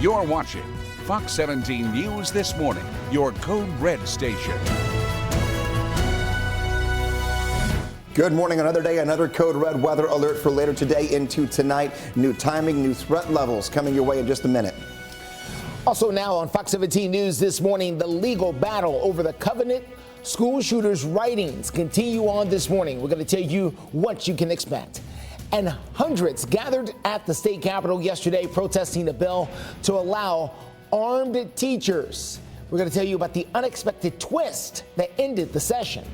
You're watching Fox 17 News This Morning, your Code Red station. Good morning. Another day, another Code Red weather alert for later today into tonight. New timing, new threat levels coming your way in just a minute. Also now on Fox 17 News This Morning, the legal battle over the Covenant school shooters' writings continue on this morning. We're going to tell you what you can expect. And hundreds gathered at the state capitol yesterday protesting a bill to allow armed teachers. We're going to tell you about the unexpected twist that ended the session.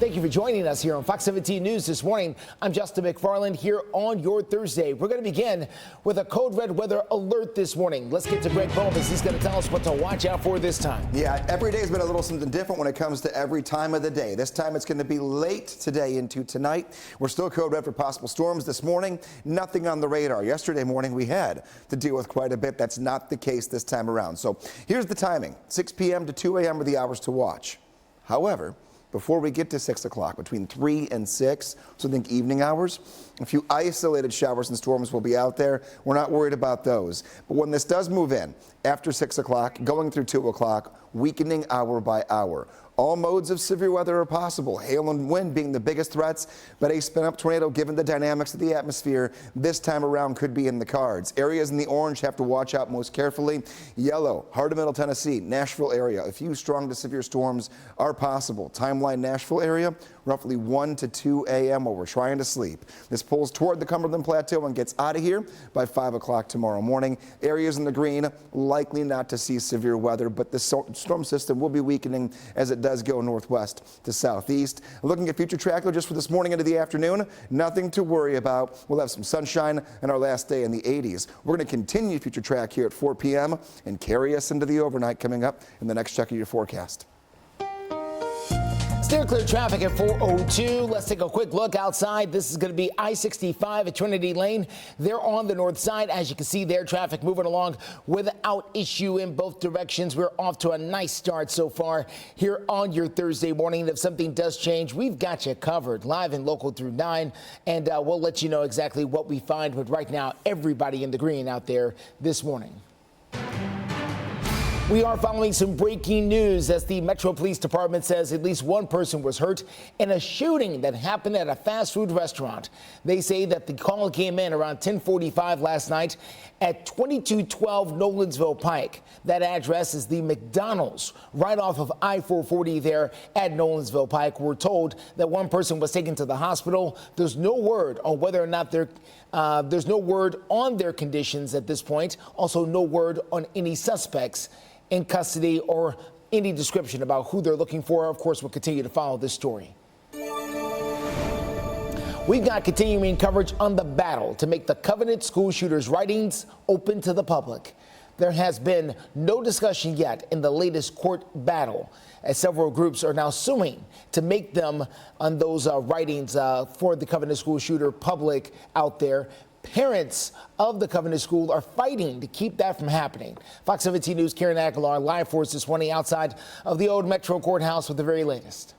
Thank you for joining us here on Fox 17 News This Morning. I'm Justin McFarland here on your Thursday. We're going to begin with a Code Red weather alert this morning. Let's get to Greg Bowman. He's going to tell us what to watch out for this time. Yeah, every day has been a little something different when it comes to every time of the day. This time it's going to be late today into tonight. We're still Code Red for possible storms this morning. Nothing on the radar. Yesterday morning we had to deal with quite a bit. That's not the case this time around. So here's the timing. 6 p.m. to 2 a.m. are the hours to watch. However, before we get to 6 o'clock, between 3 and 6, so think evening hours, a few isolated showers and storms will be out there. We're not worried about those. But when this does move in, after 6 o'clock, going through 2 o'clock, weakening hour by hour. All modes of severe weather are possible, hail and wind being the biggest threats, but a spin-up tornado, given the dynamics of the atmosphere, this time around could be in the cards. Areas in the orange have to watch out most carefully. Yellow, heart of Middle Tennessee, Nashville area, a few strong to severe storms are possible. Timeline Nashville area, roughly 1 to 2 a.m. while we're trying to sleep. This pulls toward the Cumberland Plateau and gets out of here by 5 o'clock tomorrow morning. Areas in the green, likely not to see severe weather, but the storm system will be weakening as it does go northwest to southeast. Looking at future tracker just for this morning into the afternoon, nothing to worry about. We'll have some sunshine and our last day in the 80s. We're going to continue future track here at 4 p.m. and carry us into the overnight coming up in the next check of your forecast. Steer clear traffic at 4:02. Let's take a quick look outside. This is going to be I-65 at Trinity Lane. They're on the north side. As you can see there, traffic moving along without issue in both directions. We're off to a nice start so far here on your Thursday morning. If something does change, we've got you covered live and local through 9, and we'll let you know exactly what we find. But right now, everybody in the green out there this morning. We are following some breaking news as the Metro Police Department says at least one person was hurt in a shooting that happened at a fast food restaurant. They say that the call came in around 10:45 last night at 2212 Nolensville Pike. That address is the McDonald's right off of I-440 there at Nolensville Pike. We're told that one person was taken to the hospital. There's no word on whether or not there's no word on their conditions at this point. Also, no word on any suspects in custody or any description about who they're looking for. Of course, we'll continue to follow this story. We've got continuing coverage on the battle to make the Covenant school shooters' writings open to the public. There has been no discussion yet in the latest court battle, as several groups are now suing to make them on those writings for the Covenant school shooter public out there. Parents of the Covenant School are fighting to keep that from happening. Fox 17 News' Karen Aguilar live for us this morning outside of the old Metro Courthouse with the very latest.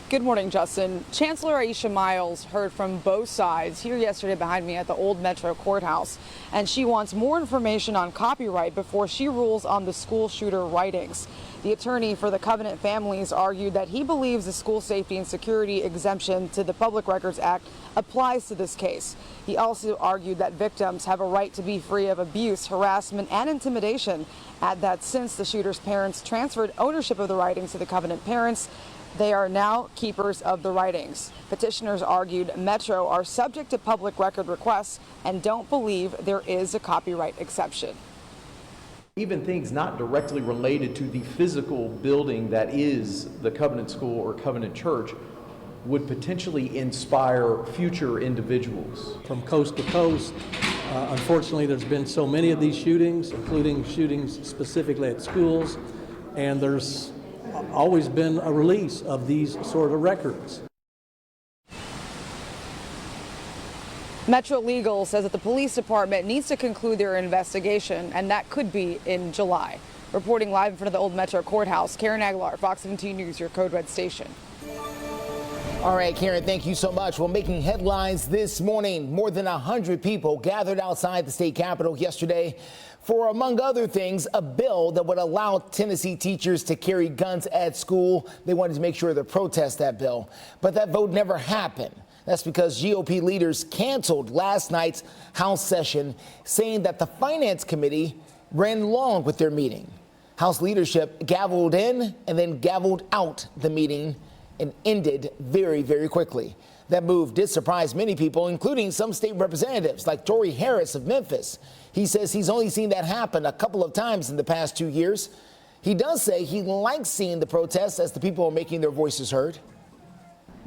Good morning, Justin. Chancellor Aisha Miles heard from both sides here yesterday behind me at the old Metro Courthouse, and she wants more information on copyright before she rules on the school shooter writings. The attorney for the Covenant families argued that he believes the school safety and security exemption to the Public Records Act applies to this case. He also argued that victims have a right to be free of abuse, harassment, and intimidation. Add that since the shooter's parents transferred ownership of the writings to the Covenant parents, they are now keepers of the writings. Petitioners argued Metro are subject to public record requests and don't believe there is a copyright exception. Even things not directly related to the physical building that is the Covenant School or Covenant Church would potentially inspire future individuals. From coast to coast, unfortunately, there's been so many of these shootings, including shootings specifically at schools, and there's always been a release of these sort of records. Metro Legal says that the police department needs to conclude their investigation, and that could be in July. Reporting live in front of the old Metro Courthouse, Karen Aguilar, Fox 17 News, your Code Red station. All right, Karen, thank you so much. Well, making headlines this morning, more than 100 people gathered outside the state capitol yesterday for, among other things, a bill that would allow Tennessee teachers to carry guns at school. They wanted to make sure to protest that bill, but that vote never happened. That's because GOP leaders canceled last night's House session, saying that the Finance Committee ran long with their meeting. House leadership gavelled in and then gavelled out the meeting and ended very, very quickly. That move did surprise many people, including some state representatives like Tory Harris of Memphis. He says he's only seen that happen a couple of times in the past 2 years. He does say he likes seeing the protests as the people are making their voices heard.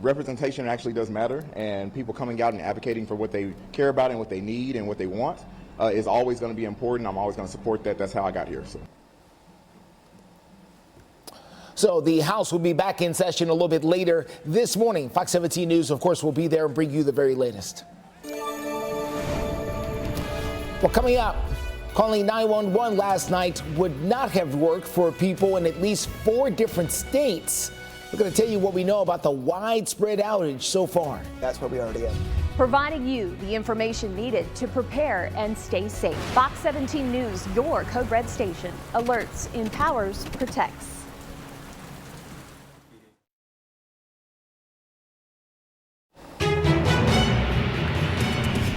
Representation actually does matter, and people coming out and advocating for what they care about and what they need and what they want is always going to be important. I'm always going to support that. That's how I got here. So the House will be back in session a little bit later this morning. Fox 17 News, of course, will be there and bring you the very latest. Well, coming up, calling 911 last night would not have worked for people in at least 4 different states. We're going to tell you what we know about the widespread outage so far. That's what we already have. Providing you the information needed to prepare and stay safe. Fox 17 News, your Code Red station. Alerts, empowers, protects.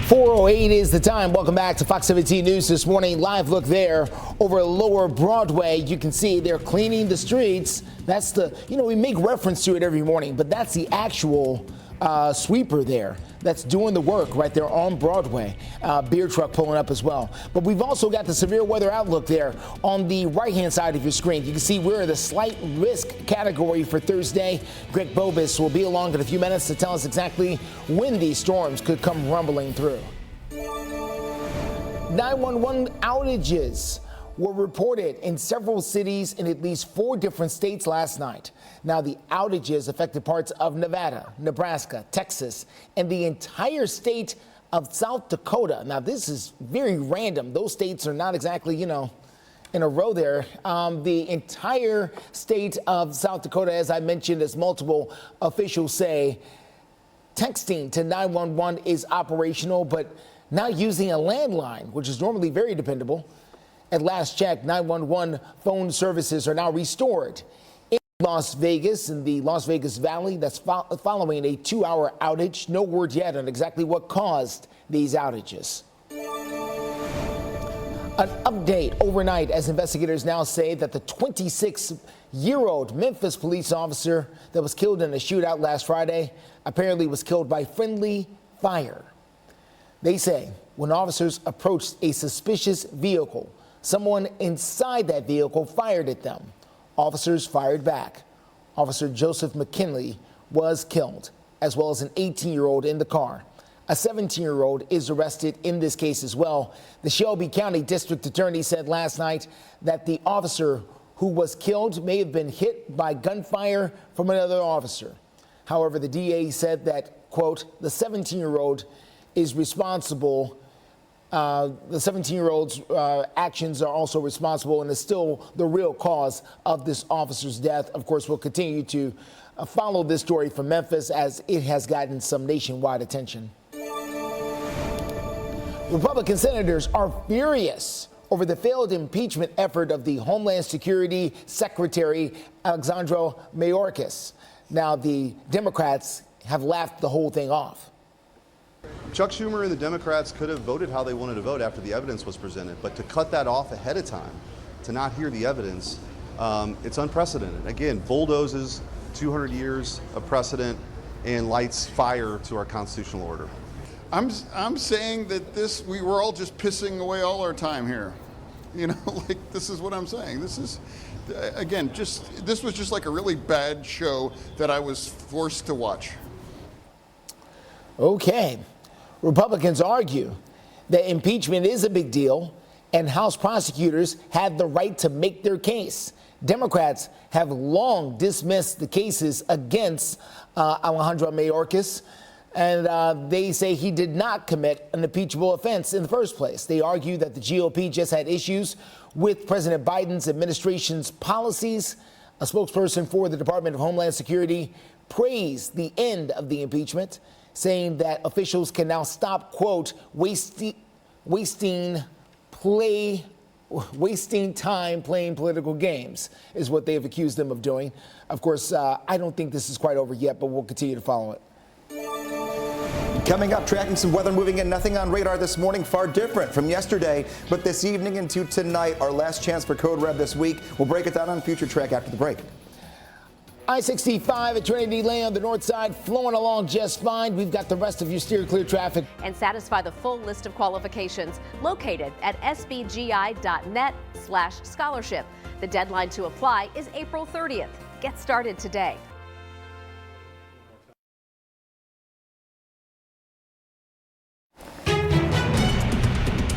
4:08 is the time. Welcome back to Fox 17 News this morning. Live look there over Lower Broadway. You can see they're cleaning the streets. That's the, we make reference to it every morning, but that's the actual sweeper there that's doing the work right there on Broadway. Beer truck pulling up as well. But we've also got the severe weather outlook there on the right-hand side of your screen. You can see we're in the slight risk category for Thursday. Greg Bobus will be along in a few minutes to tell us exactly when these storms could come rumbling through. 911 outages were reported in several cities in at least 4 different states last night. Now, the outages affected parts of Nevada, Nebraska, Texas, and the entire state of South Dakota. Now, this is very random. Those states are not exactly, in a row there. The entire state of South Dakota, as I mentioned, as multiple officials say, texting to 911 is operational, but not using a landline, which is normally very dependable. At last check, 911 phone services are now restored in Las Vegas, in the Las Vegas Valley. That's following a 2-hour outage. No word yet on exactly what caused these outages. An update overnight as investigators now say that the 26-year-old Memphis police officer that was killed in a shootout last Friday apparently was killed by friendly fire. They say when officers approached a suspicious vehicle, someone inside that vehicle fired at them. Officers fired back. Officer Joseph McKinley was killed, as well as an 18-year-old in the car. A 17-year-old is arrested in this case as well. The Shelby County District Attorney said last night that the officer who was killed may have been hit by gunfire from another officer. However, the DA said that, quote, the 17-year-old is responsible. The 17-year-old's actions are also responsible and is still the real cause of this officer's death. Of course, we'll continue to follow this story from Memphis as it has gotten some nationwide attention. Republican senators are furious over the failed impeachment effort of the Homeland Security Secretary Alexandria Mayorkas. Now, the Democrats have laughed the whole thing off. Chuck Schumer and the Democrats could have voted how they wanted to vote after the evidence was presented, but to cut that off ahead of time, to not hear the evidence, it's unprecedented. Again, bulldozes 200 years of precedent and lights fire to our constitutional order. I'm saying that we were all just pissing away all our time here. This is what I'm saying. This is, again, this was just like a really bad show that I was forced to watch. Okay. Republicans argue that impeachment is a big deal and House prosecutors had the right to make their case. Democrats have long dismissed the cases against Alejandro Mayorkas, and they say he did not commit an impeachable offense in the first place. They argue that the GOP just had issues with President Biden's administration's policies. A spokesperson for the Department of Homeland Security praised the end of the impeachment, saying that officials can now stop, quote, wasting time playing political games, is what they have accused them of doing. Of course, I don't think this is quite over yet, but we'll continue to follow it. Coming up, tracking some weather moving in. Nothing on radar this morning, far different from yesterday. But this evening into tonight, our last chance for Code Red this week. We'll break it down on Future Track after the break. I-65 at Trinity Lane on the north side flowing along just fine. We've got the rest of your steer clear traffic. And satisfy the full list of qualifications located at sbgi.net/scholarship. The deadline to apply is April 30th. Get started today.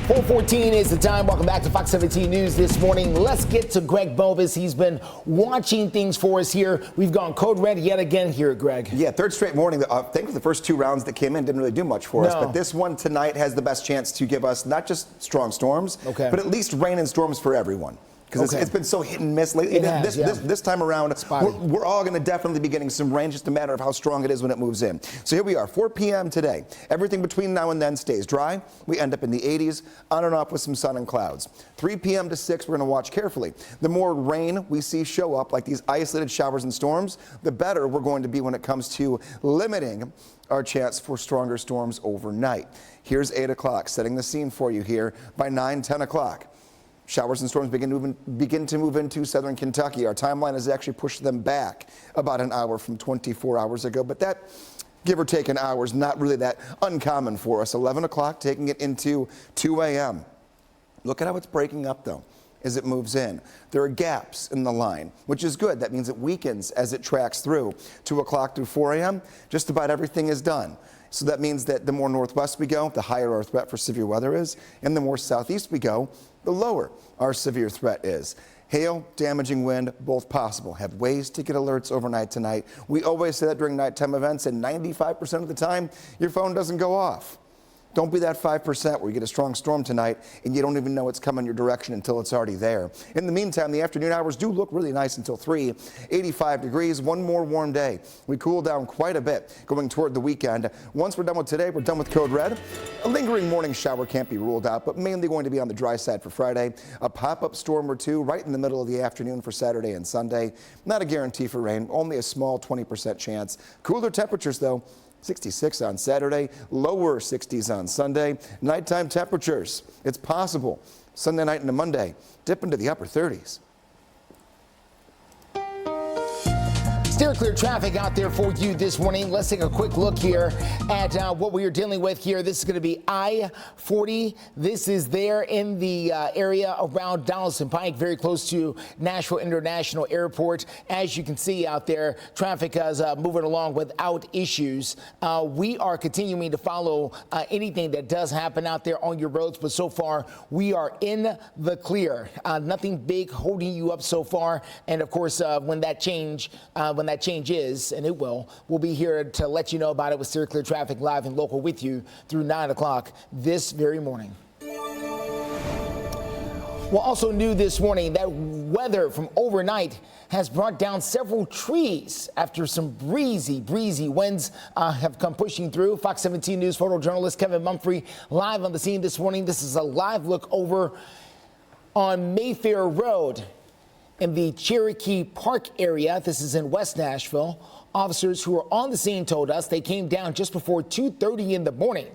.414 is the time. Welcome back to Fox 17 News this morning. Let's get to Greg Bovis. He's been watching things for us here. We've gone code red yet again here, Greg. Yeah, third straight morning. Thankfully, the first two rounds that came in didn't really do much for us. But this one tonight has the best chance to give us not just strong storms, but at least rain and storms for everyone. Because it's been so hit and miss lately. This time around, we're all going to definitely be getting some rain, just a matter of how strong it is when it moves in. So here we are, 4 p.m. today. Everything between now and then stays dry. We end up in the 80s, on and off with some sun and clouds. 3 p.m. to 6, we're going to watch carefully. The more rain we see show up, like these isolated showers and storms, the better we're going to be when it comes to limiting our chance for stronger storms overnight. Here's 8 o'clock, setting the scene for you here by 9, 10 o'clock. Showers and storms begin to move into southern Kentucky. Our timeline has actually pushed them back about an hour from 24 hours ago, but that, give or take an hour, is not really that uncommon for us. 11 o'clock, taking it into 2 a.m. Look at how it's breaking up, though, as it moves in. There are gaps in the line, which is good. That means it weakens as it tracks through. 2 o'clock through 4 a.m., just about everything is done. So that means that the more northwest we go, the higher our threat for severe weather is, and the more southeast we go, the lower our severe threat is. Hail, damaging wind, both possible. Have ways to get alerts overnight tonight. We always say that during nighttime events, and 95% of the time, your phone doesn't go off. Don't be that 5% where you get a strong storm tonight and you don't even know it's coming your direction until it's already there. In the meantime, the afternoon hours do look really nice until 3. 85 degrees, one more warm day. We cool down quite a bit going toward the weekend. Once we're done with today, we're done with Code Red. A lingering morning shower can't be ruled out, but mainly going to be on the dry side for Friday. A pop-up storm or two right in the middle of the afternoon for Saturday and Sunday. Not a guarantee for rain, only a small 20% chance. Cooler temperatures, though. 66 on Saturday, lower 60s on Sunday. Nighttime temperatures, it's possible. Sunday night into Monday, dip into the upper 30s. Steer clear traffic out there for you this morning. Let's take a quick look here at what we are dealing with here. This is going to be I-40. This is there in the area around Donaldson Pike, very close to Nashville International Airport. As you can see out there, traffic is moving along without issues. We are continuing to follow anything that does happen out there on your roads, but so far we are in the clear. Nothing big holding you up so far. And of course, when that change is, and it will, we'll be here to let you know about it with Steer Clear Traffic live and local with you through 9 o'clock this very morning. Well, also new this morning, that weather from overnight has brought down several trees after some breezy winds have come pushing through. Fox 17 News photojournalist Kevin Mumphrey live on the scene this morning. This is a live look over on Mayfair Road in the Cherokee Park area. This is in West Nashville. Officers who were on the scene told us they came down just before 2:30 in the morning.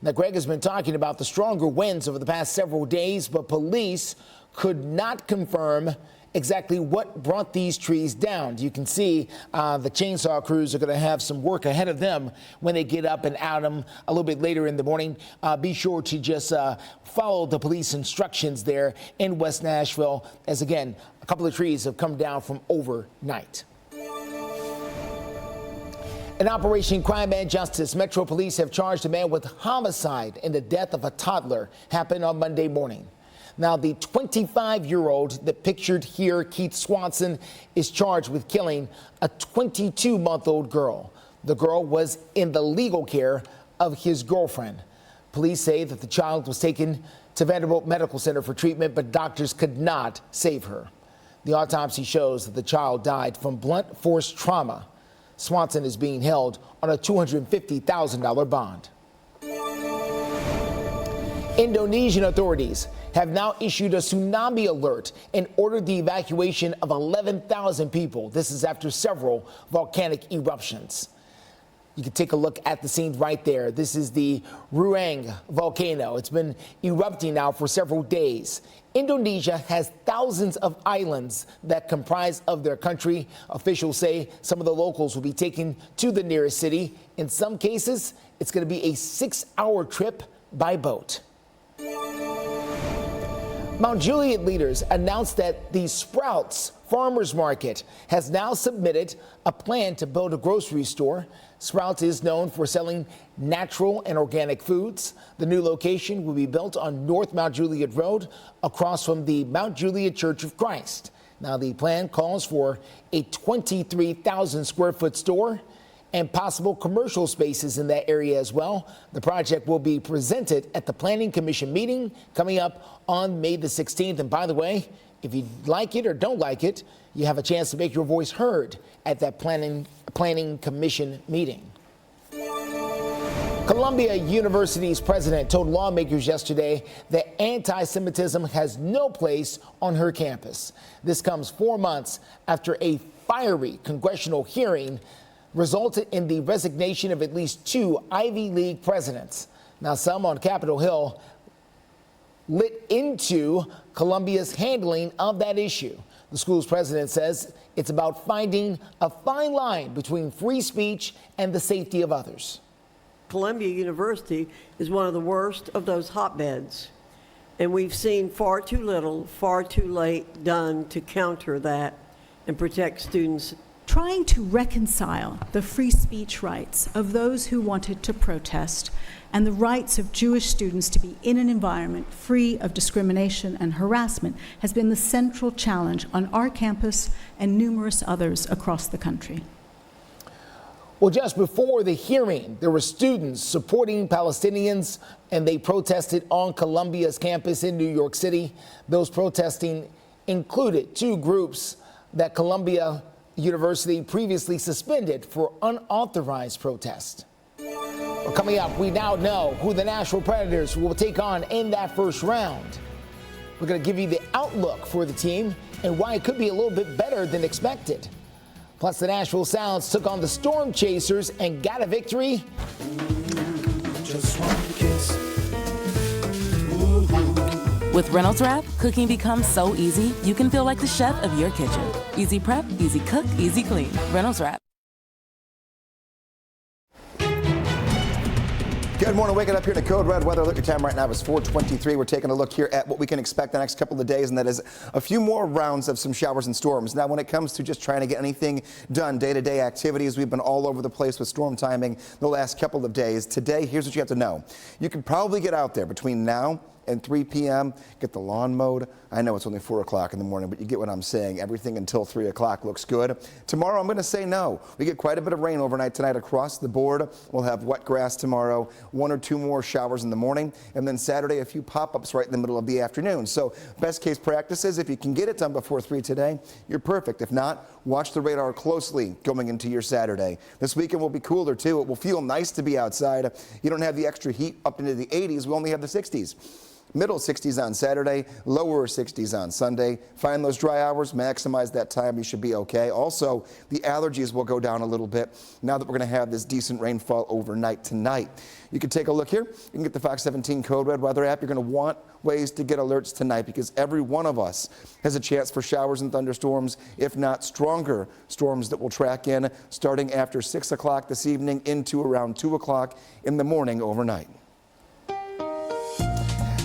Now, Greg has been talking about the stronger winds over the past several days, but police could not confirm exactly what brought these trees down. You can see the chainsaw crews are going to have some work ahead of them when they get up and out them a little bit later in the morning. Be sure to just follow the police instructions there in West Nashville, as again, a couple of trees have come down from overnight. In Operation Crime and Justice, Metro Police have charged a man with homicide in the death of a toddler. Happened on Monday morning. Now, the 25-year-old that pictured here, Keith Swanson, is charged with killing a 22-month-old girl. The girl was in the legal care of his girlfriend. Police say that the child was taken to Vanderbilt Medical Center for treatment, but doctors could not save her. The autopsy shows that the child died from blunt force trauma. Swanson is being held on a $250,000 bond. Indonesian authorities have now issued a tsunami alert and ordered the evacuation of 11,000 people. This is after several volcanic eruptions. You can take a look at the scene right there. This is the Ruang volcano. It's been erupting now for several days. Indonesia has thousands of islands that comprise of their country. Officials say some of the locals will be taken to the nearest city. In some cases, it's going to be a 6-hour trip by boat. Mount Juliet leaders announced that the Sprouts Farmers Market has now submitted a plan to build a grocery store. Sprouts is known for selling natural and organic foods. The new location will be built on North Mount Juliet Road across from the Mount Juliet Church of Christ. Now, the plan calls for a 23,000 square foot store and possible commercial spaces in that area as well. The project will be presented at the Planning Commission meeting coming up on May the 16th. And by the way, if you like it or don't like it, you have a chance to make your voice heard at that Planning Commission meeting. Columbia University's president told lawmakers yesterday that anti-Semitism has no place on her campus. This comes 4 months after a fiery congressional hearing resulted in the resignation of at least 2 Ivy League presidents. Now, some on Capitol Hill lit into Columbia's handling of that issue. The school's president says it's about finding a fine line between free speech and the safety of others. Columbia University is one of the worst of those hotbeds, and we've seen far too little, far too late done to counter that and protect students. Trying to reconcile the free speech rights of those who wanted to protest and the rights of Jewish students to be in an environment free of discrimination and harassment has been the central challenge on our campus and numerous others across the country. Well, just before the hearing, there were students supporting Palestinians, and they protested on Columbia's campus in New York City. Those protesting included 2 groups that Columbia University previously suspended for unauthorized protest. Well, coming up, we now know who the Nashville Predators will take on in that first round. We're going to give you the outlook for the team and why it could be a little bit better than expected. Plus, the Nashville Sounds took on the Storm Chasers and got a victory. Just one kiss. With Reynolds Wrap, cooking becomes so easy, you can feel like the chef of your kitchen. Easy prep, easy cook, easy clean. Reynolds Wrap. Good morning. Waking up here to Code Red weather. Look, your time right now is 4:23. We're taking a look here at what we can expect the next couple of days, and that is a few more rounds of some showers and storms. Now, when it comes to just trying to get anything done, day-to-day activities, we've been all over the place with storm timing the last couple of days. Today, here's what you have to know. You can probably get out there between now and 3 p.m., get the lawn mowed. I know it's only 4 o'clock in the morning, but you get what I'm saying. Everything until 3 o'clock looks good. Tomorrow, I'm going to say no. We get quite a bit of rain overnight tonight across the board. We'll have wet grass tomorrow, 1 or 2 more showers in the morning, and then Saturday, a few pop-ups right in the middle of the afternoon. So best case practices, if you can get it done before 3 today, you're perfect. If not, watch the radar closely going into your Saturday. This weekend will be cooler, too. It will feel nice to be outside. You don't have the extra heat up into the 80s. We only have the 60s. Middle 60s on Saturday, lower 60s on Sunday. Find those dry hours, maximize that time, you should be okay. Also, the allergies will go down a little bit now that we're going to have this decent rainfall overnight tonight. You can take a look here. You can get the Fox 17 Code Red weather app. You're going to want ways to get alerts tonight because every one of us has a chance for showers and thunderstorms, if not stronger storms that will track in starting after 6 o'clock this evening into around 2 o'clock in the morning overnight.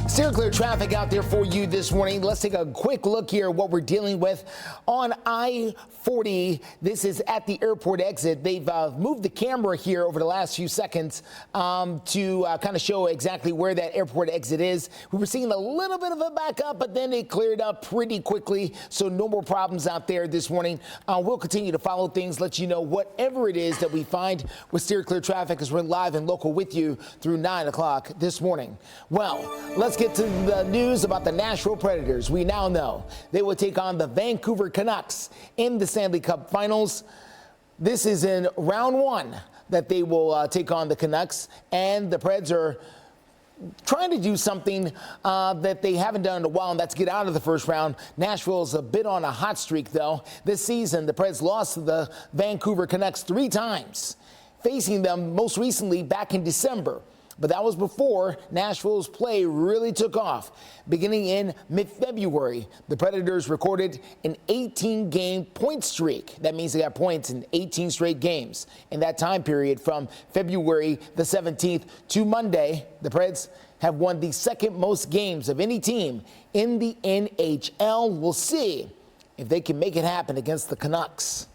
Steer clear traffic out there for you this morning. Let's take a quick look here at what we're dealing with on I-40. This is at the airport exit. They've moved the camera here over the last few seconds to kind of show exactly where that airport exit is. We were seeing a little bit of a backup, but then it cleared up pretty quickly, so no more problems out there this morning. We'll continue to follow things, let you know whatever it is that we find with Steer Clear Traffic as we're live and local with you through 9 o'clock this morning. Well, let's get to the news about the Nashville Predators. We now know they will take on the Vancouver Canucks in the Stanley Cup Finals. This is in round one that they will take on the Canucks, and the Preds are trying to do something that they haven't done in a while, and that's get out of the first round. Nashville's a bit on a hot streak, though. This season, the Preds lost to the Vancouver Canucks 3 times, facing them most recently back in December. But that was before Nashville's play really took off. Beginning in mid-February, the Predators recorded an 18-game point streak. That means they got points in 18 straight games. In that time period from February the 17th to Monday, the Preds have won the second most games of any team in the NHL. We'll see if they can make it happen against the Canucks.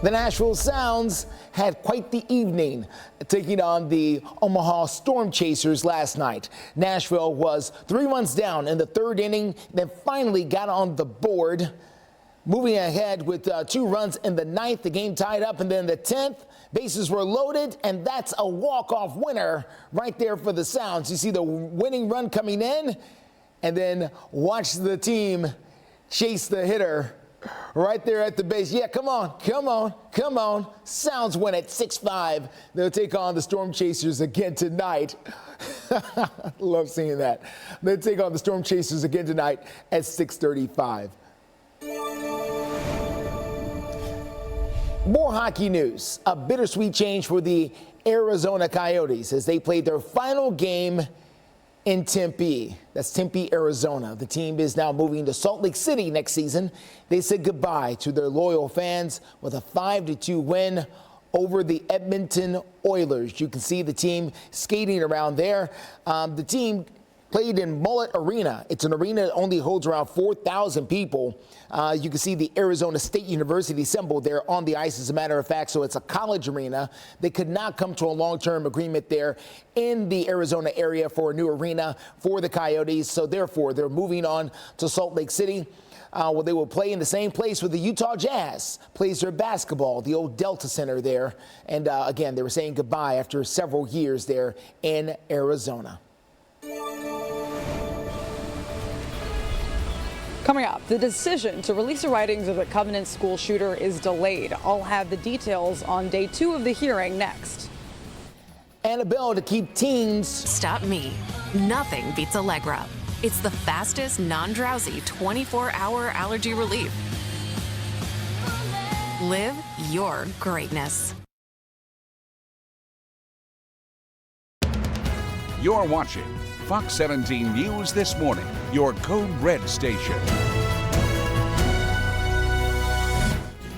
The Nashville Sounds had quite the evening, taking on the Omaha Storm Chasers last night. Nashville was 3 runs down in the 3rd inning, then finally got on the board, moving ahead with 2 runs in the 9th. The game tied up, and then the 10th, bases were loaded, and that's a walk-off winner right there for the Sounds. You see the winning run coming in, and then watch the team chase the hitter right there at the base. Yeah, come on, come on, come on. Sounds win at 6-5. They'll take on the Storm Chasers again tonight. Love seeing that. They'll take on the Storm Chasers again tonight at 6:35. More hockey news. A bittersweet change for the Arizona Coyotes as they played their final game in Tempe. That's Tempe, Arizona. The team is now moving to Salt Lake City next season. They said goodbye to their loyal fans with a 5-2 win over the Edmonton Oilers. You can see the team skating around there. The team played in Mullet Arena. It's an arena that only holds around 4,000 people. You can see the Arizona State University symbol there on the ice, as a matter of fact, so it's a college arena. They could not come to a long-term agreement there in the Arizona area for a new arena for the Coyotes, so therefore they're moving on to Salt Lake City. Well, they will play in the same place where the Utah Jazz plays their basketball, the old Delta Center there. And again, they were saying goodbye after several years there in Arizona. Coming up, the decision to release the writings of the Covenant school shooter is delayed. I'll have the details on day 2 of the hearing next. And a bill to keep teens. Stop me. Nothing beats Allegra. It's the fastest, non-drowsy 24-hour allergy relief. Live your greatness. You're watching Fox 17 News This Morning, your Code Red station.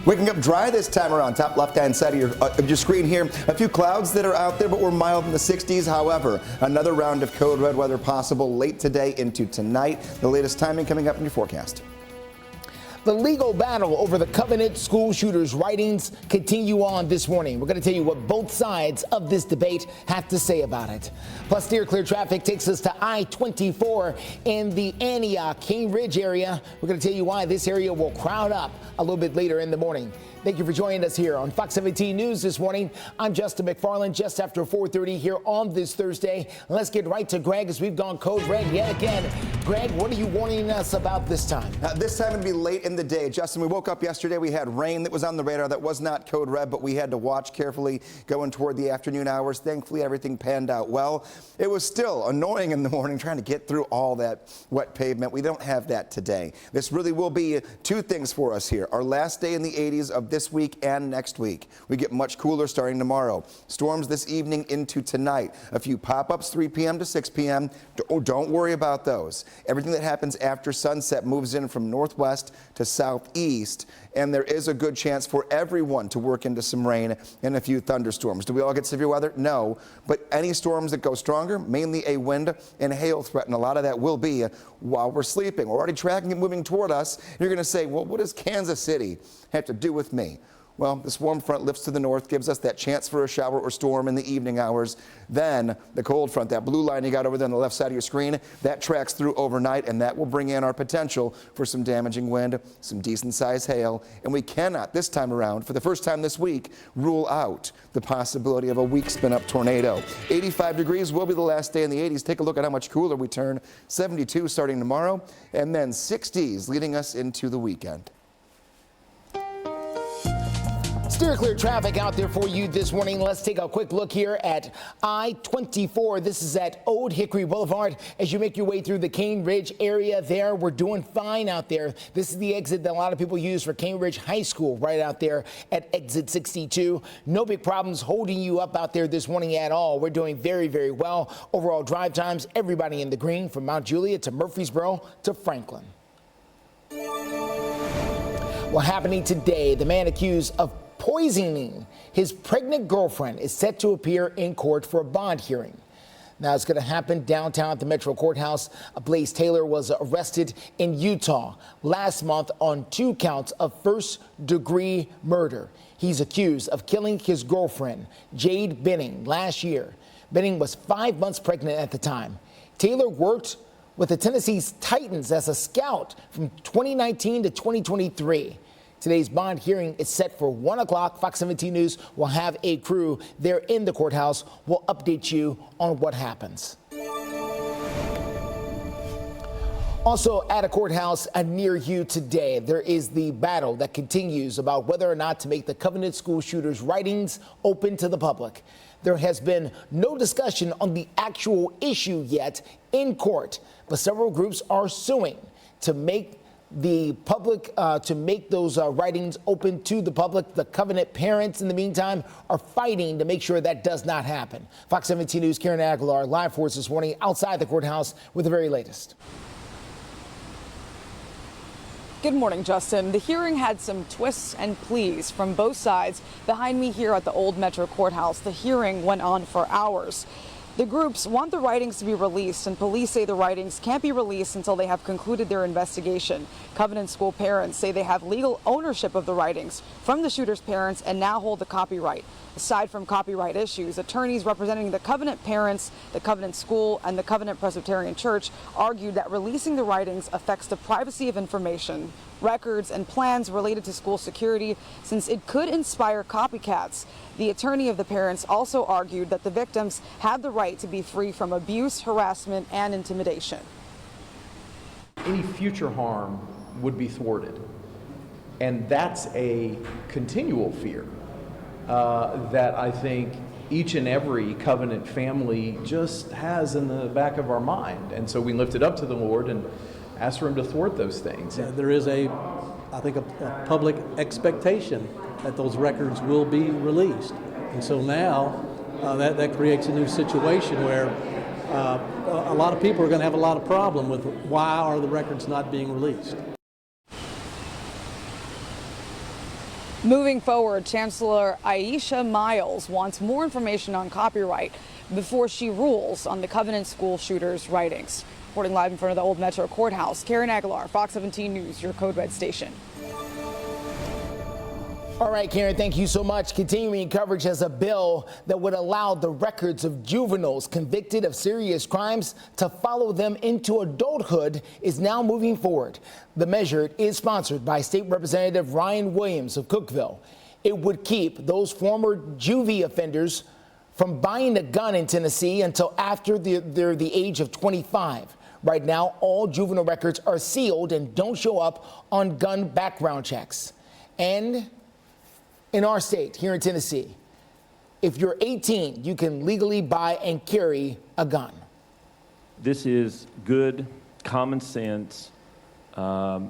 Waking up dry this time around, top left-hand side of your screen here. A few clouds that are out there, but we're mild in the 60s. However, another round of code red weather possible late today into tonight. The latest timing coming up in your forecast. The legal battle over the Covenant school shooter's writings continue on this morning. We're going to tell you what both sides of this debate have to say about it. Plus, steer clear traffic takes us to I-24 in the Antioch, Cane Ridge area. We're going to tell you why this area will crowd up a little bit later in the morning. Thank you for joining us here on Fox 17 News this morning. I'm Justin McFarland, just after 4:30 here on this Thursday. Let's get right to Greg as we've gone code red yet again. Greg, what are you warning us about this time? This time it'll be late in the day. Justin, we woke up yesterday. We had rain that was on the radar. That was not code red, but we had to watch carefully going toward the afternoon hours. Thankfully, everything panned out well. It was still annoying in the morning trying to get through all that wet pavement. We don't have that today. This really will be 2 things for us here. Our last day in the 80s of this week and next week. We get much cooler starting tomorrow. Storms this evening into tonight. A few pop-ups 3 p.m. to 6 p.m. Don't worry about those. Everything that happens after sunset moves in from northwest to southeast, and there is a good chance for everyone to work into some rain and a few thunderstorms. Do we all get severe weather? No, but any storms that go stronger, mainly a wind and hail threat, and a lot of that will be while we're sleeping. We're already tracking it moving toward us. You're going to say, well, what does Kansas City have to do with me? Well, this warm front lifts to the north, gives us that chance for a shower or storm in the evening hours. Then the cold front, that blue line you got over there on the left side of your screen, that tracks through overnight, and that will bring in our potential for some damaging wind, some decent-sized hail. And we cannot, this time around, for the first time this week, rule out the possibility of a weak spin-up tornado. 85 degrees will be the last day in the 80s. Take a look at how much cooler we turn. 72 starting tomorrow, and then 60s leading us into the weekend. Steer clear traffic out there for you this morning. Let's take a quick look here at I-24. This is at Old Hickory Boulevard. As you make your way through the Cane Ridge area there, we're doing fine out there. This is the exit that a lot of people use for Cane Ridge High School, right out there at exit 62. No big problems holding you up out there this morning at all. We're doing very, very well. Overall drive times, everybody in the green from Mount Juliet to Murfreesboro to Franklin. Well, happening today, the man accused of poisoning his pregnant girlfriend is set to appear in court for a bond hearing. Now, it's going to happen downtown at the Metro Courthouse. Blaze Taylor was arrested in Utah last month on 2 counts of first-degree murder. He's accused of killing his girlfriend, Jade Benning, last year. Benning was 5 months pregnant at the time. Taylor worked with the Tennessee's Titans as a scout from 2019 to 2023. Today's bond hearing is set for 1 o'clock. Fox 17 News will have a crew there in the courthouse. We'll update you on what happens. Also at a courthouse near you today, there is the battle that continues about whether or not to make the Covenant school shooters' writings open to the public. There has been no discussion on the actual issue yet in court, but several groups are suing to make the public, to make those writings open to the public. The Covenant parents, in the meantime, are fighting to make sure that does not happen. Fox 17 News' Karen Aguilar live for us this morning outside the courthouse with the very latest. Good morning, Justin. The hearing had some twists and pleas from both sides. Behind me here at the Old Metro Courthouse, the hearing went on for hours. The groups want the writings to be released, and police say the writings can't be released until they have concluded their investigation. Covenant school parents say they have legal ownership of the writings from the shooter's parents and now hold the copyright. Aside from copyright issues, attorneys representing the Covenant parents, the Covenant school, and the Covenant Presbyterian Church argued that releasing the writings affects the privacy of information, records, and plans related to school security, since it could inspire copycats. The attorney of the parents also argued that the victims have the right to be free from abuse, harassment, and intimidation. Any future harm would be thwarted, and that's a continual fear that I think each and every Covenant family just has in the back of our mind. And so we lift it up to the Lord and ask for him to thwart those things. There is I think, a public expectation that those records will be released. And so now that creates a new situation where a lot of people are going to have a lot of problem with why are the records not being released. Moving forward, Chancellor Aisha Miles wants more information on copyright before she rules on the Covenant school shooters' writings. Reporting live in front of the Old Metro Courthouse, Karen Aguilar, Fox 17 News, your Code Red station. All right, Karen, thank you so much. Continuing coverage has a bill that would allow the records of juveniles convicted of serious crimes to follow them into adulthood is now moving forward. The measure is sponsored by State Representative Ryan Williams of Cookeville. It would keep those former juvie offenders from buying a gun in Tennessee until after they're the age of 25. Right now, all juvenile records are sealed and don't show up on gun background checks. And in our state, here in Tennessee, if you're 18, you can legally buy and carry a gun. This is good, common sense guide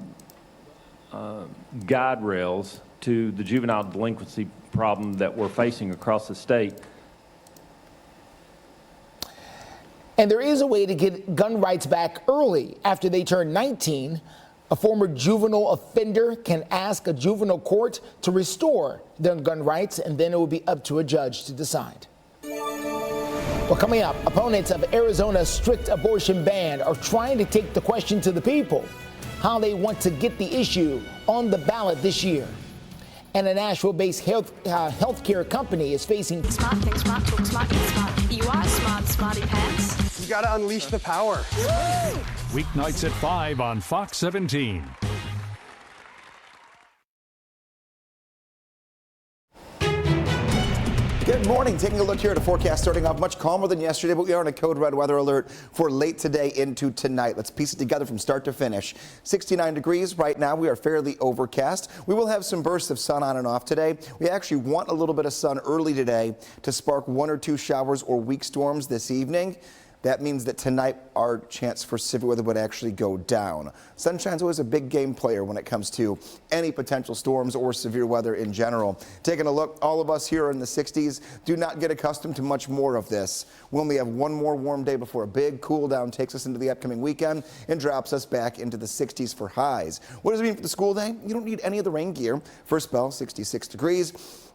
rails to the juvenile delinquency problem that we're facing across the state. And there is a way to get gun rights back early after they turn 19. A former juvenile offender can ask a juvenile court to restore their gun rights, and then it will be up to a judge to decide. Well, coming up, opponents of Arizona's strict abortion ban are trying to take the question to the people, how they want to get the issue on the ballot this year. And a Nashville-based healthcare company is facing smart things, smart talk, smart get smart. You are smart, smarty pants. You gotta unleash the power. Woo! Weeknights at 5 on Fox 17. Good morning. Taking a look here at a forecast starting off much calmer than yesterday, but we are in a code red weather alert for late today into tonight. Let's piece it together from start to finish. 69 degrees right now. We are fairly overcast. We will have some bursts of sun on and off today. We actually want a little bit of sun early today to spark 1 or 2 showers or weak storms this evening. That means that tonight our chance for severe weather would actually go down. Sunshine's always a big game player when it comes to any potential storms or severe weather in general. Taking a look, all of us here in the 60s do not get accustomed to much more of this. We only have one more warm day before a big cool down takes us into the upcoming weekend and drops us back into the 60s for highs. What does it mean for the school day? You don't need any of the rain gear. First bell, 66 degrees.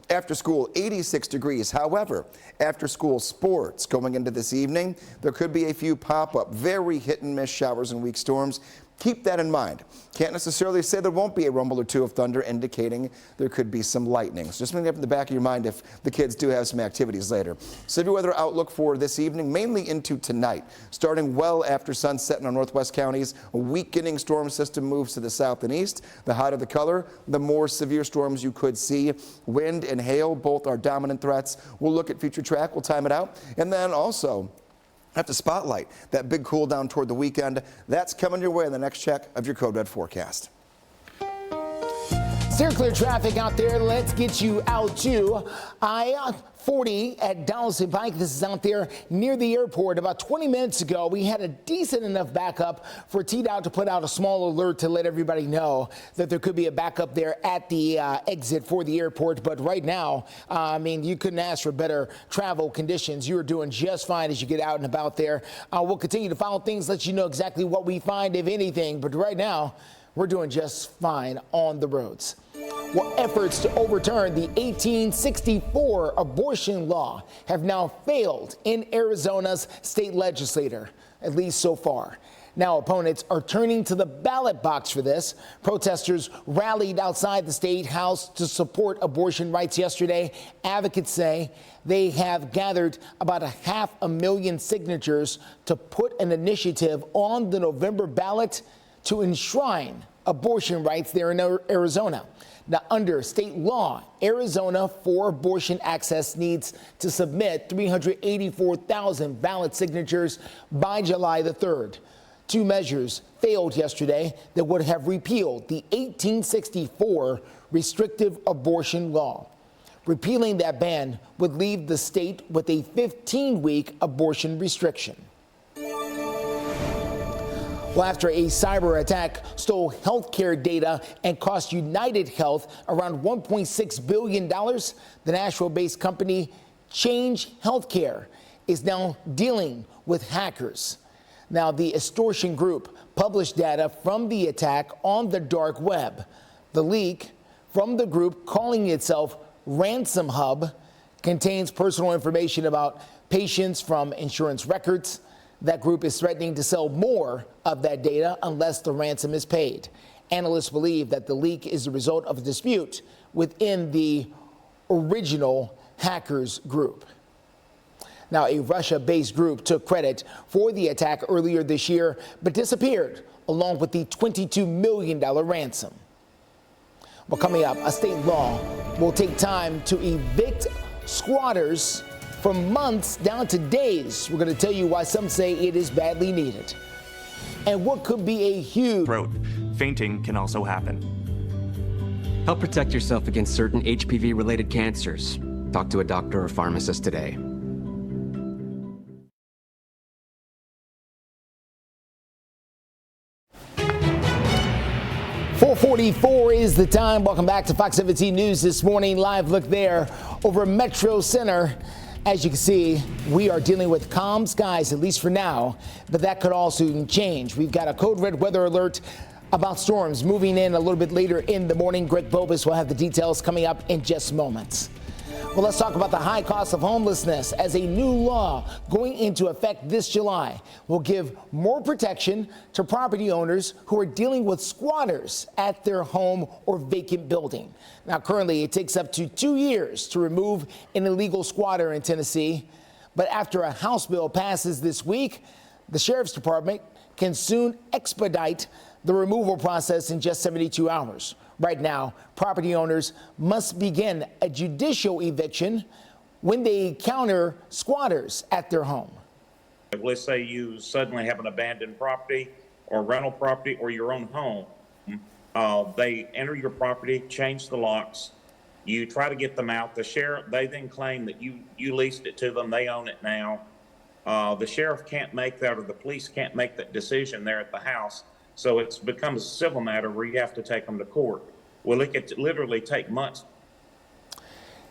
After school, 86 degrees. However, after school sports going into this evening, there could be a few pop-up, very hit and miss showers and weak storms. Keep that in mind. Can't necessarily say there won't be a rumble or two of thunder indicating there could be some lightning. So just bring it up in the back of your mind if the kids do have some activities later. Severe weather outlook for this evening, mainly into tonight. Starting well after sunset in our northwest counties, a weakening storm system moves to the south and east. The hotter the color, the more severe storms you could see. Wind and hail, both are dominant threats. We'll look at future track, we'll time it out. And then also, have to spotlight that big cool down toward the weekend. That's coming your way in the next check of your Code Red forecast. Steer clear traffic out there. Let's get you out to I-40 at Donaldson Pike. This is out there near the airport. About 20 minutes ago, we had a decent enough backup for TDOT to put out a small alert to let everybody know that there could be a backup there at the exit for the airport. But right now, I mean, you couldn't ask for better travel conditions. You are doing just fine as you get out and about there. We'll continue to follow things, let you know exactly what we find, if anything. But right now, we're doing just fine on the roads. Well, efforts to overturn the 1864 abortion law have now failed in Arizona's state legislature, at least so far. Now opponents are turning to the ballot box for this. Protesters rallied outside the state house to support abortion rights yesterday. Advocates say they have gathered about 500,000 signatures to put an initiative on the November ballot to enshrine abortion rights there in Arizona. Now, under state law, Arizona for abortion access needs to submit 384,000 ballot signatures by July the 3rd. 2 measures failed yesterday that would have repealed the 1864 restrictive abortion law. Repealing that ban would leave the state with a 15-week abortion restriction. Well, after a cyber attack stole health care data and cost United Health around $1.6 billion, the Nashville-based company Change Healthcare is now dealing with hackers. Now, the extortion group published data from the attack on the dark web. The leak from the group, calling itself Ransom Hub, contains personal information about patients from insurance records. That group is threatening to sell more of that data unless the ransom is paid. Analysts believe that the leak is the result of a dispute within the original hackers group. Now, a Russia-based group took credit for the attack earlier this year, but disappeared along with the $22 million ransom. Well, coming up, a state law will take time to evict squatters from months down to days. We're going to tell you why some say it is badly needed. And what could be a huge throat. Fainting can also happen. Help protect yourself against certain HPV-related cancers. Talk to a doctor or pharmacist today. .44 is the time. Welcome back to Fox 17 News this morning. Live look there over Metro Center. As you can see, we are dealing with calm skies, at least for now, but that could also change. We've got a code red weather alert about storms moving in a little bit later in the morning. Greg Bobus will have the details coming up in just moments. Well, let's talk about the high cost of homelessness as a new law going into effect this July will give more protection to property owners who are dealing with squatters at their home or vacant building. Now, currently, it takes up to 2 years to remove an illegal squatter in Tennessee. But after a House bill passes this week, the Sheriff's Department can soon expedite the removal process in just 72 hours. Right now, property owners must begin a judicial eviction when they encounter squatters at their home. Let's say you suddenly have an abandoned property or rental property or your own home. They enter your property, change the locks. You try to get them out. The sheriff, they then claim that you leased it to them. They own it now. The sheriff can't make that, or the police can't make that decision there at the house. So it's becomes a civil matter where you have to take them to court. Well, it could literally take months.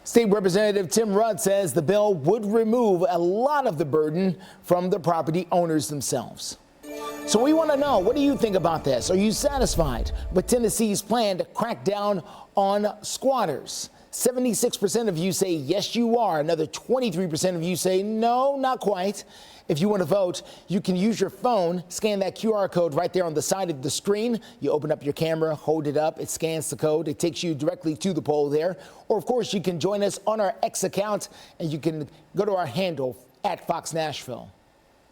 State Representative Tim Rudd says the bill would remove a lot of the burden from the property owners themselves. So we want to know, what do you think about this? Are you satisfied with Tennessee's plan to crack down on squatters? 76% of you say yes, you are. Another 23% of you say no, not quite. If you want to vote, you can use your phone, scan that QR code right there on the side of the screen. You open up your camera, hold it up, it scans the code. It takes you directly to the poll there. Or, of course, you can join us on our X account, and you can go to our handle at Fox Nashville.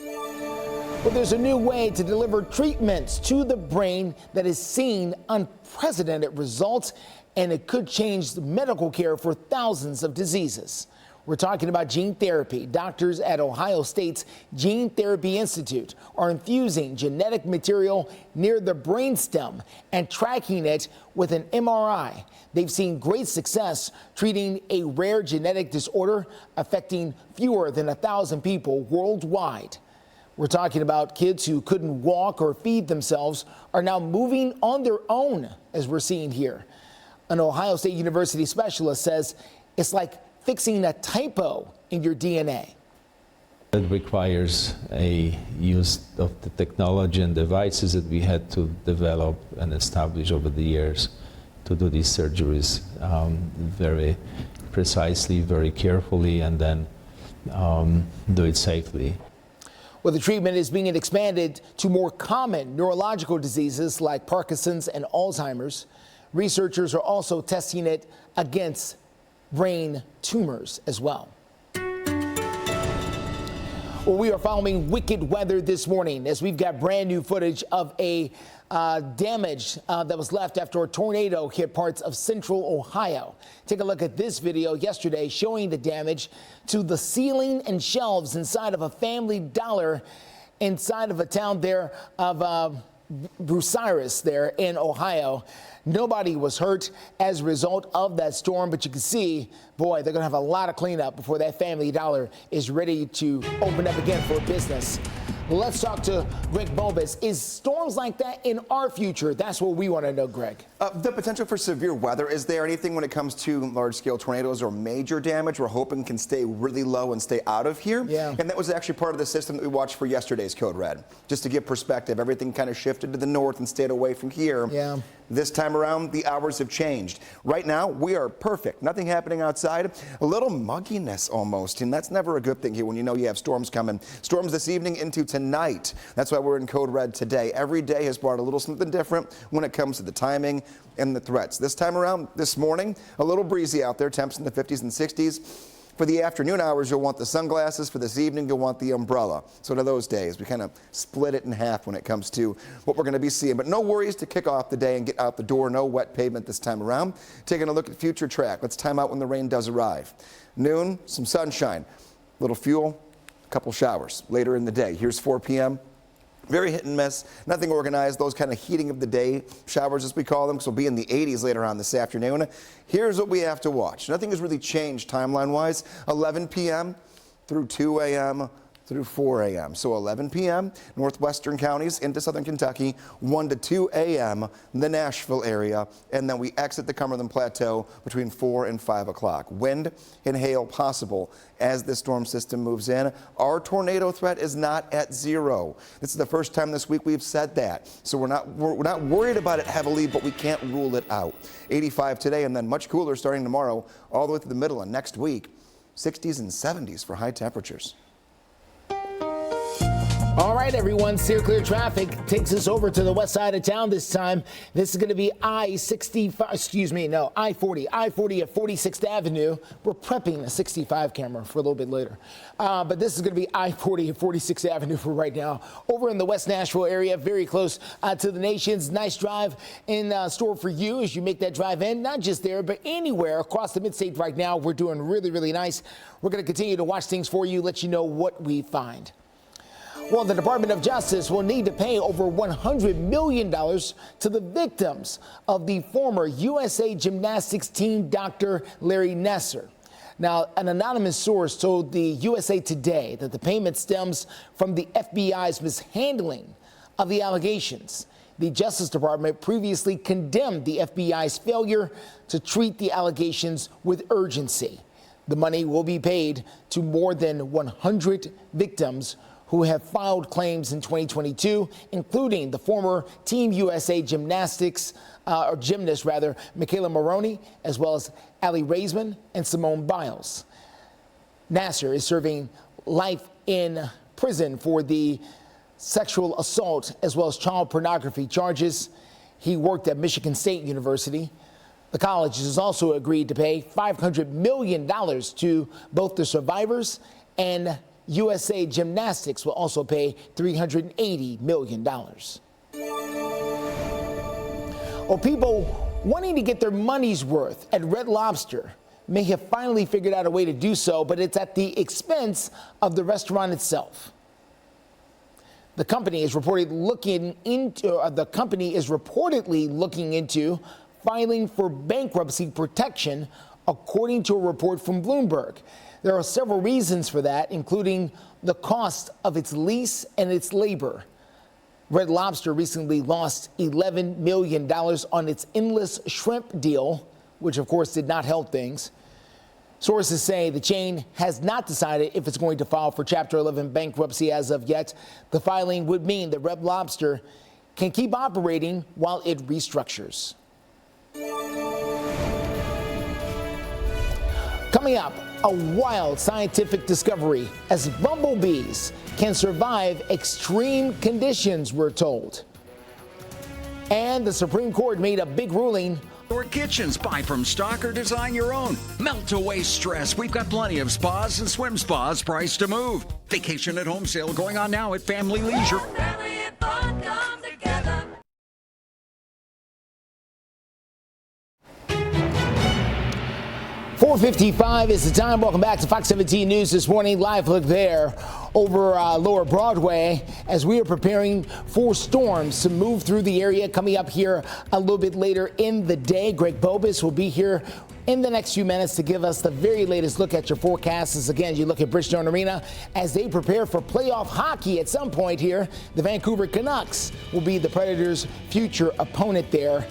Well, there's a new way to deliver treatments to the brain that has seen unprecedented results, and it could change the medical care for thousands of diseases. We're talking about gene therapy. Doctors at Ohio State's Gene Therapy Institute are infusing genetic material near the brainstem and tracking it with an MRI. They've seen great success treating a rare genetic disorder affecting fewer than 1,000 people worldwide. We're talking about kids who couldn't walk or feed themselves are now moving on their own, as we're seeing here. An Ohio State University specialist says it's like fixing a typo in your DNA. It requires a use of the technology and devices that we had to develop and establish over the years to do these surgeries very precisely, very carefully, and then do it safely. Well, the treatment is being expanded to more common neurological diseases like Parkinson's and Alzheimer's. Researchers are also testing it against brain tumors as well. Well, we are following wicked weather this morning as we've got brand new footage of a damage that was left after a tornado hit parts of central Ohio. Take a look at this video yesterday showing the damage to the ceiling and shelves inside of a Family Dollar inside of a town there of Bucyrus there in Ohio. Nobody was hurt as a result of that storm, but you can see, boy, they're going to have a lot of cleanup before that Family Dollar is ready to open up again for business. Let's talk to Greg Bobus. Is storms like that in our future? That's what we want to know, Greg. The potential for severe weather, is there anything when it comes to large-scale tornadoes or major damage we're hoping can stay really low and stay out of here? Yeah. And that was actually part of the system that we watched for yesterday's Code Red. Just to give perspective, everything kind of shifted to the north and stayed away from here. Yeah. This time around, the hours have changed. Right now, we are perfect. Nothing happening outside. A little mugginess almost, and that's never a good thing here when you know you have storms coming. Storms this evening into tonight. That's why we're in Code Red today. Every day has brought a little something different when it comes to the timing and the threats. This time around, this morning, a little breezy out there, temps in the 50s and 60s. For the afternoon hours, you'll want the sunglasses. For this evening, you'll want the umbrella. So to those days, we kind of split it in half when it comes to what we're going to be seeing. But no worries to kick off the day and get out the door. No wet pavement this time around. Taking a look at future track. Let's time out when the rain does arrive. Noon, some sunshine. Little fuel, a couple showers later in the day. Here's 4 p.m. Very hit and miss, nothing organized, those kind of heating of the day showers as we call them, because we'll be in the 80s later on this afternoon. Here's what we have to watch. Nothing has really changed timeline-wise. 11 p.m. through 2 a.m. through 4 a.m. So 11 p.m., northwestern counties into southern Kentucky, 1 to 2 a.m., the Nashville area, and then we exit the Cumberland Plateau between 4 and 5 o'clock. Wind and hail possible as this storm system moves in. Our tornado threat is not at zero. This is the first time this week we've said that. So we're not worried about it heavily, but we can't rule it out. 85 today, and then much cooler starting tomorrow, all the way through the middle of next week. 60s and 70s for high temperatures. All right, everyone, steer clear traffic takes us over to the west side of town this time. This is going to be I-40 at 46th Avenue. We're prepping a 65 camera for a little bit later. But this is going to be I-40 at 46th Avenue for right now. Over in the West Nashville area, very close to the nation's. Nice drive in store for you as you make that drive in, not just there, but anywhere across the mid-state right now. We're doing really, really nice. We're going to continue to watch things for you, let you know what we find. Well, the Department of Justice will need to pay over $100 million to the victims of the former USA Gymnastics team Dr. Larry Nassar. Now, an anonymous source told the USA Today that the payment stems from the FBI's mishandling of the allegations. The Justice Department previously condemned the FBI's failure to treat the allegations with urgency. The money will be paid to more than 100 victims who have filed claims in 2022, including the former Team USA gymnast, Michaela Maroney, as well as Allie Raisman and Simone Biles. Nassar is serving life in prison for the sexual assault as well as child pornography charges. He worked at Michigan State University. The college has also agreed to pay $500 million to both the survivors, and USA Gymnastics will also pay $380 million. Well, people wanting to get their money's worth at Red Lobster may have finally figured out a way to do so, but it's at the expense of the restaurant itself. The company is reportedly looking into filing for bankruptcy protection, according to a report from Bloomberg. There are several reasons for that, including the cost of its lease and its labor. Red Lobster recently lost $11 million on its endless shrimp deal, which of course did not help things. Sources say the chain has not decided if it's going to file for Chapter 11 bankruptcy as of yet. The filing would mean that Red Lobster can keep operating while it restructures. Coming up, a wild scientific discovery as bumblebees can survive extreme conditions, we're told. And the Supreme Court made a big ruling. Or kitchens, buy from stock or design your own. Melt away stress. We've got plenty of spas and swim spas priced to move. Vacation at home sale going on now at Family Leisure. 4:55 is the time. Welcome back to Fox 17 News this morning. Live look there over Lower Broadway as we are preparing for storms to move through the area. Coming up here a little bit later in the day, Greg Bobus will be here in the next few minutes to give us the very latest look at your forecasts. As again, you look at Bridgestone Arena as they prepare for playoff hockey at some point here. The Vancouver Canucks will be the Predators' future opponent there.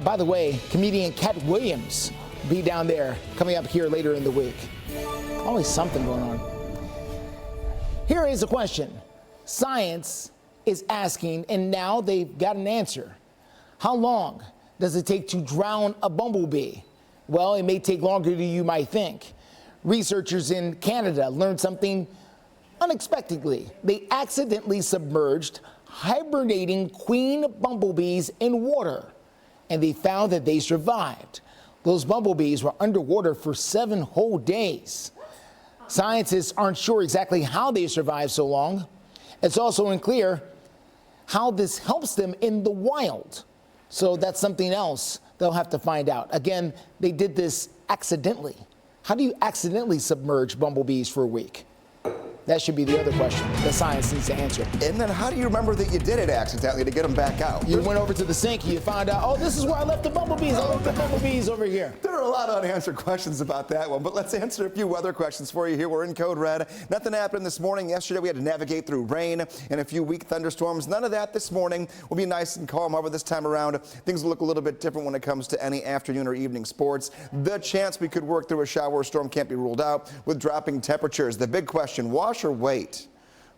By the way, comedian Cat Williams be down there coming up here later in the week. Always something going on. Here is a question science is asking, and now they've got an answer. How long does it take to drown a bumblebee? Well, it may take longer than you might think. Researchers in Canada learned something unexpectedly. They accidentally submerged hibernating queen bumblebees in water, and they found that they survived. Those bumblebees were underwater for 7 whole days. Scientists aren't sure exactly how they survived so long. It's also unclear how this helps them in the wild. So that's something else they'll have to find out. Again, they did this accidentally. How do you accidentally submerge bumblebees for a week? That should be the other question that science needs to answer. And then how do you remember that you did it accidentally to get them back out? You went over to the sink, you found out, oh, this is where I left the bumblebees. I left the bumblebees over here. There are a lot of unanswered questions about that one, but let's answer a few weather questions for you here. We're in Code Red. Nothing happened this morning. Yesterday we had to navigate through rain and a few weak thunderstorms. None of that this morning. Will be nice and calm. However, this time around, things will look a little bit different when it comes to any afternoon or evening sports. The chance we could work through a shower or storm can't be ruled out with dropping temperatures. The big question, wash or wait?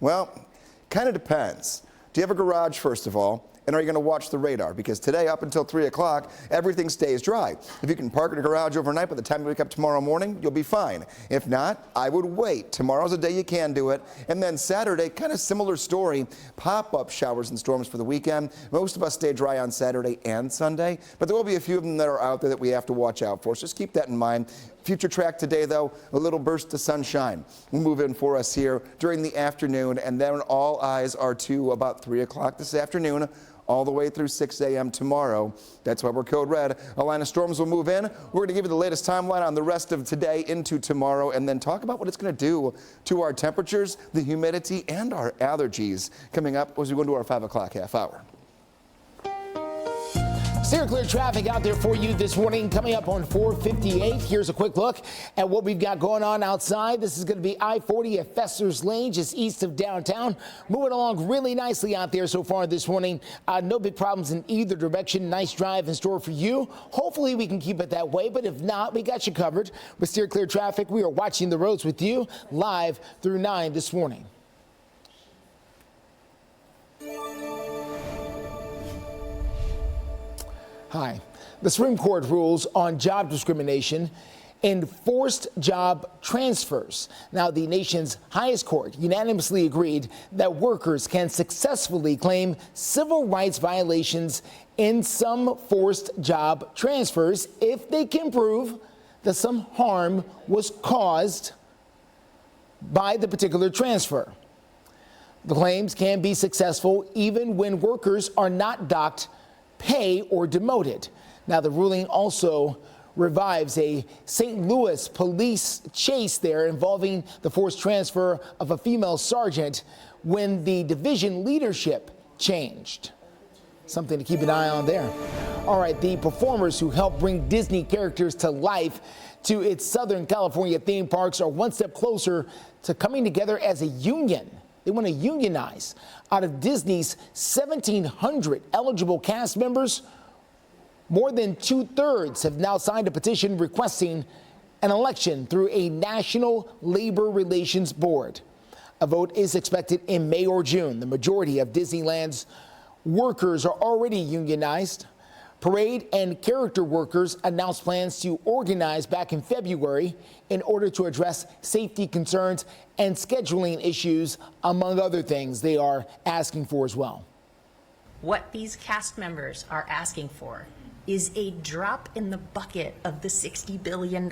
Well, kind of depends. Do you have a garage, first of all? And are you going to watch the radar? Because today, up until 3 o'clock, everything stays dry. If you can park in a garage overnight, by the time you wake up tomorrow morning, you'll be fine. If not, I would wait. Tomorrow's a day you can do it. And then Saturday, kind of similar story, pop-up showers and storms for the weekend. Most of us stay dry on Saturday and Sunday, but there will be a few of them that are out there that we have to watch out for. So just keep that in mind. Future track today, though, a little burst of sunshine will move in for us here during the afternoon, and then all eyes are to about 3 o'clock this afternoon, all the way through 6 a.m. tomorrow. That's why we're code red. A line of storms will move in. We're going to give you the latest timeline on the rest of today into tomorrow, and then talk about what it's going to do to our temperatures, the humidity, and our allergies coming up as we go into our 5 o'clock half hour. Steer clear traffic out there for you this morning. Coming up on 458. Here's a quick look at what we've got going on outside. This is going to be I-40 at Fester's Lane, just east of downtown. Moving along really nicely out there so far this morning. No big problems in either direction. Nice drive in store for you. Hopefully we can keep it that way, but if not, we got you covered. With Steer Clear Traffic, we are watching the roads with you live through 9 this morning. Hi. The Supreme Court rules on job discrimination and forced job transfers. Now, the nation's highest court unanimously agreed that workers can successfully claim civil rights violations in some forced job transfers if they can prove that some harm was caused by the particular transfer. The claims can be successful even when workers are not docked pay or demoted. Now, the ruling also revives a St. Louis police chase there involving the forced transfer of a female sergeant when the division leadership changed. Something to keep an eye on there. All right, the performers who helped bring Disney characters to life to its Southern California theme parks are one step closer to coming together as a union. They want to unionize. Out of Disney's 1,700 eligible cast members, more than 2/3 have now signed a petition requesting an election through a National Labor Relations Board. A vote is expected in May or June. The majority of Disneyland's workers are already unionized. Parade and character workers announced plans to organize back in February in order to address safety concerns and scheduling issues, among other things they are asking for as well. What these cast members are asking for is a drop in the bucket of the $60 billion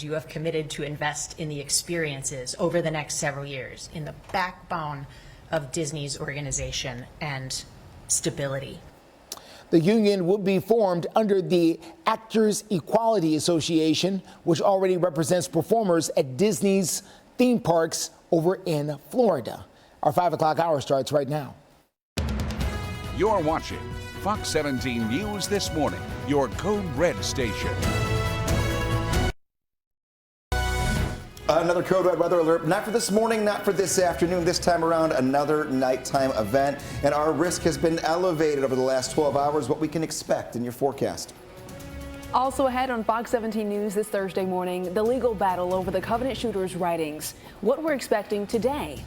you have committed to invest in the experiences over the next several years, in the backbone of Disney's organization and stability. The union will be formed under the Actors Equality Association, which already represents performers at Disney's theme parks over in Florida. Our 5 o'clock hour starts right now. You're watching Fox 17 News This Morning, your Code Red station. Another Code Red weather alert, not for this morning, not for this afternoon. This time around, another nighttime event, and our risk has been elevated over the last 12 hours. What we can expect in your forecast. Also ahead on Fox 17 News this Thursday morning, the legal battle over the Covenant shooter's writings. What we're expecting today.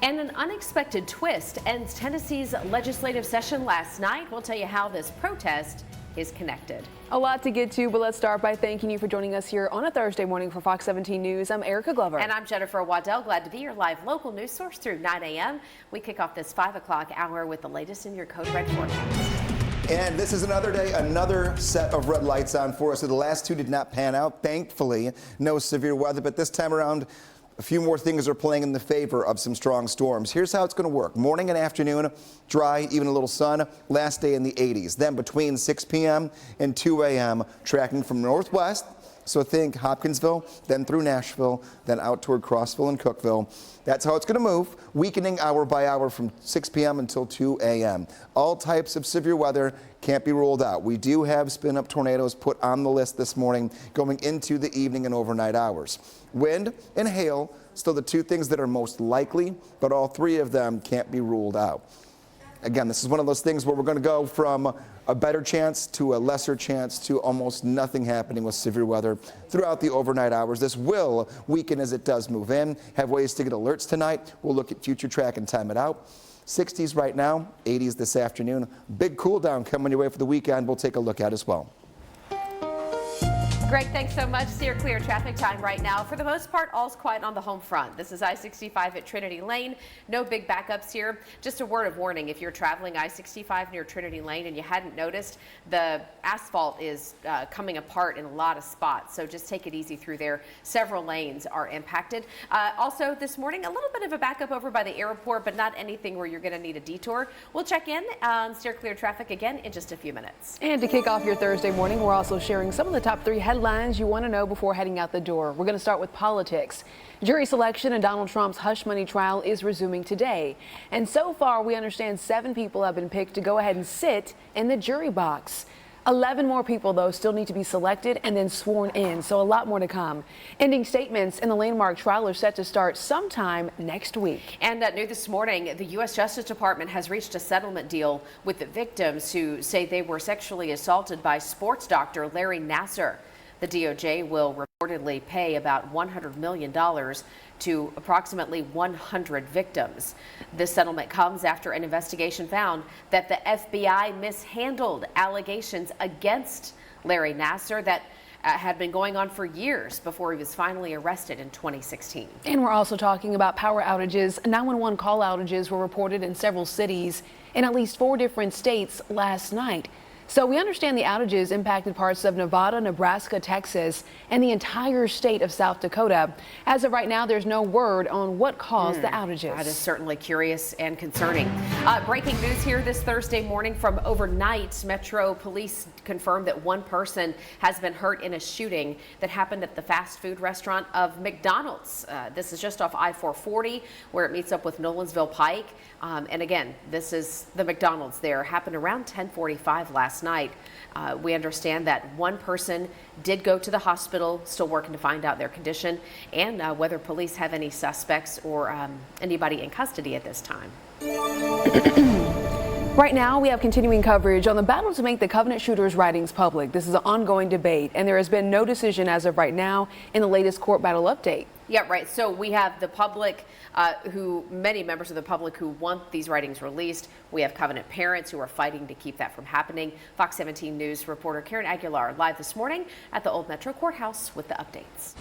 And an unexpected twist ends Tennessee's legislative session last night. We'll tell you how this protest is connected. A lot to get to, but let's start by thanking you for joining us here on a Thursday morning for Fox 17 News. I'm Erica Glover. And I'm Jennifer Waddell. Glad to be your live local news source through 9 a.m. We kick off this 5 o'clock hour with the latest in your Code Red forecast. And this is another day, another set of red lights on for us. So the last two did not pan out. Thankfully, no severe weather, but this time around, a few more things are playing in the favor of some strong storms. Here's how it's going to work. Morning and afternoon, dry, even a little sun. Last day in the 80s. Then between 6 p.m. and 2 a.m., tracking from northwest. So think Hopkinsville, then through Nashville, then out toward Crossville and Cookeville. That's how it's going to move, weakening hour by hour from 6 p.m. until 2 a.m. All types of severe weather can't be ruled out. We do have spin-up tornadoes put on the list this morning going into the evening and overnight hours. Wind and hail, still the two things that are most likely, but all three of them can't be ruled out. Again, this is one of those things where we're going to go from a better chance to a lesser chance to almost nothing happening with severe weather throughout the overnight hours. This will weaken as it does move in. Have ways to get alerts tonight. We'll look at future track and time it out. 60s right now, 80s this afternoon. Big cool down coming your way for the weekend. We'll take a look at as well. Greg, thanks so much. Steer clear traffic time right now. For the most part, all's quiet on the home front. This is I-65 at Trinity Lane. No big backups here. Just a word of warning, if you're traveling I-65 near Trinity Lane and you hadn't noticed, the asphalt is coming apart in a lot of spots. So just take it easy through there. Several lanes are impacted. Also this morning, a little bit of a backup over by the airport, but not anything where you're going to need a detour. We'll check in on Steer Clear traffic again in just a few minutes. And to kick off your Thursday morning, we're also sharing some of the top 3 headlines you want to know before heading out the door. We're going to start with politics. Jury selection in Donald Trump's hush money trial is resuming today. And so far, we understand 7 people have been picked to go ahead and sit in the jury box. 11 more people, though, still need to be selected and then sworn in, so a lot more to come. Ending statements in the landmark trial are set to start sometime next week. And new this morning, the U.S. Justice Department has reached a settlement deal with the victims who say they were sexually assaulted by sports doctor Larry Nassar. The DOJ will reportedly pay about $100 million to approximately 100 victims. This settlement comes after an investigation found that the FBI mishandled allegations against Larry Nassar that had been going on for years before he was finally arrested in 2016. And we're also talking about power outages. 911 call outages were reported in several cities in at least 4 different states last night. So we understand the outages impacted parts of Nevada, Nebraska, Texas, and the entire state of South Dakota. As of right now, there's no word on what caused the outages. That is certainly curious and concerning. Breaking news here this Thursday morning from overnight. Metro Police confirmed that 1 person has been hurt in a shooting that happened at the fast food restaurant of McDonald's. This is just off I-440 where it meets up with Nolensville Pike. And again, this is the McDonald's there. Happened around 10:45 last night. We understand that 1 person did go to the hospital, still working to find out their condition and whether police have any suspects or anybody in custody at this time. Right now, we have continuing coverage on the battle to make the Covenant shooters' writings public. This is an ongoing debate, and there has been no decision as of right now in the latest court battle update. Yeah, right. So we have the public many members of the public who want these writings released. We have Covenant parents who are fighting to keep that from happening. Fox 17 News reporter Karen Aguilar live this morning at the Old Metro Courthouse with the updates.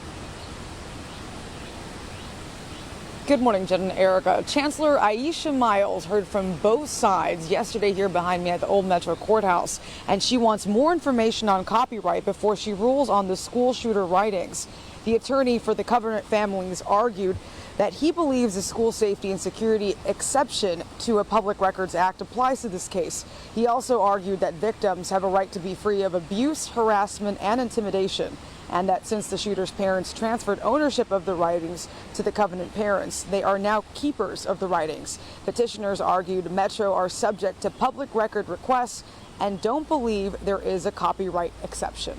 Good morning, Jen and Erica. Chancellor Aisha Miles heard from both sides yesterday here behind me at the Old Metro Courthouse, and she wants more information on copyright before she rules on the school shooter writings. The attorney for the Covenant families argued that he believes the school safety and security exception to a Public Records Act applies to this case. He also argued that victims have a right to be free of abuse, harassment, and intimidation, and that since the shooter's parents transferred ownership of the writings to the Covenant parents, they are now keepers of the writings. Petitioners argued Metro are subject to public record requests and don't believe there is a copyright exception.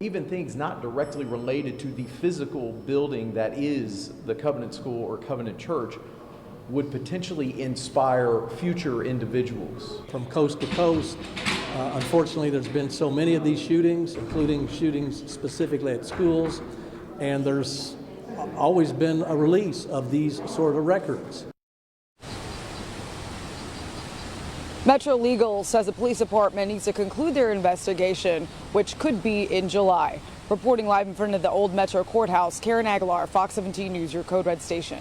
Even things not directly related to the physical building that is the Covenant School or Covenant Church would potentially inspire future individuals. From coast to coast, unfortunately, there's been so many of these shootings, including shootings specifically at schools, and there's always been a release of these sort of records. Metro Legal says the police department needs to conclude their investigation, which could be in July. Reporting live in front of the Old Metro Courthouse, Karen Aguilar, Fox 17 News, your Code Red station.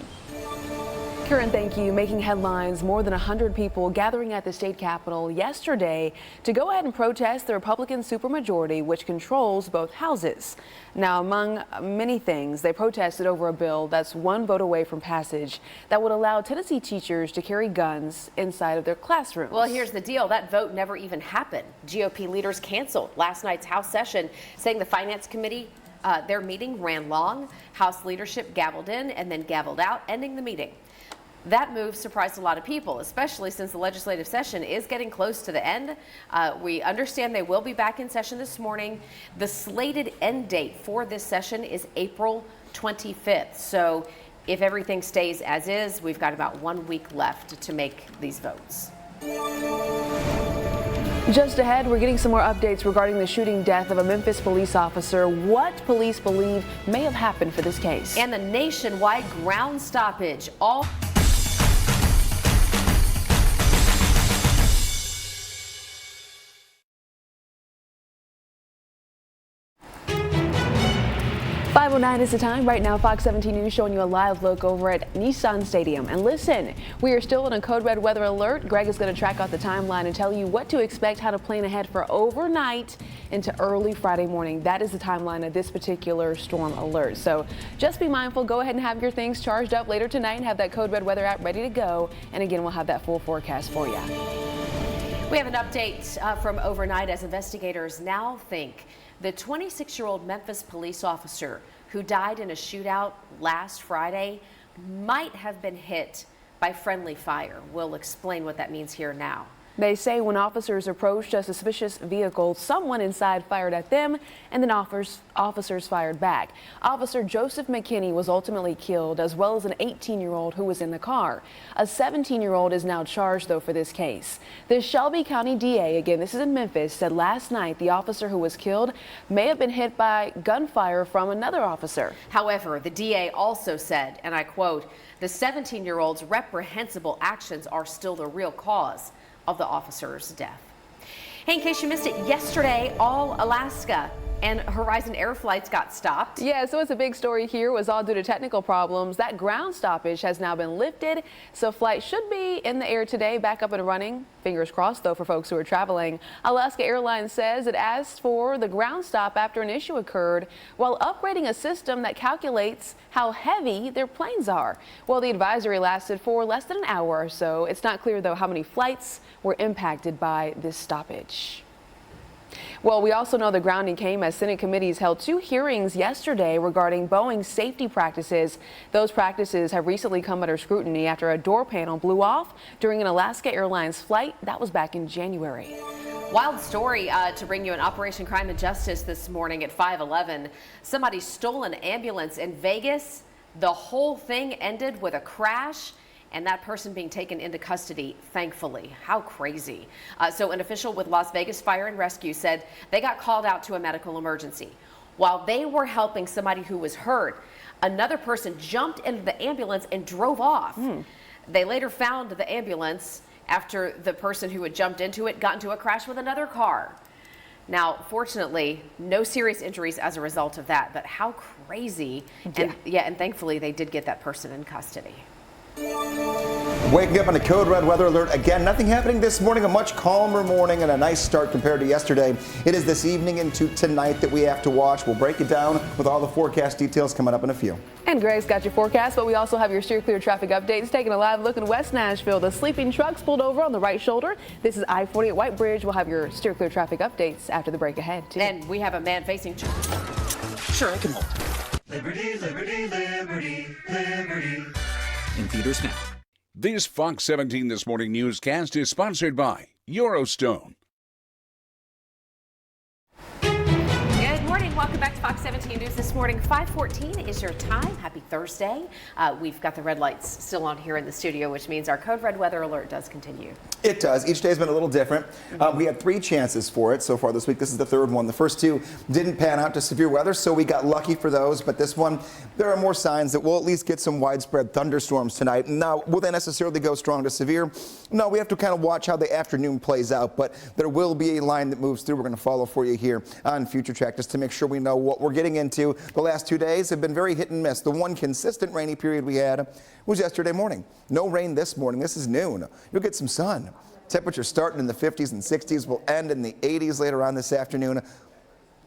Karen, thank you. Making headlines, more than 100 people gathering at the state capitol yesterday to go ahead and protest the Republican supermajority, which controls both houses. Now, among many things, they protested over a bill that's 1 vote away from passage that would allow Tennessee teachers to carry guns inside of their classrooms. Well, here's the deal. That vote never even happened. GOP leaders canceled last night's House session, saying the Finance Committee, their meeting ran long. House leadership gavelled in and then gavelled out, ending the meeting. That move surprised a lot of people, especially since the legislative session is getting close to the end. We understand they will be back in session this morning. The slated end date for this session is April 25th. So if everything stays as is, we've got about 1 week left to make these votes. Just ahead, we're getting some more updates regarding the shooting death of a Memphis police officer, what police believe may have happened for this case. And the nationwide ground stoppage. 6:09 is the time. Right now, Fox 17 News showing you a live look over at Nissan Stadium. And listen, we are still in a code red weather alert. Greg is going to track out the timeline and tell you what to expect, how to plan ahead for overnight into early Friday morning. That is the timeline of this particular storm alert. So just be mindful. Go ahead and have your things charged up later tonight and have that code red weather app ready to go. And again, we'll have that full forecast for you. We have an update from overnight as investigators now think the 26-year-old Memphis police officer who died in a shootout last Friday might have been hit by friendly fire. We'll explain what that means here now. They say when officers approached a suspicious vehicle, someone inside fired at them and then officers fired back. Officer Joseph McKinney was ultimately killed, as well as an 18-year-old who was in the car. A 17-year-old is now charged, though, for this case. The Shelby County DA, again, this is in Memphis, said last night the officer who was killed may have been hit by gunfire from another officer. However, the DA also said, and I quote, the 17-year-old's reprehensible actions are still the real cause of the officer's death. Hey, in case you missed it, yesterday, all Alaska and Horizon Air flights got stopped. Yeah, so it's a big story here. It was all due to technical problems. That ground stoppage has now been lifted, so flights should be in the air today, back up and running. Fingers crossed, though, for folks who are traveling. Alaska Airlines says it asked for the ground stop after an issue occurred while upgrading a system that calculates how heavy their planes are. Well, the advisory lasted for less than an hour or so. It's not clear, though, how many flights were impacted by this stoppage. Well, we also know the grounding came as Senate committees held 2 hearings yesterday regarding Boeing's safety practices. Those practices have recently come under scrutiny after a door panel blew off during an Alaska Airlines flight. That was back in January. Wild story to bring you an Operation Crime and Justice this morning at 5:11. Somebody stole an ambulance in Vegas. The whole thing ended with a crash and that person being taken into custody, thankfully. How crazy. So an official with Las Vegas Fire and Rescue said they got called out to a medical emergency. While they were helping somebody who was hurt, another person jumped into the ambulance and drove off. They later found the ambulance after the person who had jumped into it got into a crash with another car. Now, fortunately, no serious injuries as a result of that, but how crazy. And thankfully they did get that person in custody. Waking up on a code red weather alert again. Nothing happening this morning. A much calmer morning and a nice start compared to yesterday. It is this evening into tonight that we have to watch. We'll break it down with all the forecast details coming up in a few. And Greg's got your forecast, but we also have your steer clear traffic updates. Taking a live look in West Nashville. The sleeping trucks pulled over on the right shoulder. This is I-40 at White Bridge. We'll have your steer clear traffic updates after the break ahead, too. And we have a man facing. Sure, I can hold. Liberty, liberty, liberty, liberty. In theaters now. This Fox 17 This Morning newscast is sponsored by Eurostone. Good morning. Welcome back to Fox 17 News this morning. 5:14 is your time. Happy Thursday. We've got the red lights still on here in the studio, which means our code red weather alert does continue. It does. Each day has been a little different. We had 3 chances for it so far this week. This is the 3rd one. The first 2 didn't pan out to severe weather, so we got lucky for those. But this one, there are more signs that we'll at least get some widespread thunderstorms tonight. Now, will they necessarily go strong to severe? No, we have to kind of watch how the afternoon plays out. But there will be a line that moves through. We're going to follow for you here on Future Track just to make sure we know what we're getting into. The last 2 days have been very hit and miss. The one consistent rainy period we had was yesterday morning. No rain this morning. This is noon. You'll get some sun. Temperatures starting in the 50s and 60s will end in the 80s later on this afternoon.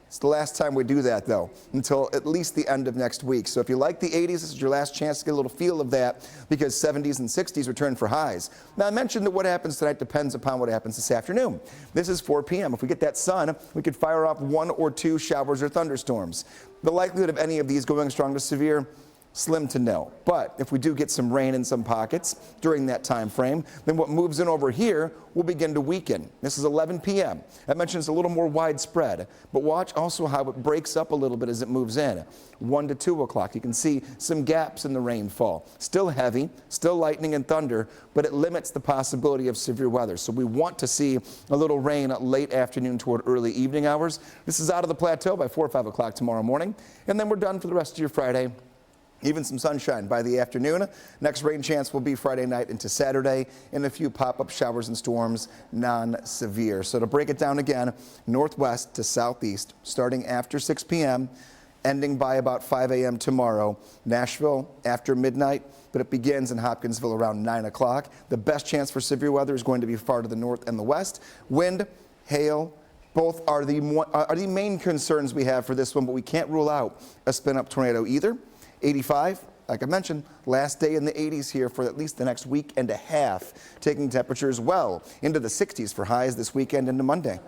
It's the last time we do that, though, until at least the end of next week. So if you like the 80s, this is your last chance to get a little feel of that because 70s and 60s return for highs. Now, I mentioned that what happens tonight depends upon what happens this afternoon. This is 4 p.m. If we get that sun, we could fire off 1 or 2 showers or thunderstorms. The likelihood of any of these going strong to severe, slim to no. But if we do get some rain in some pockets during that time frame, then what moves in over here will begin to weaken. This is 11 p.m. I mentioned it's a little more widespread, but watch also how it breaks up a little bit as it moves in. 1 to 2 o'clock, you can see some gaps in the rainfall. Still heavy, still lightning and thunder, but it limits the possibility of severe weather. So we want to see a little rain late afternoon toward early evening hours. This is out of the plateau by 4 or 5 o'clock tomorrow morning, and then we're done for the rest of your Friday. Even some sunshine by the afternoon. Next rain chance will be Friday night into Saturday, and a few pop-up showers and storms, non-severe. So to break it down again, northwest to southeast, starting after 6 p.m., ending by about 5 a.m. tomorrow. Nashville after midnight, but it begins in Hopkinsville around 9 o'clock. The best chance for severe weather is going to be far to the north and the west. Wind, hail, both are the main concerns we have for this one, but we can't rule out a spin-up tornado either. 85, like I mentioned, last day in the 80s here for at least the next week and a half, taking temperatures well into the 60s for highs this weekend into Monday.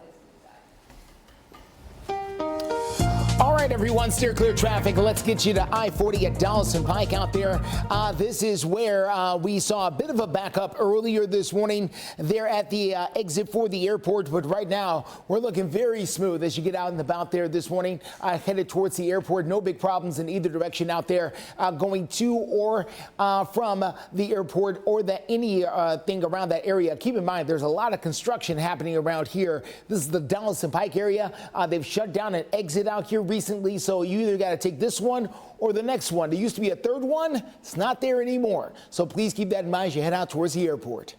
All right, everyone, steer clear traffic. Let's get you to I-40 at Dallas and Pike out there. This is where we saw a bit of a backup earlier this morning there at the exit for the airport. But right now, we're looking very smooth as you get out and about there this morning, headed towards the airport. No big problems in either direction out there going to or from the airport or anything around that area. Keep in mind, there's a lot of construction happening around here. This is the Dallas and Pike area. They've shut down an exit out here recently, so you either got to take this one or the next one. There used to be a third one. It's not there anymore. So please keep that in mind as you head out towards the airport.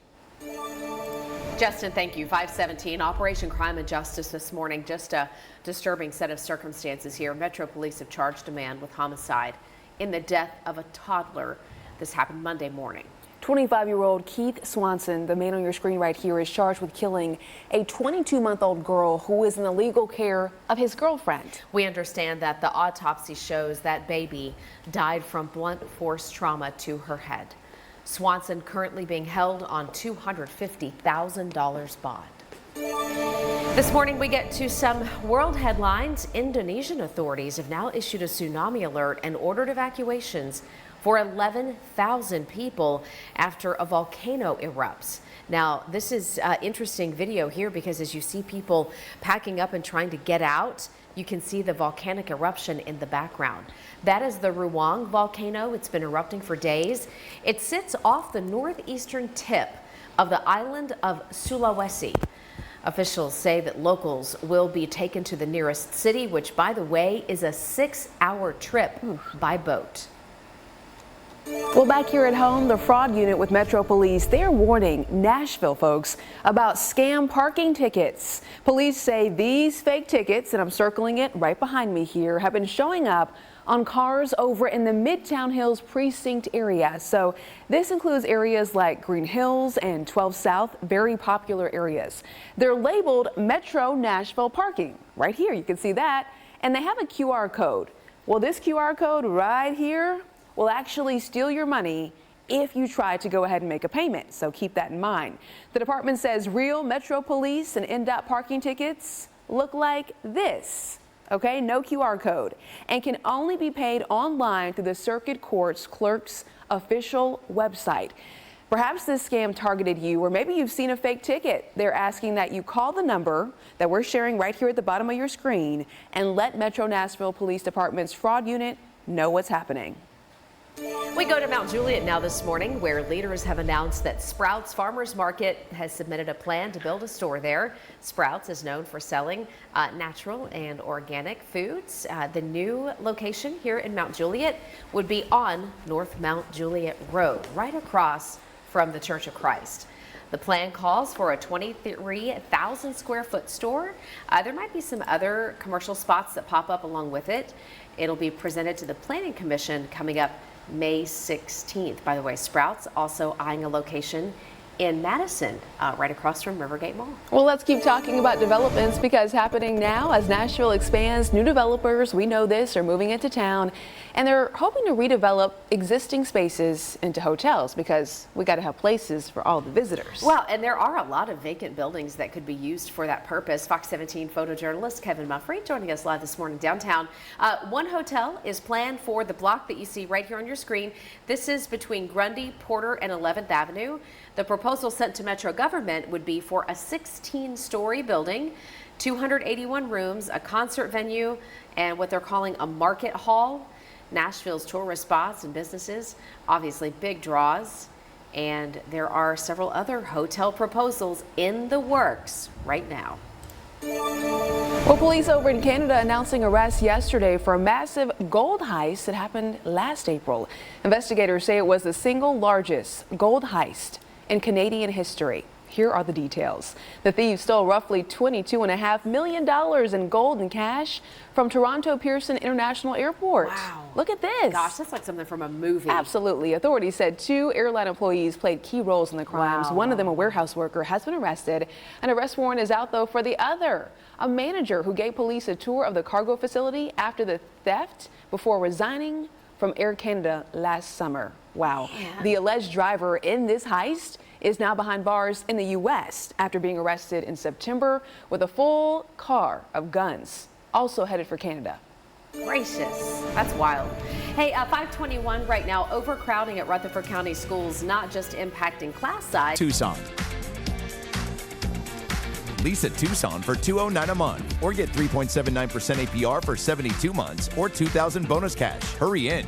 Justin, thank you. 517, Operation Crime and Justice this morning. Just a disturbing set of circumstances here. Metro Police have charged a man with homicide in the death of a toddler. This happened Monday morning. 25-year-old Keith Swanson, the man on your screen right here, is charged with killing a 22-month-old girl who is in the legal care of his girlfriend. We understand that the autopsy shows that baby died from blunt force trauma to her head. Swanson currently being held on $250,000 bond. This morning we get to some world headlines. Indonesian authorities have now issued a tsunami alert and ordered evacuations for 11,000 people after a volcano erupts. Now, this is interesting video here because as you see people packing up and trying to get out, you can see the volcanic eruption in the background. That is the Ruang volcano. It's been erupting for days. It sits off the northeastern tip of the island of Sulawesi. Officials say that locals will be taken to the nearest city, which, by the way, is a 6-hour trip by boat. Well, back here at home, the fraud unit with Metro Police, they're warning Nashville folks about scam parking tickets. Police say these fake tickets, and I'm circling it right behind me here, have been showing up on cars over in the Midtown Hills precinct area. So this includes areas like Green Hills and 12 South, very popular areas. They're labeled Metro Nashville parking. Right here, you can see that. And they have a QR code. Well, this QR code right here will actually steal your money if you try to go ahead and make a payment. So keep that in mind. The department says real Metro Police and NDOT parking tickets look like this. Okay, no QR code, and can only be paid online through the Circuit Court's clerk's official website. Perhaps this scam targeted you, or maybe you've seen a fake ticket. They're asking that you call the number that we're sharing right here at the bottom of your screen and let Metro Nashville Police Department's fraud unit know what's happening. We go to Mount Juliet now this morning, where leaders have announced that Sprouts Farmers Market has submitted a plan to build a store there. Sprouts is known for selling natural and organic foods. The new location here in Mount Juliet would be on North Mount Juliet Road, right across from the Church of Christ. The plan calls for a 23,000 square foot store. There might be some other commercial spots that pop up along with it. It'll be presented to the Planning Commission coming up May 16th. By the way, Sprouts also eyeing a location in Madison, right across from Rivergate Mall. Well, let's keep talking about developments, because happening now as Nashville expands, new developers, we know this, are moving into town, and they're hoping to redevelop existing spaces into hotels, because we got to have places for all the visitors. Well, and there are a lot of vacant buildings that could be used for that purpose. Fox 17 photojournalist Kevin Muffrey joining us live this morning downtown. One hotel is planned for the block that you see right here on your screen. This is between Grundy, Porter, and 11th Avenue. The proposal sent to Metro government would be for a 16-story building, 281 rooms, a concert venue, and what they're calling a market hall. Nashville's tourist spots and businesses, obviously big draws, and there are several other hotel proposals in the works right now. Well, police over in Canada announcing arrests yesterday for a massive gold heist that happened last April. Investigators say it was the single largest gold heist in Canadian history. Here are the details. The thieves stole roughly $22.5 million in gold and cash from Toronto Pearson International Airport. Wow. Look at this. Gosh, that's like something from a movie. Absolutely. Authorities said 2 airline employees played key roles in the crimes. Wow. One of them, a warehouse worker, has been arrested. An arrest warrant is out, though, for the other, a manager who gave police a tour of the cargo facility after the theft before resigning from Air Canada last summer. Wow. Man. The alleged driver in this heist is now behind bars in the U.S. after being arrested in September with a full car of guns, also headed for Canada. Gracious, that's wild. Hey, 521 right now, overcrowding at Rutherford County schools, not just impacting class size. Tucson. Lease at Tucson for $209 a month, or get 3.79% APR for 72 months, or $2,000 bonus cash. Hurry in.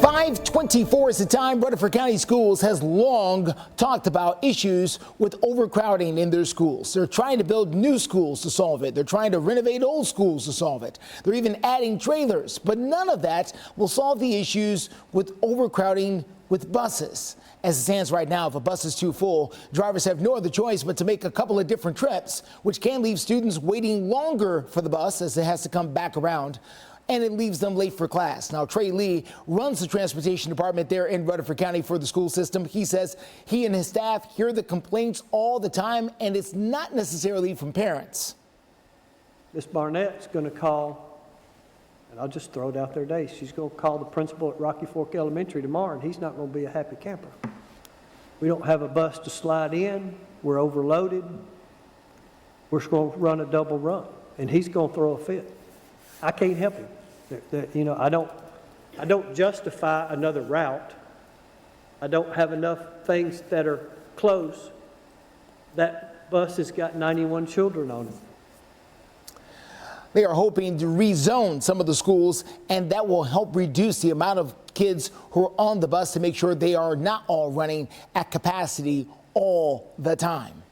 5:24 is the time. Rutherford County Schools has long talked about issues with overcrowding in their schools. They're trying to build new schools to solve it. They're trying to renovate old schools to solve it. They're even adding trailers, but none of that will solve the issues with overcrowding with buses. As it stands right now, if a bus is too full, drivers have no other choice but to make a couple of different trips, which can leave students waiting longer for the bus as it has to come back around, and it leaves them late for class. Now, Trey Lee runs the transportation department there in Rutherford County for the school system. He says he and his staff hear the complaints all the time, and it's not necessarily from parents. Miss Barnett's going to call, and I'll just throw it out there today, she's going to call the principal at Rocky Fork Elementary tomorrow, and he's not going to be a happy camper. We don't have a bus to slide in. We're overloaded. We're going to run a double run, and he's going to throw a fit. I can't help him. You know, I don't justify another route. I don't have enough things that are close. That bus has got 91 children on it. They are hoping to rezone some of the schools, and that will help reduce the amount of kids who are on the bus to make sure they are not all running at capacity all the time.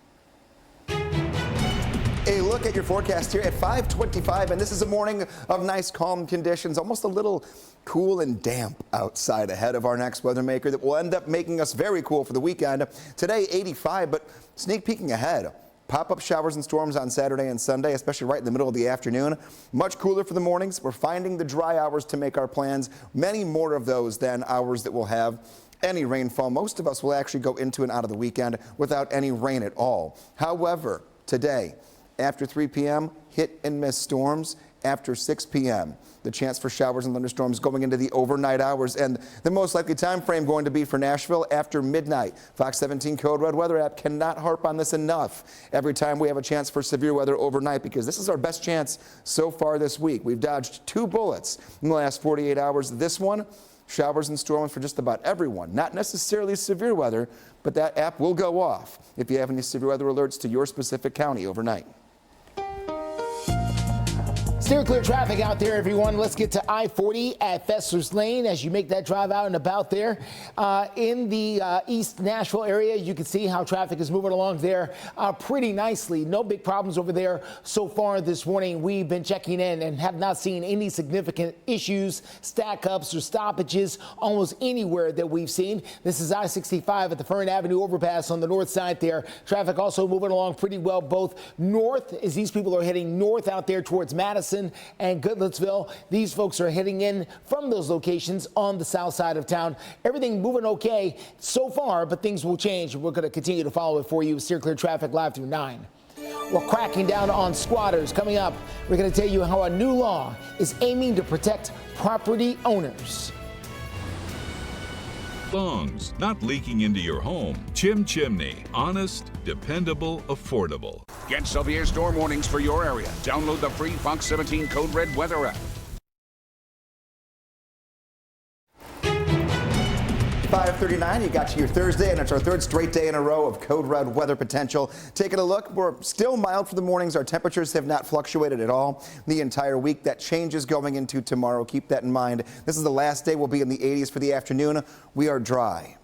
A look at your forecast here at 5:25, and this is a morning of nice, calm conditions, almost a little cool and damp outside ahead of our next weather maker that will end up making us very cool for the weekend. Today, 85, but sneak peeking ahead. Pop-up showers and storms on Saturday and Sunday, especially right in the middle of the afternoon. Much cooler for the mornings. We're finding the dry hours to make our plans. Many more of those than hours that will have any rainfall. Most of us will actually go into and out of the weekend without any rain at all. However, today, after 3 p.m., hit and miss storms. After 6 p.m., the chance for showers and thunderstorms going into the overnight hours, and the most likely time frame going to be for Nashville after midnight. Fox 17 Code Red Weather app cannot harp on this enough every time we have a chance for severe weather overnight, because this is our best chance so far this week. We've dodged 2 bullets in the last 48 hours. This one, showers and storms for just about everyone. Not necessarily severe weather, but that app will go off if you have any severe weather alerts to your specific county overnight. Steer clear traffic out there, everyone. Let's get to I-40 at Fessler's Lane as you make that drive out and about there. In the East Nashville area, you can see how traffic is moving along there pretty nicely. No big problems over there so far this morning. We've been checking in and have not seen any significant issues, stack-ups, or stoppages almost anywhere that we've seen. This is I-65 at the Fern Avenue overpass on the north side there. Traffic also moving along pretty well both north as these people are heading north out there towards Madison and Goodlettsville. These folks are heading in from those locations on the south side of town. Everything moving okay so far, but things will change. We're going to continue to follow it for you. Steer clear traffic live through 9. We're cracking down on squatters. Coming up, we're going to tell you how a new law is aiming to protect property owners. Lungs, not leaking into your home. Chimney, honest, dependable, affordable. Get severe storm warnings for your area. Download the free Fox 17 Code Red weather app. 5:39, you got to your Thursday, and it's our third straight day in a row of Code Red weather potential. Taking a look, we're still mild for the mornings. Our temperatures have not fluctuated at all the entire week. That changes going into tomorrow. Keep that in mind. This is the last day. We'll be in the 80s for the afternoon. We are dry.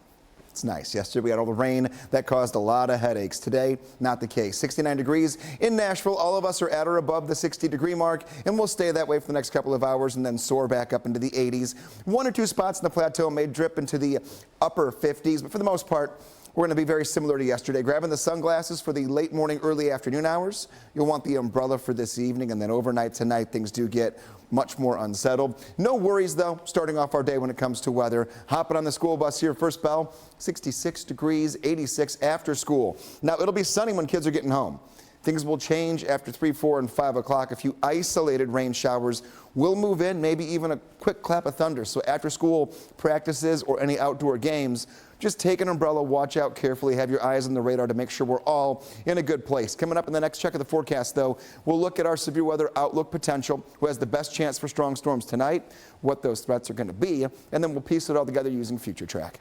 It's nice. Yesterday we had all the rain that caused a lot of headaches. Today, not the case. 69 degrees in Nashville. All of us are at or above the 60-degree mark, and we'll stay that way for the next couple of hours and then soar back up into the 80s. 1 or 2 spots in the plateau may drip into the upper 50s, but for the most part, we're going to be very similar to yesterday. Grabbing the sunglasses for the late morning, early afternoon hours. You'll want the umbrella for this evening, and then overnight tonight, things do get much more unsettled. No worries, though, starting off our day when it comes to weather. Hopping on the school bus here, first bell, 66 degrees, 86 after school. Now, it'll be sunny when kids are getting home. Things will change after 3, 4, and 5 o'clock. A few isolated rain showers will move in, maybe even a quick clap of thunder. So after school practices or any outdoor games, just take an umbrella, watch out carefully, have your eyes on the radar to make sure we're all in a good place. Coming up in the next check of the forecast, though, we'll look at our severe weather outlook potential, who has the best chance for strong storms tonight, what those threats are going to be, and then we'll piece it all together using Future Track.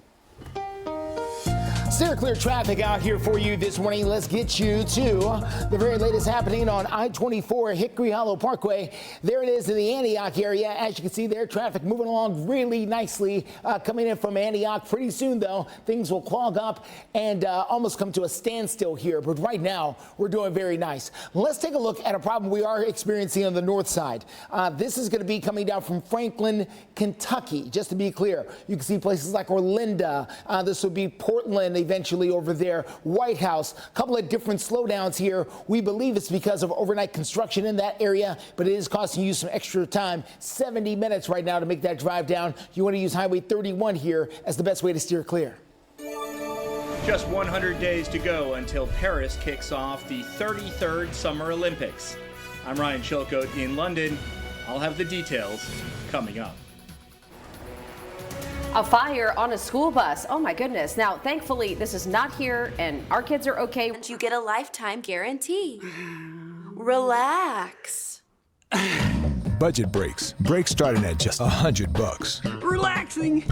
Steer clear traffic out here for you this morning. Let's get you to the very latest happening on I-24 Hickory Hollow Parkway. There it is in the Antioch area. As you can see there, traffic moving along really nicely coming in from Antioch. Pretty soon, though, things will clog up and almost come to a standstill here. But right now, we're doing very nice. Let's take a look at a problem we are experiencing on the north side. This is going to be coming down from Franklin, Kentucky. Just to be clear, you can see places like Orlinda. This would be Portland, eventually over there, White House. A couple of different slowdowns here. We believe it's because of overnight construction in that area, but it is costing you some extra time. 70 minutes right now to make that drive down. You want to use Highway 31 here as the best way to steer clear. Just 100 days to go until Paris kicks off the 33rd Summer Olympics. I'm Ryan Chilcote in London. I'll have the details coming up. A fire on a school bus. Oh my goodness. Now, thankfully, this is not here and our kids are okay. And you get a lifetime guarantee. Relax. Budget breaks. Breaks starting at just $100. Relaxing.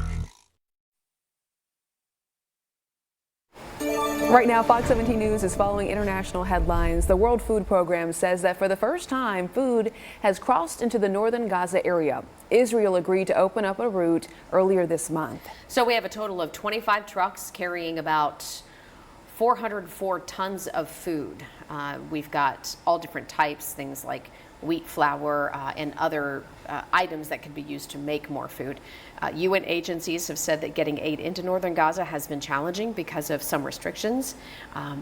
Right now, Fox 17 News is following international headlines. The World Food Program says that for the first time, food has crossed into the northern Gaza area. Israel agreed to open up a route earlier this month. So we have a total of 25 trucks carrying about 404 tons of food. We've got all different types, things like wheat flour and other items that can be used to make more food. UN agencies have said that getting aid into northern Gaza has been challenging because of some restrictions.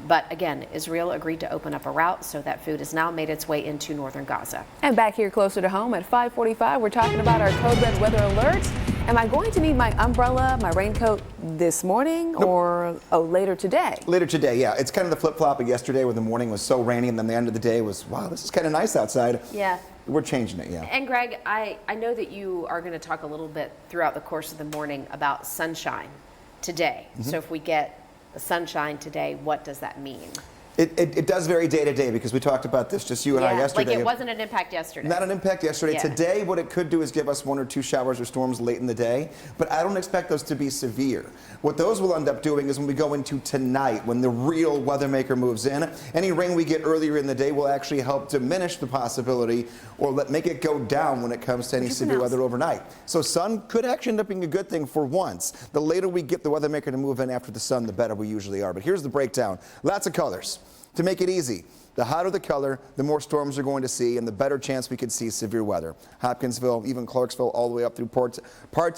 But again, Israel agreed to open up a route, so that food has now made its way into northern Gaza. And back here closer to home at 5:45, we're talking about our Code Red weather alerts. Am I going to need my umbrella, my raincoat this morning or later today? Later today, yeah. It's kind of the flip-flop of yesterday where the morning was so rainy and then the end of the day was, wow, this is kind of nice outside. Yeah. We're changing it, yeah. And Greg, I know that you are going to talk a little bit throughout the course of the morning about sunshine today. So if we get the sunshine today, what does that mean? It does vary day to day because we talked about this, just you and I yesterday. Like it wasn't an impact yesterday. Not an impact yesterday. Yeah. Today, what it could do is give us 1 or 2 showers or storms late in the day, but I don't expect those to be severe. What those will end up doing is when we go into tonight, when the real weather maker moves in, any rain we get earlier in the day will actually help diminish the possibility or make it go down when it comes to any severe weather overnight. So sun could actually end up being a good thing for once. The later we get the weather maker to move in after the sun, the better we usually are. But here's the breakdown. Lots of colors. To make it easy, the hotter the color, the more storms we're going to see and the better chance we could see severe weather. Hopkinsville, even Clarksville, all the way up through parts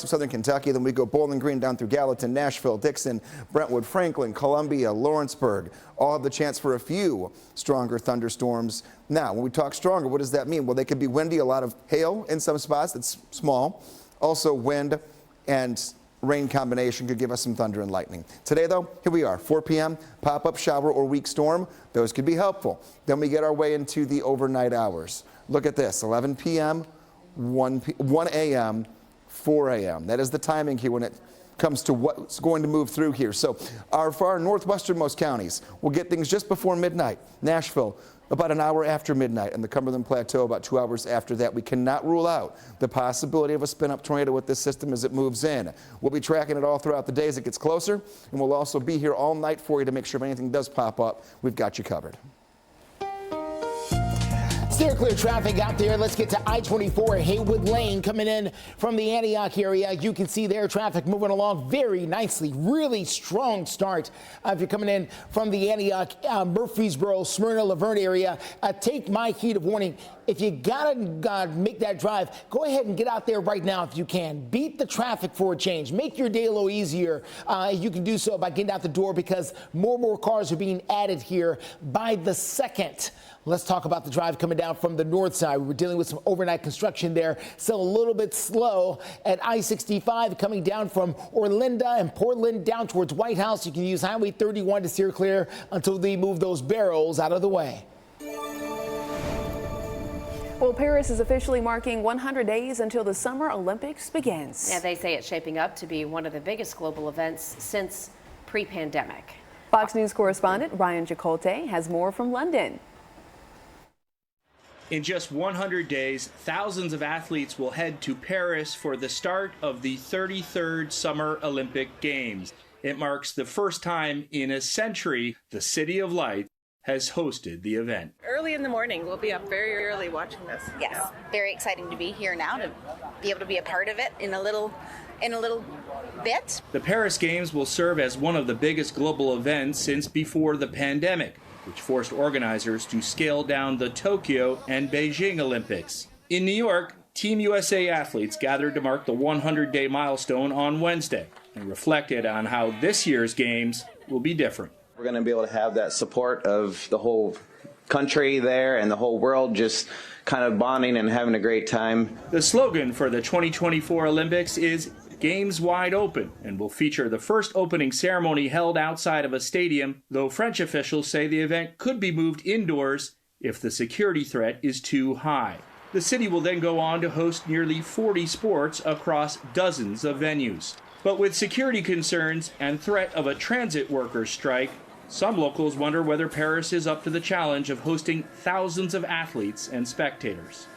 of southern Kentucky. Then we go Bowling Green down through Gallatin, Nashville, Dickson, Brentwood, Franklin, Columbia, Lawrenceburg. All have the chance for a few stronger thunderstorms. Now, when we talk stronger, what does that mean? Well, they could be windy, a lot of hail in some spots. That's small. Also wind and rain combination could give us some thunder and lightning. Today, though, here we are, 4 p.m., pop-up shower or weak storm. Those could be helpful. Then we get our way into the overnight hours. Look at this, 11 p.m., 1 a.m., 4 a.m. That is the timing here when it comes to what's going to move through here. So for our northwesternmost counties, we'll get things just before midnight. Nashville, about an hour after midnight, and the Cumberland Plateau about 2 hours after that. We cannot rule out the possibility of a spin-up tornado with this system as it moves in. We'll be tracking it all throughout the day as it gets closer, and we'll also be here all night for you to make sure if anything does pop up, we've got you covered. Steer clear traffic out there. Let's get to I-24 Haywood Lane coming in from the Antioch area. You can see their traffic moving along very nicely. Really strong start. If you're coming in from the Antioch, Murfreesboro, Smyrna, Laverne area, take my heat of warning. If you gotta make that drive, go ahead and get out there right now if you can. Beat the traffic for a change. Make your day a little easier. You can do so by getting out the door because more and more cars are being added here by the second. Let's talk about the drive coming down from the north side. We were dealing with some overnight construction there. Still a little bit slow at I-65 coming down from Orlinda and Portland down towards White House. You can use Highway 31 to steer clear until they move those barrels out of the way. Well, Paris is officially marking 100 days until the Summer Olympics begins. Yeah, they say it's shaping up to be one of the biggest global events since pre-pandemic. Fox News correspondent Ryan Jacolte has more from London. In just 100 days, thousands of athletes will head to Paris for the start of the 33rd Summer Olympic Games. It marks the first time in a century the City of Lights has hosted the event. Early in the morning, we'll be up very early watching this. Yes, very exciting to be here now, to be able to be a part of it in a little bit. The Paris Games will serve as one of the biggest global events since before the pandemic, which forced organizers to scale down the Tokyo and Beijing Olympics. In New York, Team USA athletes gathered to mark the 100-day milestone on Wednesday and reflected on how this year's games will be different. We're going to be able to have that support of the whole country there and the whole world just kind of bonding and having a great time. The slogan for the 2024 Olympics is Games Wide Open and will feature the first opening ceremony held outside of a stadium, though French officials say the event could be moved indoors if the security threat is too high. The city will then go on to host nearly 40 sports across dozens of venues. But with security concerns and threat of a transit workers' strike, some locals wonder whether Paris is up to the challenge of hosting thousands of athletes and spectators.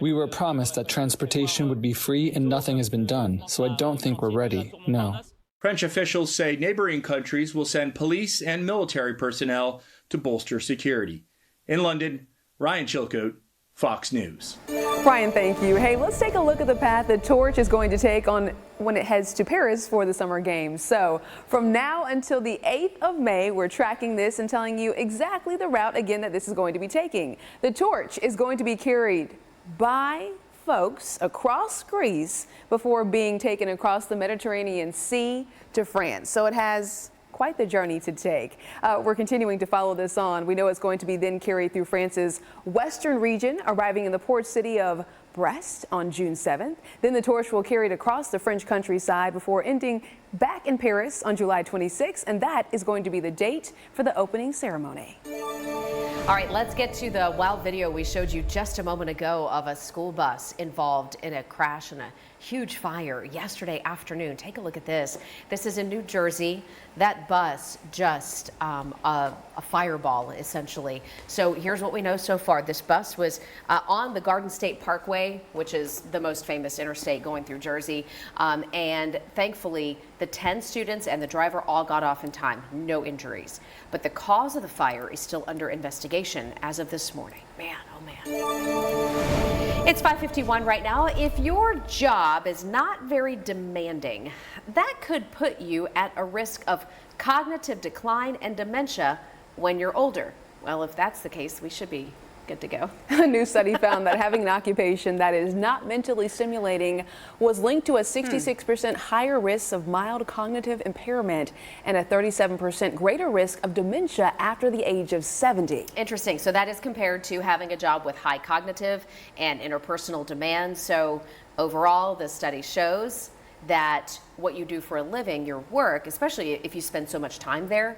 We were promised that transportation would be free and nothing has been done, so I don't think we're ready, no. French officials say neighboring countries will send police and military personnel to bolster security. In London, Ryan Chilcote, Fox News. Brian, thank you. Hey, let's take a look at the path the Torch is going to take on when it heads to Paris for the Summer Games. So from now until the 8th of May, we're tracking this and telling you exactly the route again that this is going to be taking. The Torch is going to be carried by folks across Greece before being taken across the Mediterranean Sea to France. So it has quite the journey to take. We're continuing to follow this on. We know it's going to be then carried through France's western region, arriving in the port city of Brest on June 7th. Then the torch will carry it across the French countryside before ending back in Paris on July 26th, and that is going to be the date for the opening ceremony. All right, let's get to the wild video we showed you just a moment ago of a school bus involved in a crash and a huge fire yesterday afternoon. Take a look at this. This is in New Jersey. That bus just a fireball, essentially. So here's what we know so far. This bus was on the Garden State Parkway, which is the most famous interstate going through Jersey. And thankfully, the 10 students and the driver all got off in time. No injuries. But the cause of the fire is still under investigation as of this morning. Man, oh man. It's 5:51 right now. If your job is not very demanding, that could put you at a risk of cognitive decline and dementia when you're older. Well, if that's the case, we should be good to go. A new study found that having an occupation that is not mentally stimulating was linked to a 66% higher risk of mild cognitive impairment and a 37% greater risk of dementia after the age of 70. Interesting. So that is compared to having a job with high cognitive and interpersonal demands. So overall, the study shows that what you do for a living, your work, especially if you spend so much time there,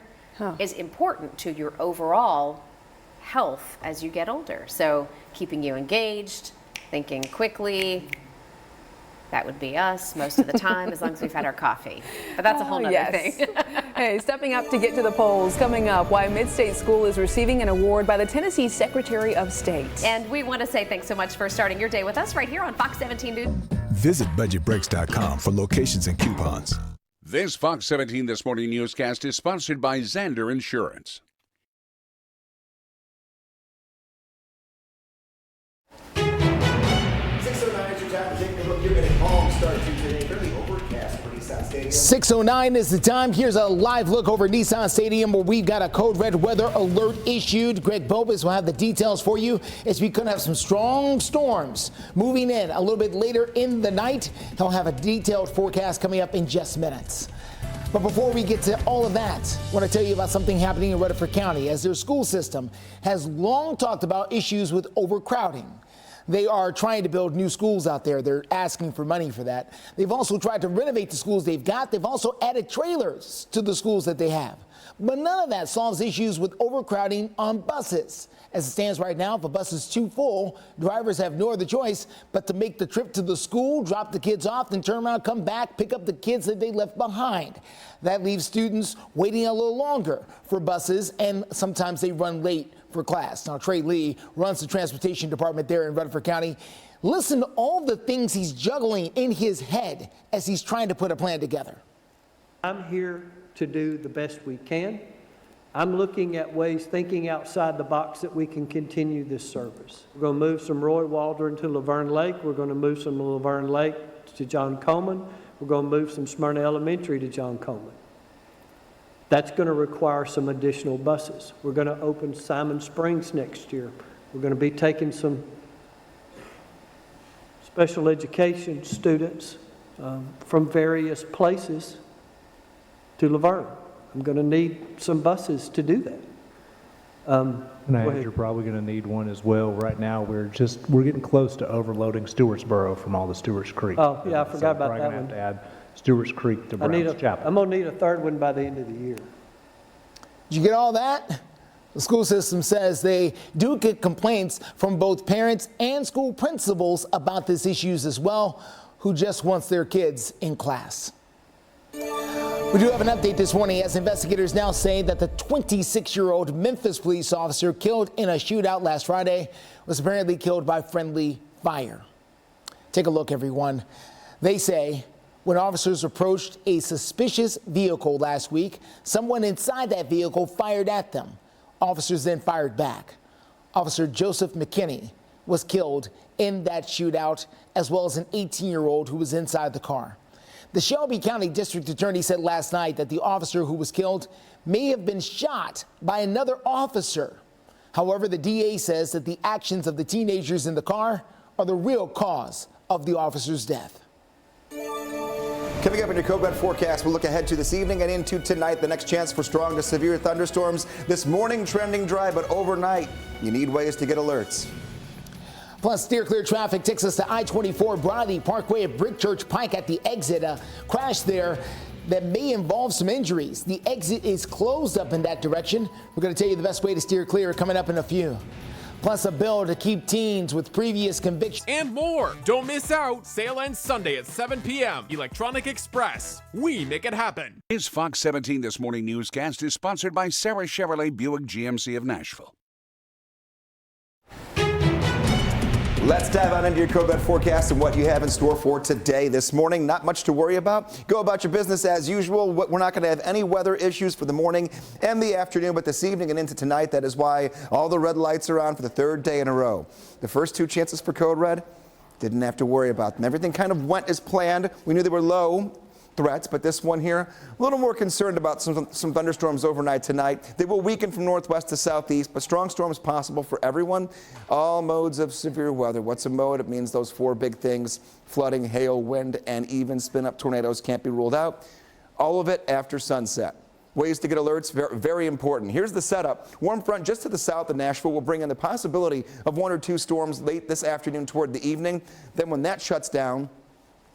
is important to your overall health as you get older. So keeping you engaged, thinking quickly, that would be us most of the time as long as we've had our coffee. But that's a whole nother thing. Hey, stepping up to get to the polls. Coming up, why Mid-State School is receiving an award by the Tennessee Secretary of State. And we want to say thanks so much for starting your day with us right here on Fox 17 News. Visit budgetbreaks.com for locations and coupons. This Fox 17 This Morning newscast is sponsored by Zander Insurance. 6:09 is the time. Here's a live look over Nissan Stadium where we've got a code red weather alert issued. Greg Bobus will have the details for you as we could have some strong storms moving in a little bit later in the night. He'll have a detailed forecast coming up in just minutes. But before we get to all of that, I want to tell you about something happening in Rutherford County as their school system has long talked about issues with overcrowding. They are trying to build new schools out there. They're asking for money for that. They've also tried to renovate the schools they've got. They've also added trailers to the schools that they have. But none of that solves issues with overcrowding on buses. As it stands right now, if a bus is too full, drivers have no other choice but to make the trip to the school, drop the kids off, then turn around, come back, pick up the kids that they left behind. That leaves students waiting a little longer for buses, and sometimes they run late for class. Now, Trey Lee runs the transportation department there in Rutherford County. Listen to all the things he's juggling in his head as he's trying to put a plan together. I'm here to do the best we can. I'm looking at ways, thinking outside the box, that we can continue this service. We're going to move some Roy Waldron to Laverne Lake. We're going to move some Laverne Lake to John Coleman. We're going to move some Smyrna Elementary to John Coleman. That's going to require some additional buses. We're going to open Simon Springs next year. We're going to be taking some special education students from various places to Laverne. I'm going to need some buses to do that. You're probably going to need one as well. Right now, we're getting close to overloading Stewartsboro from all the Stewarts Creek. Oh, yeah, I forgot about that one. Have to add Stewarts Creek to Browns Chapel. I'm going to need a third one by the end of the year. Did you get all that? The school system says they do get complaints from both parents and school principals about these issues as well, who just wants their kids in class. We do have an update this morning as investigators now say that the 26-year-old Memphis police officer killed in a shootout last Friday was apparently killed by friendly fire. Take a look, everyone. They say when officers approached a suspicious vehicle last week, someone inside that vehicle fired at them. Officers then fired back. Officer Joseph McKinney was killed in that shootout, as well as an 18-year-old who was inside the car. The Shelby County District Attorney said last night that the officer who was killed may have been shot by another officer. However, the DA says that the actions of the teenagers in the car are the real cause of the officer's death. Coming up in your Code Red forecast, we'll look ahead to this evening and into tonight. The next chance for strong to severe thunderstorms. This morning trending dry, but overnight you need ways to get alerts. Plus, steer clear traffic takes us to I-24 Brody Parkway at Brick Church Pike at the exit. A crash there that may involve some injuries. The exit is closed up in that direction. We're going to tell you the best way to steer clear coming up in a few. Plus, a bill to keep teens with previous convictions. And more. Don't miss out. Sale ends Sunday at 7 p.m. Electronic Express. We make it happen. His Fox 17 This Morning newscast is sponsored by Sarah Chevrolet Buick GMC of Nashville. Let's dive on into your Code Red forecast and what you have in store for today. This morning, not much to worry about. Go about your business as usual. We're not going to have any weather issues for the morning and the afternoon, but this evening and into tonight, that is why all the red lights are on for the third day in a row. The first two chances for Code Red, didn't have to worry about them. Everything kind of went as planned. We knew they were low threats, but this one here, a little more concerned about some thunderstorms overnight tonight. They will weaken from northwest to southeast, but strong storms possible for everyone. All modes of severe weather. What's a mode? It means those four big things: flooding, hail, wind, and even spin-up tornadoes can't be ruled out. All of it after sunset. Ways to get alerts, very important. Here's the setup. Warm front just to the south of Nashville will bring in the possibility of one or two storms late this afternoon toward the evening. Then when that shuts down,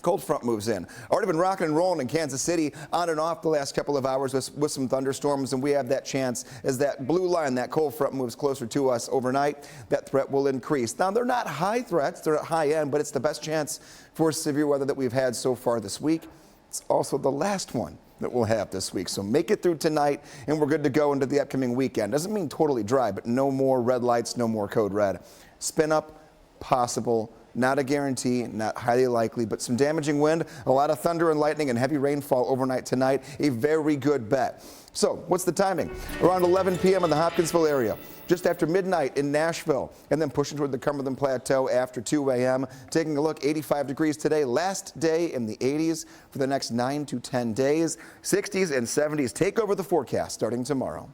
cold front moves in. Already been rocking and rolling in Kansas City on and off the last couple of hours with some thunderstorms, and we have that chance as that blue line, that cold front, moves closer to us overnight. That threat will increase. Now, they're not high threats, they're at high end, but it's the best chance for severe weather that we've had so far this week. It's also the last one that we'll have this week. So make it through tonight, and we're good to go into the upcoming weekend. Doesn't mean totally dry, but no more red lights, no more Code Red. Spin up possible. Not a guarantee, not highly likely, but some damaging wind, a lot of thunder and lightning and heavy rainfall overnight tonight. A very good bet. So what's the timing? Around 11 p.m. in the Hopkinsville area. Just after midnight in Nashville, and then pushing toward the Cumberland Plateau after 2 a.m. Taking a look, 85 degrees today, last day in the 80s for the next 9 to 10 days. 60s and 70s take over the forecast starting tomorrow.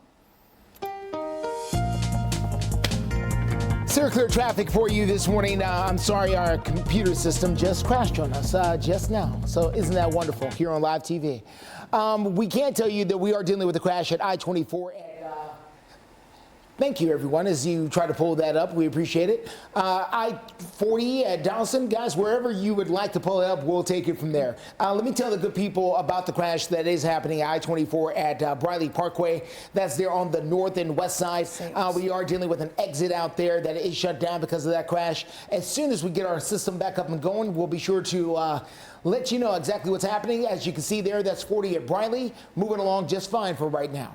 Circular traffic for you this morning. I'm sorry, our computer system just crashed on us just now. So isn't that wonderful here on live TV? We can't tell you that we are dealing with a crash at I-24. Thank you, everyone, as you try to pull that up. We appreciate it. I-40 at Donaldson. Guys, wherever you would like to pull it up, we'll take it from there. Let me tell the good people about the crash that is happening at I-24 at Briley Parkway. That's there on the north and west side. We are dealing with an exit out there that is shut down because of that crash. As soon as we get our system back up and going, we'll be sure to let you know exactly what's happening. As you can see there, that's 40 at Briley. Moving along just fine for right now.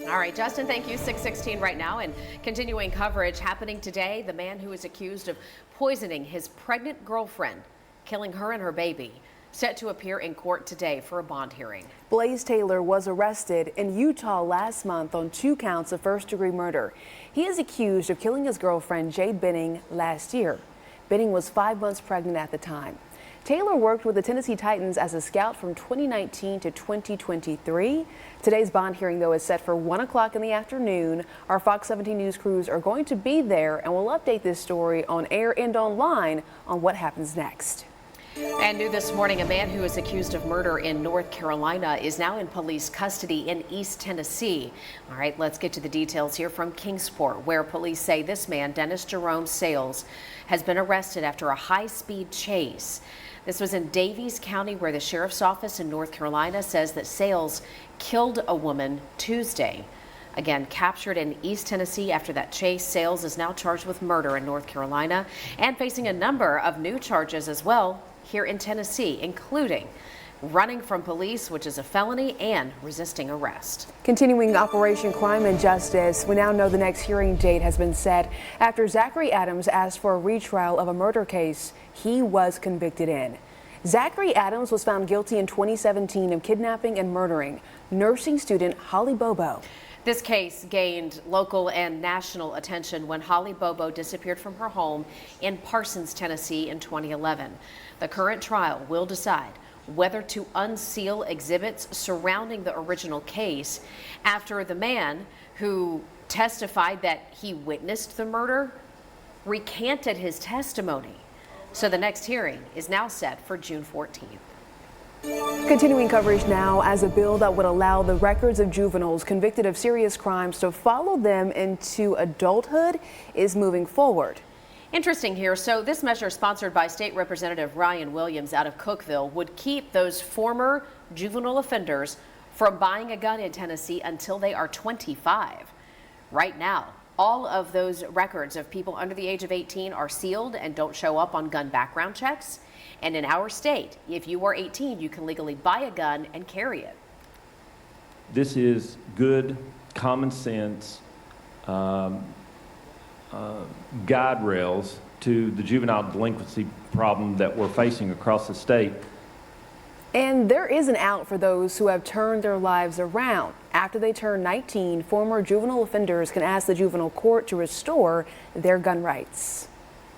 All right, Justin, thank you. 6:16 right now, and continuing coverage happening today. The man who is accused of poisoning his pregnant girlfriend, killing her and her baby, set to appear in court today for a bond hearing. Blaze Taylor was arrested in Utah last month on 2 counts of first-degree murder. He is accused of killing his girlfriend, Jade Benning, last year. Benning was 5 months pregnant at the time. Taylor worked with the Tennessee Titans as a scout from 2019 to 2023. Today's bond hearing, though, is set for 1 o'clock in the afternoon. Our Fox 17 News crews are going to be there, and we'll update this story on air and online on what happens next. And new this morning, a man who is accused of murder in North Carolina is now in police custody in East Tennessee. All right, let's get to the details here from Kingsport, where police say this man, Dennis Jerome Sales, has been arrested after a high-speed chase. This was in Daviess County, where the sheriff's office in North Carolina says that Sales killed a woman Tuesday. Again, captured in East Tennessee after that chase, Sales is now charged with murder in North Carolina and facing a number of new charges as well here in Tennessee, including running from police, which is a felony, and resisting arrest. Continuing Operation Crime and Justice, we now know the next hearing date has been set after Zachary Adams asked for a retrial of a murder case he was convicted in. Zachary Adams was found guilty in 2017 of kidnapping and murdering nursing student Holly Bobo. This case gained local and national attention when Holly Bobo disappeared from her home in Parsons, Tennessee in 2011. The current trial will decide whether to unseal exhibits surrounding the original case after the man who testified that he witnessed the murder recanted his testimony. So the next hearing is now set for June 14th. Continuing coverage now, as a bill that would allow the records of juveniles convicted of serious crimes to follow them into adulthood is moving forward. Interesting here. So this measure, sponsored by State Representative Ryan Williams out of Cookeville, would keep those former juvenile offenders from buying a gun in Tennessee until they are 25. Right now, all of those records of people under the age of 18 are sealed and don't show up on gun background checks. And in our state, if you are 18, you can legally buy a gun and carry it. This is good, common sense guide rails to the juvenile delinquency problem that we're facing across the state. And there is an out for those who have turned their lives around. After they turn 19, former juvenile offenders can ask the juvenile court to restore their gun rights.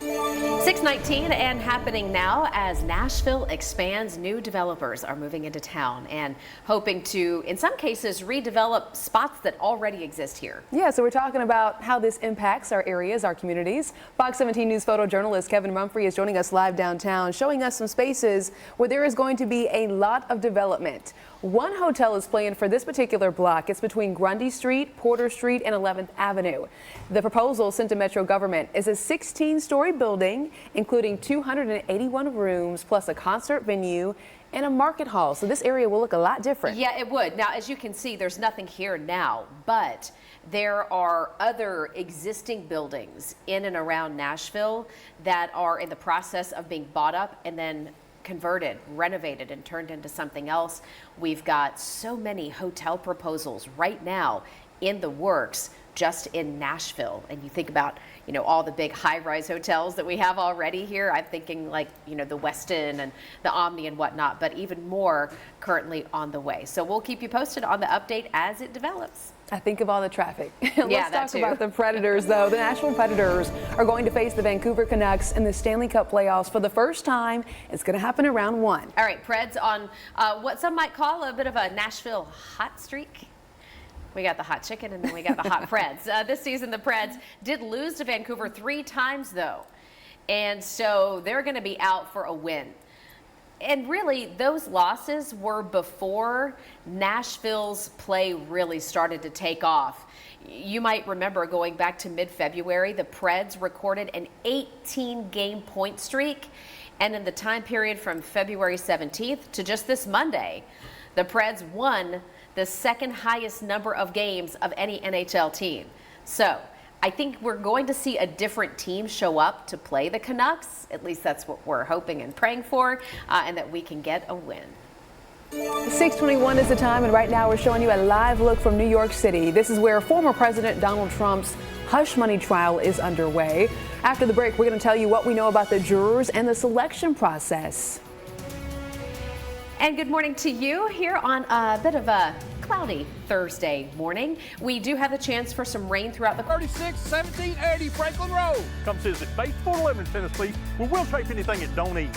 6:19 and happening now as Nashville expands. New developers are moving into town and hoping to, in some cases, redevelop spots that already exist here. Yeah, so we're talking about how this impacts our areas, our communities. Fox 17 News photojournalist Kevin Mumphrey is joining us live downtown, showing us some spaces where there is going to be a lot of development. One hotel is planned for this particular block. It's between Grundy Street, Porter Street, and 11th Avenue. The proposal sent to Metro government is a 16-story building, including 281 rooms, plus a concert venue and a market hall. So this area will look a lot different. Yeah, it would. Now, as you can see, there's nothing here now, but there are other existing buildings in and around Nashville that are in the process of being bought up and then converted, renovated, and turned into something else. We've got so many hotel proposals right now in the works just in Nashville. And you think about, all the big high-rise hotels that we have already here. I'm thinking like, the Westin and the Omni and whatnot, but even more currently on the way. So we'll keep you posted on the update as it develops. I think of all the traffic. Yeah, Let's talk about the Predators, though. The Nashville Predators are going to face the Vancouver Canucks in the Stanley Cup playoffs for the first time. It's going to happen in round 1. All right, Preds on what some might call a bit of a Nashville hot streak. We got the hot chicken and then we got the hot Preds. This season, the Preds did lose to Vancouver 3 times, though. And so they're going to be out for a win. And really, those losses were before Nashville's play really started to take off. You might remember going back to mid-February, the Preds recorded an 18-game point streak. And in the time period from February 17th to just this Monday, the Preds won the second highest number of games of any NHL team. So I think we're going to see a different team show up to play the Canucks. At least that's what we're hoping and praying for, and that we can get a win. 6:21 is the time, and right now we're showing you a live look from New York City. This is where former President Donald Trump's hush money trial is underway. After the break, we're going to tell you what we know about the jurors and the selection process. And good morning to you here on a bit of a cloudy Thursday morning. We do have the chance for some rain throughout the 36-1780 Franklin Road. Come see us at Base 411 Tennessee, where we'll trape anything it don't eat.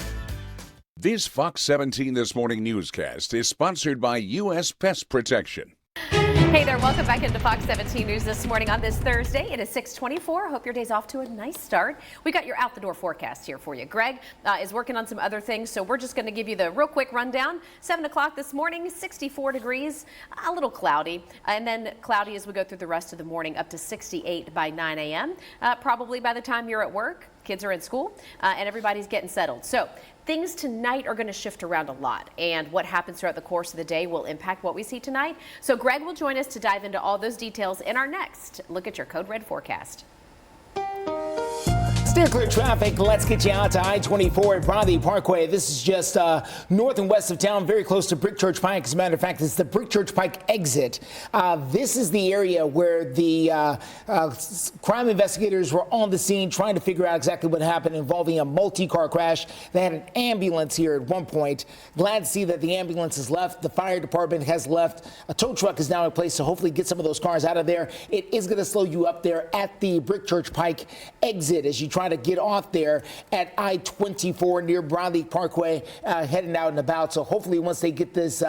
This Fox 17 This Morning newscast is sponsored by U.S. Pest Protection. Hey there, welcome back into Fox 17 News this morning on this Thursday. It is 6:24. Hope your day's off to a nice start. We got your out the door forecast here for you. Greg is working on some other things, so we're just going to give you the real quick rundown. 7 o'clock this morning, 64 degrees, a little cloudy, and then cloudy as we go through the rest of the morning, up to 68 by 9 a.m. Probably by the time you're at work, kids are in school, and everybody's getting settled. So things tonight are going to shift around a lot, and what happens throughout the course of the day will impact what we see tonight. So Greg will join us to dive into all those details in our next Look at Your Code Red forecast. Steer clear traffic. Let's get you out to I-24 at Bronte Parkway. This is just north and west of town, very close to Brick Church Pike. As a matter of fact, it's the Brick Church Pike exit. This is the area where the crime investigators were on the scene trying to figure out exactly what happened involving a multi-car crash. They had an ambulance here at one point. Glad to see that the ambulance has left. The fire department has left. A tow truck is now in place, so hopefully get some of those cars out of there. It is going to slow you up there at the Brick Church Pike exit as you try to get off there at I-24 near Bronte Parkway, heading out and about. So hopefully once they get this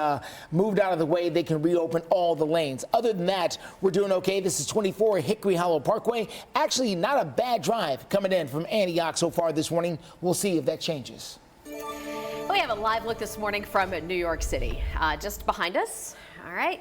moved out of the way, they can reopen all the lanes. Other than that, we're doing okay. This is 24 Hickory Hollow Parkway. Actually, not a bad drive coming in from Antioch so far this morning. We'll see if that changes. We have a live look this morning from New York City. Just behind us. All right.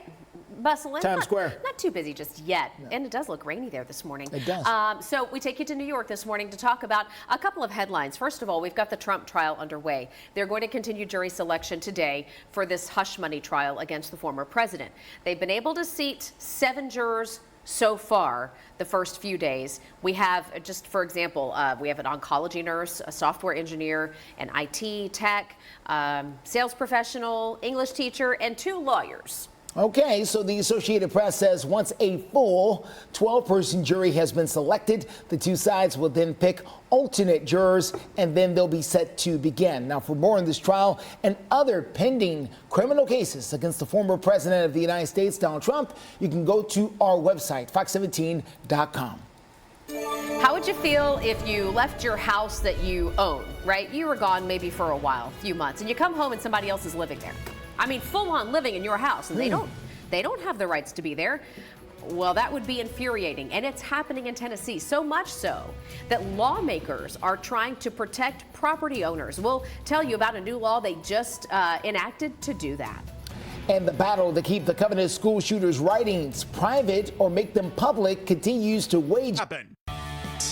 Bustling. Times Square. Not too busy just yet. No. And it does look rainy there this morning. It does. So we take you to New York this morning to talk about a couple of headlines. First of all, we've got the Trump trial underway. They're going to continue jury selection today for this hush money trial against the former president. They've been able to seat 7 jurors so far the first few days. We have, just for example, we have an oncology nurse, a software engineer, an IT tech, sales professional, English teacher, and 2 lawyers. Okay, so the Associated Press says once a full 12-person jury has been selected, the 2 sides will then pick alternate jurors, and then they'll be set to begin. Now, for more on this trial and other pending criminal cases against the former president of the United States, Donald Trump, you can go to our website, fox17.com. How would you feel if you left your house that you own, right? You were gone maybe for a while, a few months, and you come home and somebody else is living there. I mean, full on living in your house, and they don't have the rights to be there. Well, that would be infuriating, and it's happening in Tennessee, so much so that lawmakers are trying to protect property owners. We'll tell you about a new law they just enacted to do that. And the battle to keep the Covenant school shooters' writings private or make them public continues to wage.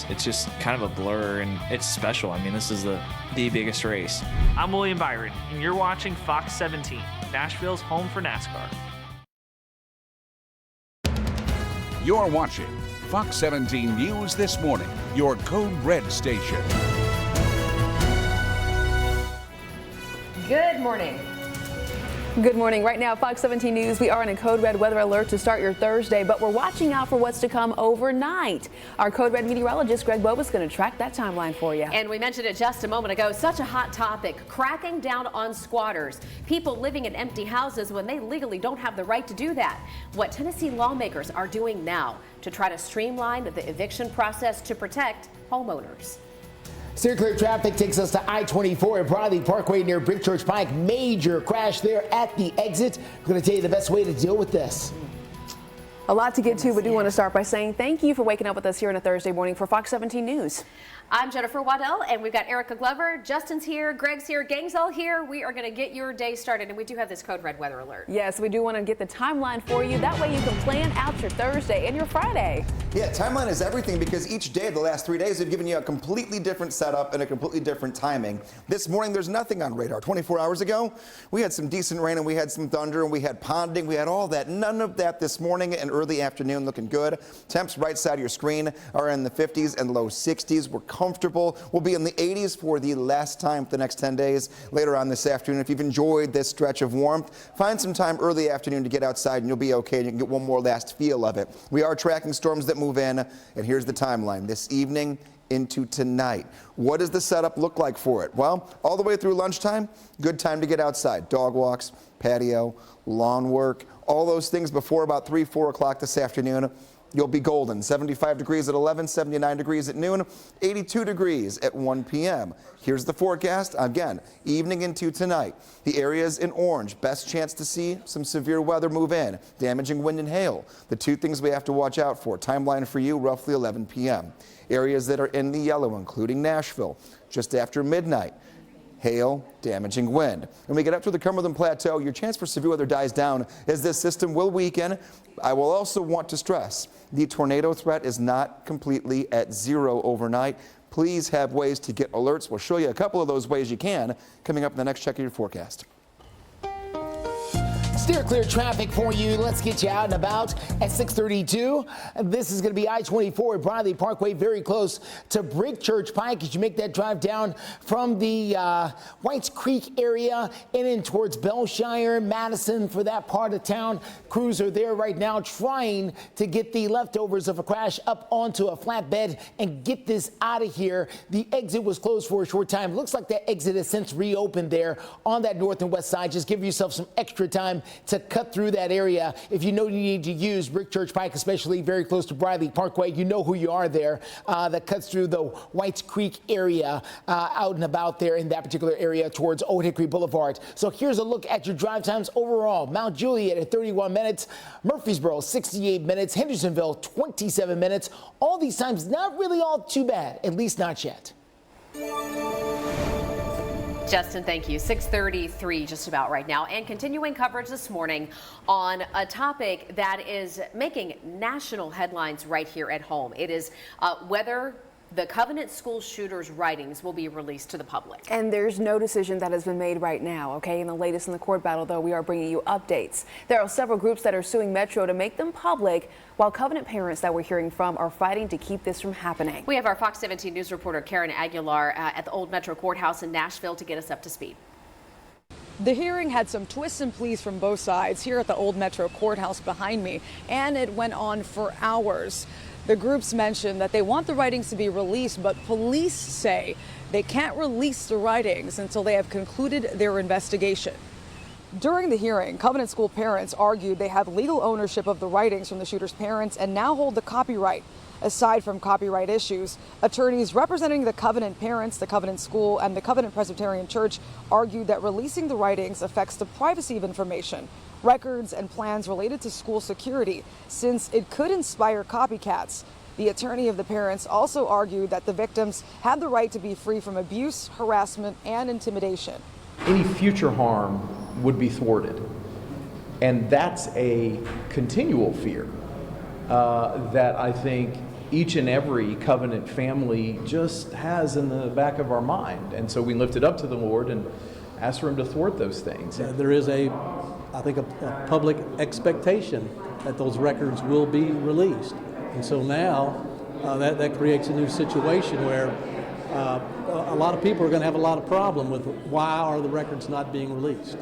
It's just kind of a blur, and it's special. I mean, this is the biggest race. I'm William Byron, and you're watching Fox 17, Nashville's home for NASCAR. You're watching Fox 17 News This Morning, your Code Red station. Good morning. Good morning. Right now, Fox 17 News, we are in a code red weather alert to start your Thursday, but we're watching out for what's to come overnight. Our code red meteorologist, Greg Boba, is going to track that timeline for you. And we mentioned it just a moment ago, such a hot topic, cracking down on squatters, people living in empty houses when they legally don't have the right to do that. What Tennessee lawmakers are doing now to try to streamline the eviction process to protect homeowners. Steer clear traffic takes us to I-24 at Bradley Parkway near Brick Church Pike. Major crash there at the exit. I'm going to tell you the best way to deal with this. A lot to get to, but do want to start by saying thank you for waking up with us here on a Thursday morning for Fox 17 News. I'm Jennifer Waddell, and we've got Erica Glover, Justin's here, Greg's here, gang's all here. We are going to get your day started, and we do have this code red weather alert. Yes, we do want to get the timeline for you. That way you can plan out your Thursday and your Friday. Yeah, timeline is everything because each day, the last 3 days, have given you a completely different setup and a completely different timing. This morning, there's nothing on radar. 24 hours ago, we had some decent rain and we had some thunder and we had ponding. We had all that. None of that this morning and early afternoon looking good. Temps right side of your screen are in the 50s and low 60s. We're comfortable. We'll be in the 80s for the last time for the next 10 days. Later on this afternoon, if you've enjoyed this stretch of warmth, find some time early afternoon to get outside and you'll be okay and you can get one more last feel of it. We are tracking storms that move in, and here's the timeline. This evening into tonight. What does the setup look like for it? Well, all the way through lunchtime, good time to get outside. Dog walks, patio, lawn work, all those things before about 3, 4 o'clock this afternoon. You'll be golden. 75 degrees at 11, 79 degrees at noon, 82 degrees at 1 p.m. Here's the forecast. Again, evening into tonight. The areas in orange, best chance to see some severe weather move in, damaging wind and hail. The two things we have to watch out for. Timeline for you, roughly 11 p.m. Areas that are in the yellow, including Nashville, just after midnight. Hail, damaging wind. When we get up to the Cumberland Plateau, your chance for severe weather dies down as this system will weaken. I will also want to stress the tornado threat is not completely at zero overnight. Please have ways to get alerts. We'll show you a couple of those ways you can coming up in the next check of your forecast. Steer clear traffic for you. Let's get you out and about at 6:32. This is going to be I-24 at Bradley Parkway, very close to Brick Church Pike as you make that drive down from the Whites Creek area and in towards Bellshire, Madison for that part of town. Crews are there right now trying to get the leftovers of a crash up onto a flatbed and get this out of here. The exit was closed for a short time. Looks like that exit has since reopened there on that north and west side. Just give yourself some extra time to cut through that area. If you know you need to use Brick Church Pike, especially very close to Bradley Parkway, you know who you are there. That cuts through the Whites Creek area, out and about there in that particular area towards Old Hickory Boulevard. So here's a look at your drive times overall. Mount Juliet at 31 minutes, Murfreesboro 68 minutes, Hendersonville 27 minutes. All these times not really all too bad, at least not yet. Justin, thank you. 6:33 just about right now, and continuing coverage this morning on a topic that is making national headlines right here at home. It is whether the Covenant school shooter's writings will be released to the public. And there's no decision that has been made right now, okay? In the latest in the court battle, though, we are bringing you updates. There are several groups that are suing Metro to make them public, while Covenant parents that we're hearing from are fighting to keep this from happening. We have our Fox 17 News reporter Karen Aguilar at the Old Metro Courthouse in Nashville to get us up to speed. The hearing had some twists and pleas from both sides here at the Old Metro Courthouse behind me, and it went on for hours. The groups mentioned that they want the writings to be released, but police say they can't release the writings until they have concluded their investigation. During the hearing, Covenant school parents argued they have legal ownership of the writings from the shooter's parents and now hold the copyright. Aside from copyright issues, attorneys representing the Covenant parents, the Covenant school, and the Covenant Presbyterian Church argued that releasing the writings affects the privacy of information, records, and plans related to school security, since it could inspire copycats. The attorney of the parents also argued that the victims had the right to be free from abuse, harassment, and intimidation. Any future harm would be thwarted. And that's a continual fear that I think each and every Covenant family just has in the back of our mind. And so we lift it up to the Lord and ask for him to thwart those things. There is I think a public expectation that those records will be released. And so now that creates a new situation where a lot of people are going to have a lot of problem with why are the records not being released.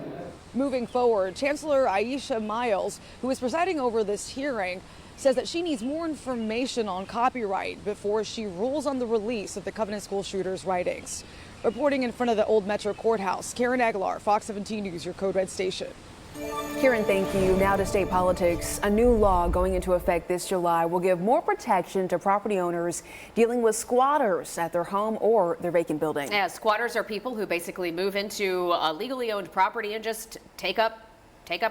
Moving forward, Chancellor Aisha Miles, who is presiding over this hearing, says that she needs more information on copyright before she rules on the release of the Covenant school shooter's writings. Reporting in front of the Old Metro Courthouse, Karen Aguilar, Fox 17 News, your Code Red station. Karen, thank you. Now to state politics. A new law going into effect this July will give more protection to property owners dealing with squatters at their home or their vacant building. Yeah, squatters are people who basically move into a legally owned property and just take up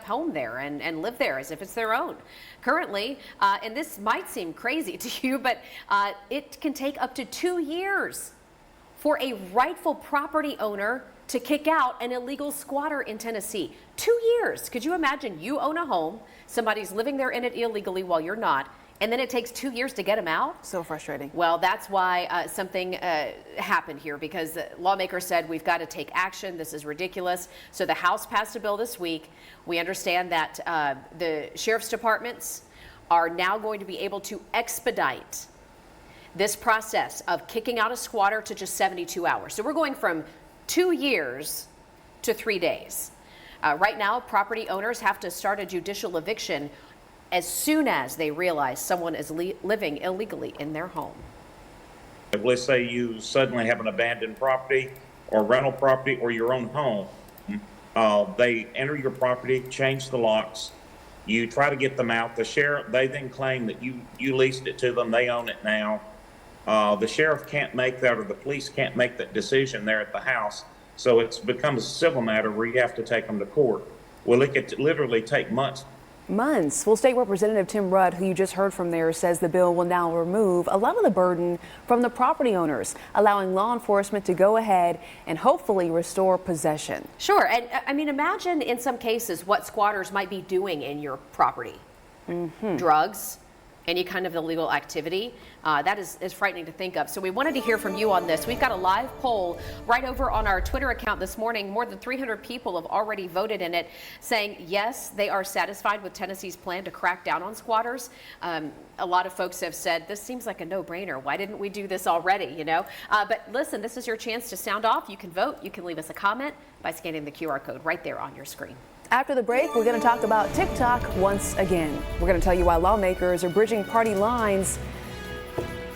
home there and live there as if it's their own. Currently, and this might seem crazy to you, but it can take up to 2 years for a rightful property owner to kick out an illegal squatter in Tennessee. 2 years. Could you imagine you own a home, somebody's living there in it illegally while you're not, and then it takes 2 years to get them out? So frustrating. Well, that's why something happened here, because lawmakers said we've got to take action. This is ridiculous. So the House passed a bill this week. We understand that the sheriff's departments are now going to be able to expedite this process of kicking out a squatter to just 72 hours. So we're going from 2 years to 3 days. Right now, property owners have to start a judicial eviction as soon as they realize someone is living illegally in their home. Let's say you suddenly have an abandoned property or rental property or your own home. They enter your property, change the locks. You try to get them out. The sheriff, they then claim that you leased it to them. They own it now. The sheriff can't make that, or the police can't make that decision there at the house. So it's becomes a civil matter where you have to take them to court. Well, it could literally take months. Months. Well, State Representative Tim Rudd, who you just heard from there, says the bill will now remove a lot of the burden from the property owners, allowing law enforcement to go ahead and hopefully restore possession. Sure. And I mean, imagine in some cases what squatters might be doing in your property. Drugs, any kind of illegal activity. That is frightening to think of. So we wanted to hear from you on this. We've got a live poll right over on our Twitter account this morning. More than 300 people have already voted in it, saying yes, they are satisfied with Tennessee's plan to crack down on squatters. A lot of folks have said this seems like a no-brainer. Why didn't we do this already? You know. But listen, this is your chance to sound off. You can vote. You can leave us a comment by scanning the QR code right there on your screen. After the break, we're going to talk about TikTok once again. We're going to tell you why lawmakers are bridging party lines,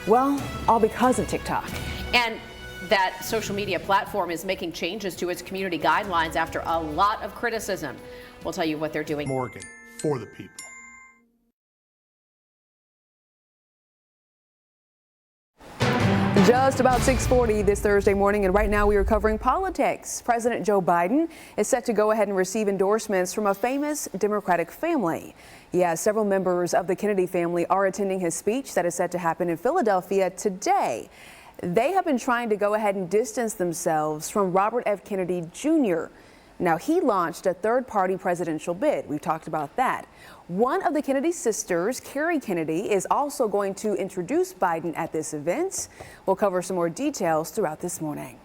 well, all because of TikTok. And that social media platform is making changes to its community guidelines after a lot of criticism. We'll tell you what they're doing. Morgan, for the people. Just about 6:40 this Thursday morning, and right now we are covering politics. President Joe Biden is set to go ahead and receive endorsements from a famous Democratic family. Yeah, several members of the Kennedy family are attending his speech that is set to happen in Philadelphia today. They have been trying to go ahead and distance themselves from Robert F. Kennedy Jr. Now, he launched a third-party presidential bid. We've talked about that. One of the Kennedy sisters, Carrie Kennedy, is also going to introduce Biden at this event. We'll cover some more details throughout this morning.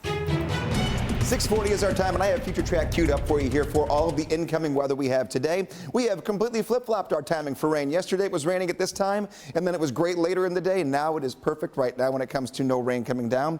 6:40 is our time, and I have Future Track queued up for you here for all of the incoming weather we have today. We have completely flip-flopped our timing for rain. Yesterday it was raining at this time, and then it was great later in the day, and now it is perfect right now when it comes to no rain coming down.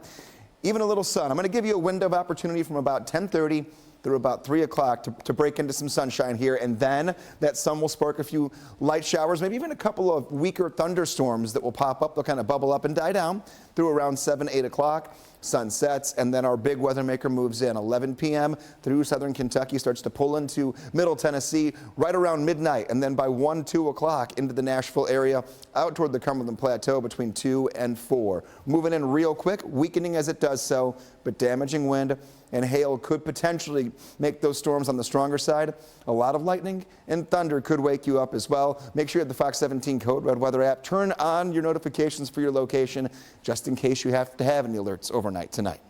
Even a little sun. I'm going to give you a window of opportunity from about 10:30 through about 3 o'clock to break into some sunshine here, and then that sun will spark a few light showers, maybe even a couple of weaker thunderstorms that will pop up. They'll kind of bubble up and die down through around 7, 8 o'clock. Sun sets, and then our big weather maker moves in. 11 p.m. through southern Kentucky, starts to pull into middle Tennessee right around midnight, and then by 1, 2 o'clock into the Nashville area, out toward the Cumberland Plateau between 2 and 4. Moving in real quick, weakening as it does so, but damaging wind and hail could potentially make those storms on the stronger side. A lot of lightning and thunder could wake you up as well. Make sure you have the Fox 17 Code Red Weather app. Turn on your notifications for your location just in case you have to have any alerts overnight tonight.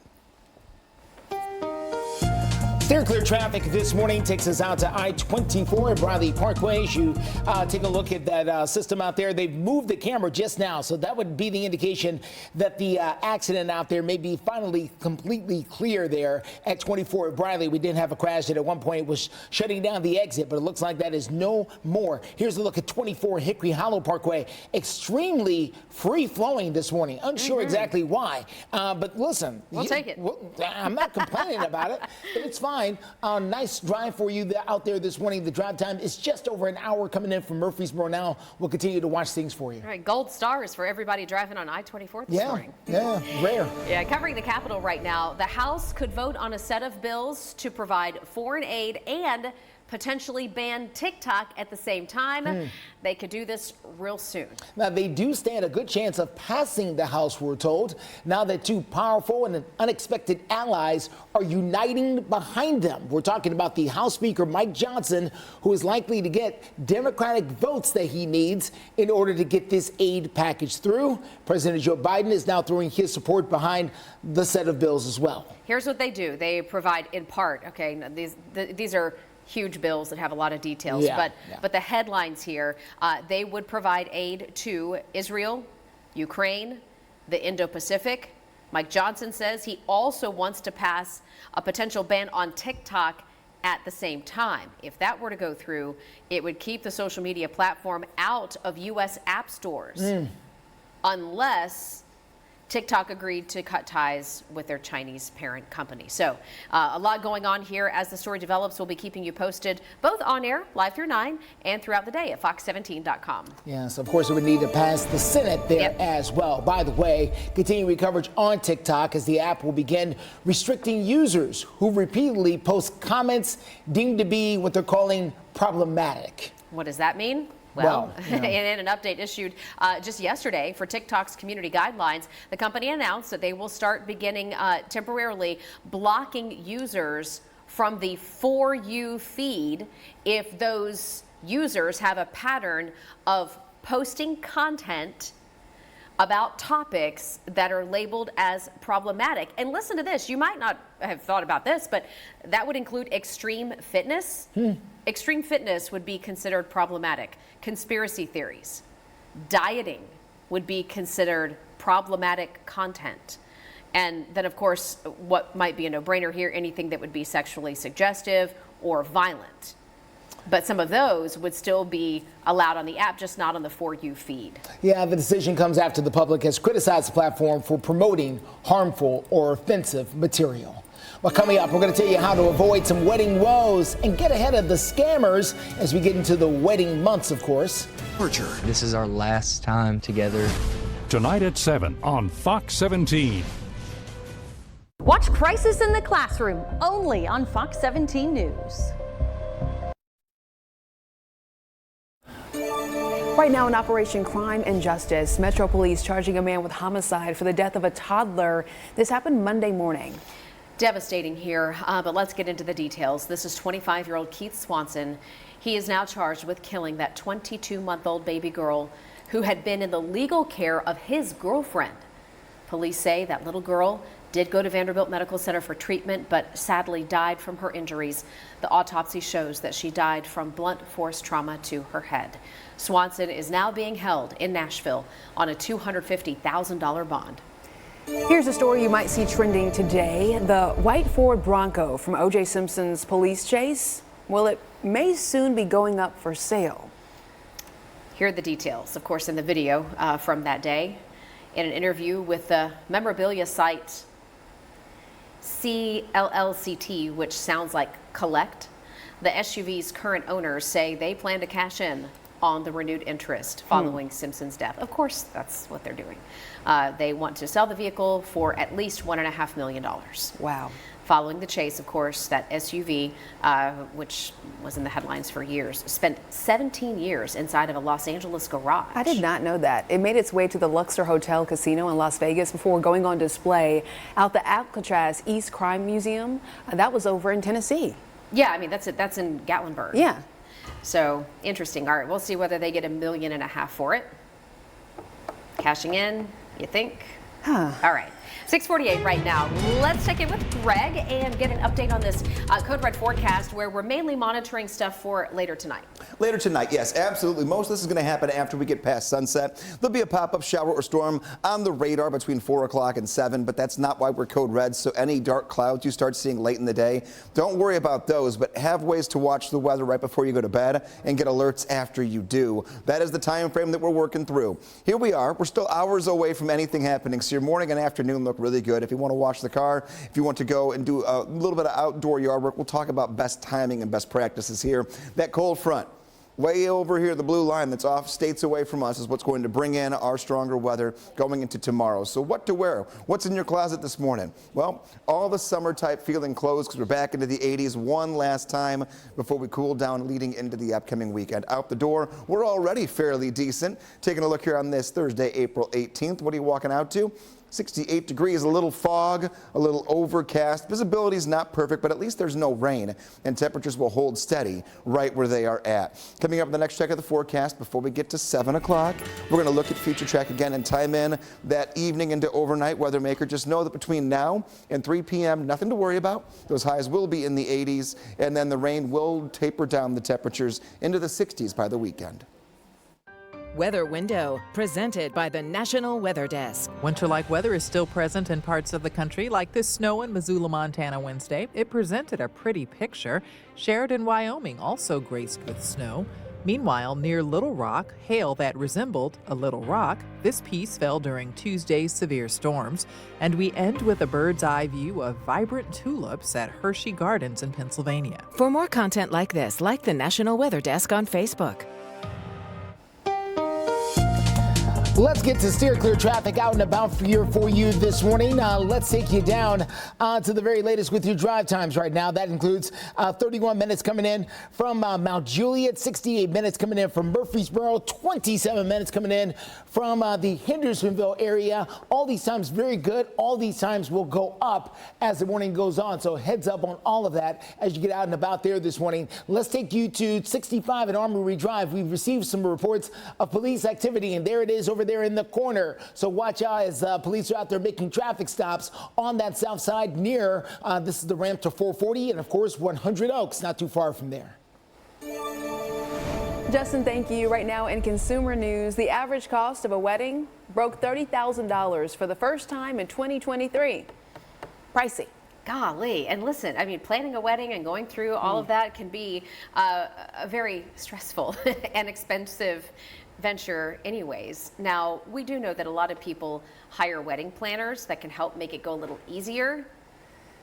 Steer clear traffic this morning takes us out to I-24 at Bradley Parkway. As you take a look at that system out there, they've moved the camera just now, so that would be the indication that the accident out there may be finally completely clear there at 24 at Bradley. We did have a crash that at one point was shutting down the exit, but it looks like that is no more. Here's a look at 24 Hickory Hollow Parkway. Extremely free-flowing this morning. Unsure exactly why, but listen. We'll take it. I'm not complaining about it, but it's fine. 9. Nice drive for you out there this morning. The drive time is just over an hour coming in from Murfreesboro now. We'll continue to watch things for you. All right, gold stars for everybody driving on I-24 this morning. Yeah, rare. Yeah, covering the Capitol right now, the House could vote on a set of bills to provide foreign aid and potentially ban TikTok at the same time. They could do this real soon. Now, they do stand a good chance of passing the House, we're told, now that two powerful and unexpected allies are uniting behind them. We're talking about the House Speaker, Mike Johnson, who is likely to get Democratic votes that he needs in order to get this aid package through. President Joe Biden is now throwing his support behind the set of bills as well. Here's what they do. They provide in part, okay, these are huge bills that have a lot of details, but the headlines here, they would provide aid to Israel, Ukraine, the Indo-Pacific. Mike Johnson says he also wants to pass a potential ban on TikTok at the same time. If that were to go through, it would keep the social media platform out of U.S. app stores unless TikTok agreed to cut ties with their Chinese parent company. So a lot going on here. As the story develops, we'll be keeping you posted both on air, live through 9, and throughout the day at fox17.com. Yes, of course, it would need to pass the Senate there as well. By the way, continuing coverage on TikTok as the app will begin restricting users who repeatedly post comments deemed to be what they're calling problematic. What does that mean? Well, in an update issued just yesterday for TikTok's community guidelines, the company announced that they will start beginning temporarily blocking users from the For You feed if those users have a pattern of posting content about topics that are labeled as problematic. And listen to this, you might not have thought about this, but that would include extreme fitness. Extreme fitness would be considered problematic. Conspiracy theories, dieting would be considered problematic content. And then, of course, what might be a no-brainer here, anything that would be sexually suggestive or violent. But some of those would still be allowed on the app, just not on the For You feed. Yeah, the decision comes after the public has criticized the platform for promoting harmful or offensive material. Well, coming up, we're going to tell you how to avoid some wedding woes and get ahead of the scammers as we get into the wedding months, of course. This is our last time together. Tonight at 7 on Fox 17. Watch Crisis in the Classroom only on Fox 17 News. Right now in Operation Crime and Justice, Metro Police charging a man with homicide for the death of a toddler. This happened Monday morning. Devastating here, but let's get into the details. This is 25-year-old Keith Swanson. He is now charged with killing that 22-month-old baby girl who had been in the legal care of his girlfriend. Police say that little girl did go to Vanderbilt Medical Center for treatment, but sadly died from her injuries. The autopsy shows that she died from blunt force trauma to her head. Swanson is now being held in Nashville on a $250,000 bond. Here's a story you might see trending today. The white Ford Bronco from OJ Simpson's police chase, well, it may soon be going up for sale. Here are the details, of course, in the video from that day. In an interview with the memorabilia site CLLCT, which sounds like collect, the SUV's current owners say they plan to cash in on the renewed interest following Simpson's death. Of course, that's what they're doing. They want to sell the vehicle for at least $1.5 million. Wow. Following the chase, of course, that SUV, which was in the headlines for years, spent 17 years inside of a Los Angeles garage. I did not know that. It made its way to the Luxor Hotel Casino in Las Vegas before going on display out the Alcatraz East Crime Museum. That was over in Tennessee. Yeah, I mean, that's in Gatlinburg. Yeah. So interesting. All right, we'll see whether they get $1.5 million for it. Cashing in, you think? All right. 6:48 right now. Let's check in with Greg and get an update on this Code Red forecast where we're mainly monitoring stuff for later tonight. Later tonight, yes, absolutely. Most of this is going to happen after we get past sunset. There'll be a pop-up shower or storm on the radar between 4 o'clock and 7, but that's not why we're Code Red. So any dark clouds you start seeing late in the day, don't worry about those, but have ways to watch the weather right before you go to bed and get alerts after you do. That is the time frame that we're working through. Here we are. We're still hours away from anything happening, so your morning and afternoon afternoon look really good. If you want to wash the car, if you want to go and do a little bit of outdoor yard work, we'll talk about best timing and best practices here. That cold front, way over here, the blue line that's off states away from us is what's going to bring in our stronger weather going into tomorrow. So what to wear? What's in your closet this morning? Well, all the summer type feeling clothes because we're back into the 80s one last time before we cool down leading into the upcoming weekend. Out the door, we're already fairly decent. Taking a look here on this Thursday, April 18th. What are you walking out to? 68 degrees, a little fog, a little overcast. Visibility is not perfect, but at least there's no rain, and temperatures will hold steady right where they are at. Coming up in the next check of the forecast before we get to 7 o'clock, we're going to look at future track again and time in that evening into overnight weather maker. Just know that between now and 3 p.m., nothing to worry about. Those highs will be in the 80s, and then the rain will taper down the temperatures into the 60s by the weekend. Weather Window, presented by the National Weather Desk. Winter-like weather is still present in parts of the country, like this snow in Missoula, Montana Wednesday. It presented a pretty picture. Sheridan, Wyoming, also graced with snow. Meanwhile, near Little Rock, hail that resembled a little rock. This piece fell during Tuesday's severe storms. And we end with a bird's eye view of vibrant tulips at Hershey Gardens in Pennsylvania. For more content like this, like the National Weather Desk on Facebook. Let's get to steer clear traffic out and about for you this morning. Let's take you down to the very latest with your drive times right now. That includes 31 minutes coming in from Mount Juliet, 68 minutes coming in from Murfreesboro, 27 minutes coming in from the Hendersonville area. All these times very good. All these times will go up as the morning goes on. So heads up on all of that as you get out and about there this morning. Let's take you to 65 and Armory Drive. We've received some reports of police activity, and there it is over there in the corner. So watch out as police are out there making traffic stops on that south side near, this is the ramp to 440 and of course 100 Oaks, not too far from there. Justin, thank you. Right now in consumer news, the average cost of a wedding broke $30,000 for the first time in 2023. Pricey. Golly. And listen, I mean, planning a wedding and going through all of that can be a very stressful and expensive venture anyways. Now, we do know that a lot of people hire wedding planners that can help make it go a little easier,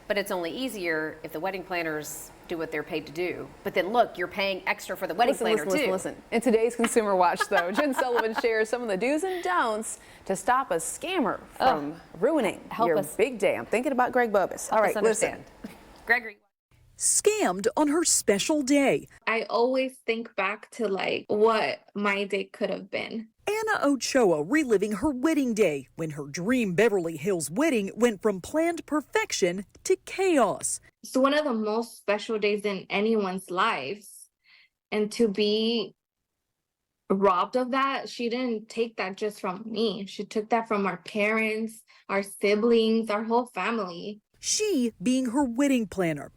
but it's only easier if the wedding planners do what they're paid to do. But then look, you're paying extra for the wedding planner too. Listen. In today's Consumer Watch, though, Jen Sullivan shares some of the do's and don'ts to stop a scammer from ruining your big day. I'm thinking about Greg Bobus. All right, listen. Gregory. Scammed on her special day. I always think back to like what my day could have been. Anna Ochoa reliving her wedding day when her dream Beverly Hills wedding went from planned perfection to chaos. It's one of the most special days in anyone's lives, and to be robbed of that, she didn't take that just from me. She took that from our parents, our siblings, our whole family. She being her wedding planner.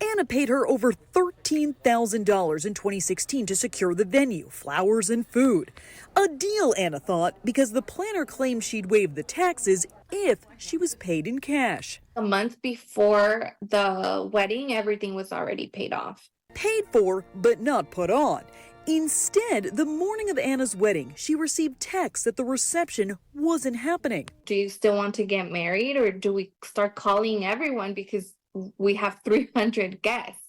Anna paid her over $13,000 in 2016 to secure the venue, flowers and food. A deal, Anna thought, because the planner claimed she'd waive the taxes if she was paid in cash. A month before the wedding, everything was already paid off. Paid for, but not put on. Instead, the morning of Anna's wedding, she received texts that the reception wasn't happening. Do you still want to get married, or do we start calling everyone because we have 300 guests?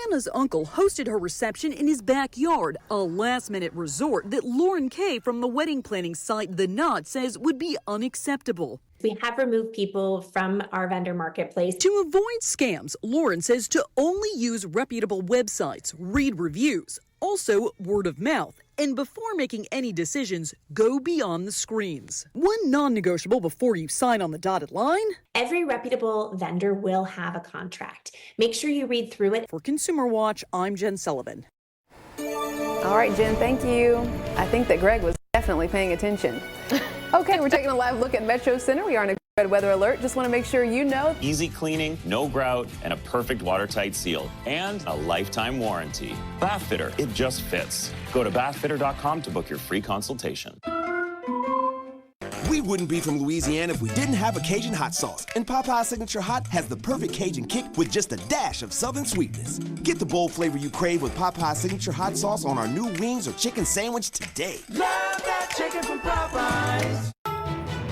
Anna's uncle hosted her reception in his backyard, a last-minute resort that Lauren Kay from the wedding planning site The Knot says would be unacceptable. We have removed people from our vendor marketplace. To avoid scams, Lauren says to only use reputable websites, read reviews, also word of mouth, and before making any decisions, go beyond the screens. One non-negotiable before you sign on the dotted line: every reputable vendor will have a contract. Make sure you read through it. For Consumer Watch, I'm Jen Sullivan. All right, Jen, thank you. I think that Greg was definitely paying attention. Okay, we're taking a live look at Metro Center. We are on a red weather alert. Just want to make sure you know. Easy cleaning, no grout, and a perfect watertight seal. And a lifetime warranty. Bathfitter, it just fits. Go to bathfitter.com to book your free consultation. We wouldn't be from Louisiana if we didn't have a Cajun hot sauce. And Popeye's Signature Hot has the perfect Cajun kick with just a dash of southern sweetness. Get the bold flavor you crave with Popeye's Signature Hot Sauce on our new wings or chicken sandwich today. Love that chicken from Popeyes.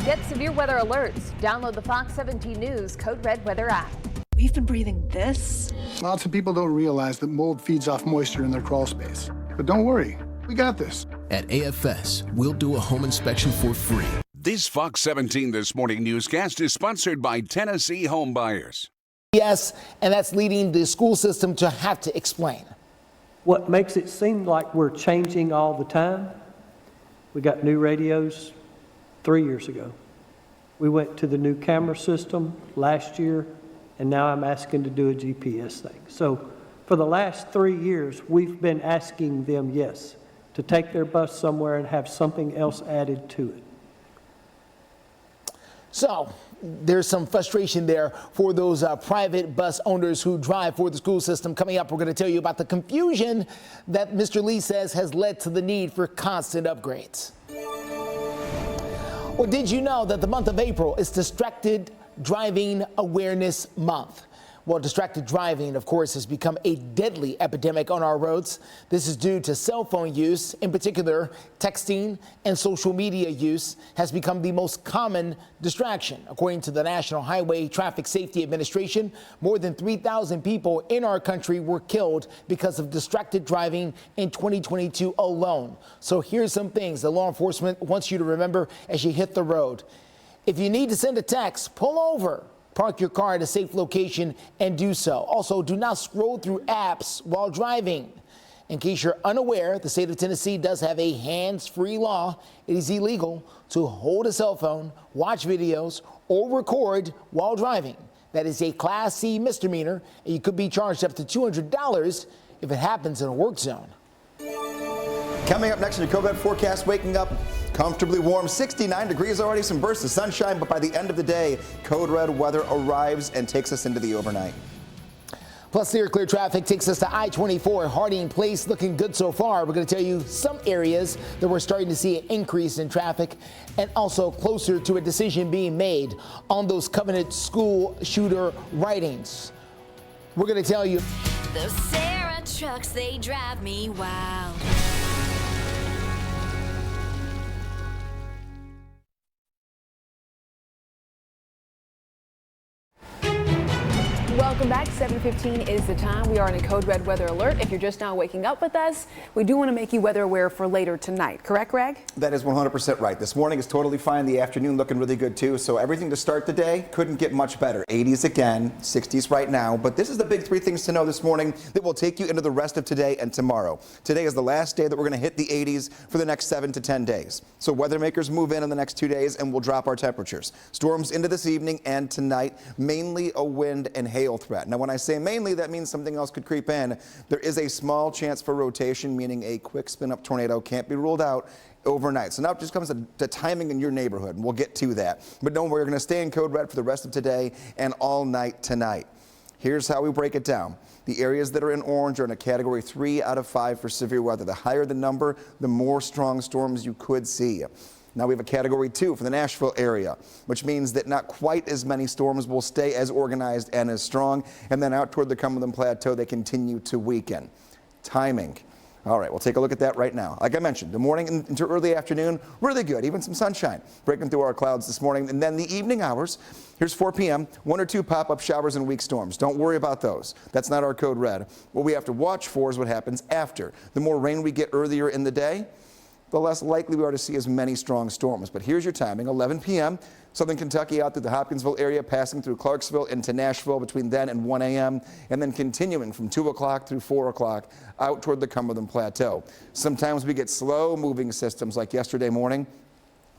Get severe weather alerts. Download the Fox 17 News Code Red Weather app. We've been breathing this. Lots of people don't realize that mold feeds off moisture in their crawl space. But don't worry, we got this. At AFS, we'll do a home inspection for free. This Fox 17 This Morning newscast is sponsored by Tennessee Home Buyers. Yes, and that's leading the school system to have to explain. What makes it seem like we're changing all the time, we got new radios 3 years ago. We went to the new camera system last year, and now I'm asking to do a GPS thing. So for the last 3 years, we've been asking them, yes, to take their bus somewhere and have something else added to it. So there's some frustration there for those private bus owners who drive for the school system. Coming up, we're going to tell you about the confusion that Mr. Lee says has led to the need for constant upgrades. Or did you know that the month of April is Distracted Driving Awareness Month? Well, distracted driving, of course, has become a deadly epidemic on our roads. This is due to cell phone use. In particular, texting and social media use has become the most common distraction. According to the National Highway Traffic Safety Administration, more than 3,000 people in our country were killed because of distracted driving in 2022 alone. So here's some things that law enforcement wants you to remember as you hit the road. If you need to send a text, pull over. Park your car at a safe location and do so. Also, do not scroll through apps while driving. In case you're unaware, the state of Tennessee does have a hands-free law. It is illegal to hold a cell phone, watch videos, or record while driving. That is a Class C misdemeanor, and you could be charged up to $200 if it happens in a work zone. Coming up next in your Code Red forecast, waking up comfortably warm, 69 degrees already, some bursts of sunshine, but by the end of the day, Code Red weather arrives and takes us into the overnight. Plus, clear traffic takes us to I-24, Harding Place, looking good so far. We're going to tell you some areas that we're starting to see an increase in traffic, and also closer to a decision being made on those Covenant school shooter writings. We're going to tell you. Those Sarah trucks, they drive me wild. Welcome back. 7:15 is the time. We are in a Code Red weather alert. If you're just now waking up with us, we do want to make you weather aware for later tonight. Correct, Greg? That is 100% right. This morning is totally fine. The afternoon looking really good too. So everything to start the day couldn't get much better. 80s again, 60s right now. But this is the big three things to know this morning that will take you into the rest of today and tomorrow. Today is the last day that we're going to hit the 80s for the next 7 to 10 days. So weather makers move in the next 2 days and we'll drop our temperatures. Storms into this evening and tonight, mainly a wind and hail threat. Now, when I say mainly, that means something else could creep in. There is a small chance for rotation, meaning a quick spin-up tornado can't be ruled out overnight. So now it just comes to timing in your neighborhood, and we'll get to that. But don't worry, we're going to stay in Code Red for the rest of today and all night tonight. Here's how we break it down. The areas that are in orange are in a category 3 out of 5 for severe weather. The higher the number, the more strong storms you could see. Now we have a category 2 for the Nashville area, which means that not quite as many storms will stay as organized and as strong. And then out toward the Cumberland Plateau, they continue to weaken. Timing. All right, we'll take a look at that right now. Like I mentioned, the morning into early afternoon, really good. Even some sunshine breaking through our clouds this morning. And then the evening hours, here's 4 p.m., 1 or 2 pop-up showers and weak storms. Don't worry about those. That's not our Code Red. What we have to watch for is what happens after. The more rain we get earlier in the day, the less likely we are to see as many strong storms. But here's your timing, 11 p.m., southern Kentucky out through the Hopkinsville area, passing through Clarksville into Nashville between then and 1 a.m., and then continuing from 2 o'clock through 4 o'clock out toward the Cumberland Plateau. Sometimes we get slow-moving systems like yesterday morning,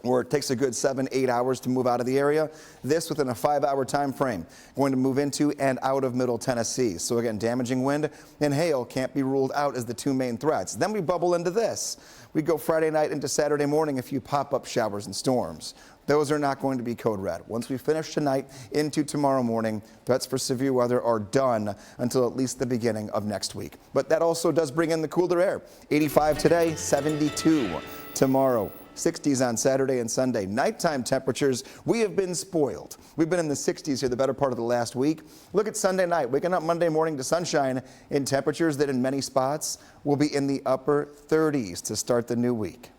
where it takes a good 7-8 hours to move out of the area. This within a 5-hour time frame, going to move into and out of Middle Tennessee. So again, damaging wind and hail can't be ruled out as the 2 main threats. Then we bubble into this. We go Friday night into Saturday morning, a few pop-up showers and storms. Those are not going to be Code Red. Once we finish tonight into tomorrow morning, threats for severe weather are done until at least the beginning of next week. But that also does bring in the cooler air. 85 today, 72 tomorrow. 60s on Saturday and Sunday. Nighttime temperatures, we have been spoiled. We've been in the 60s here the better part of the last week. Look at Sunday night, waking up Monday morning to sunshine in temperatures that in many spots will be in the upper 30s to start the new week.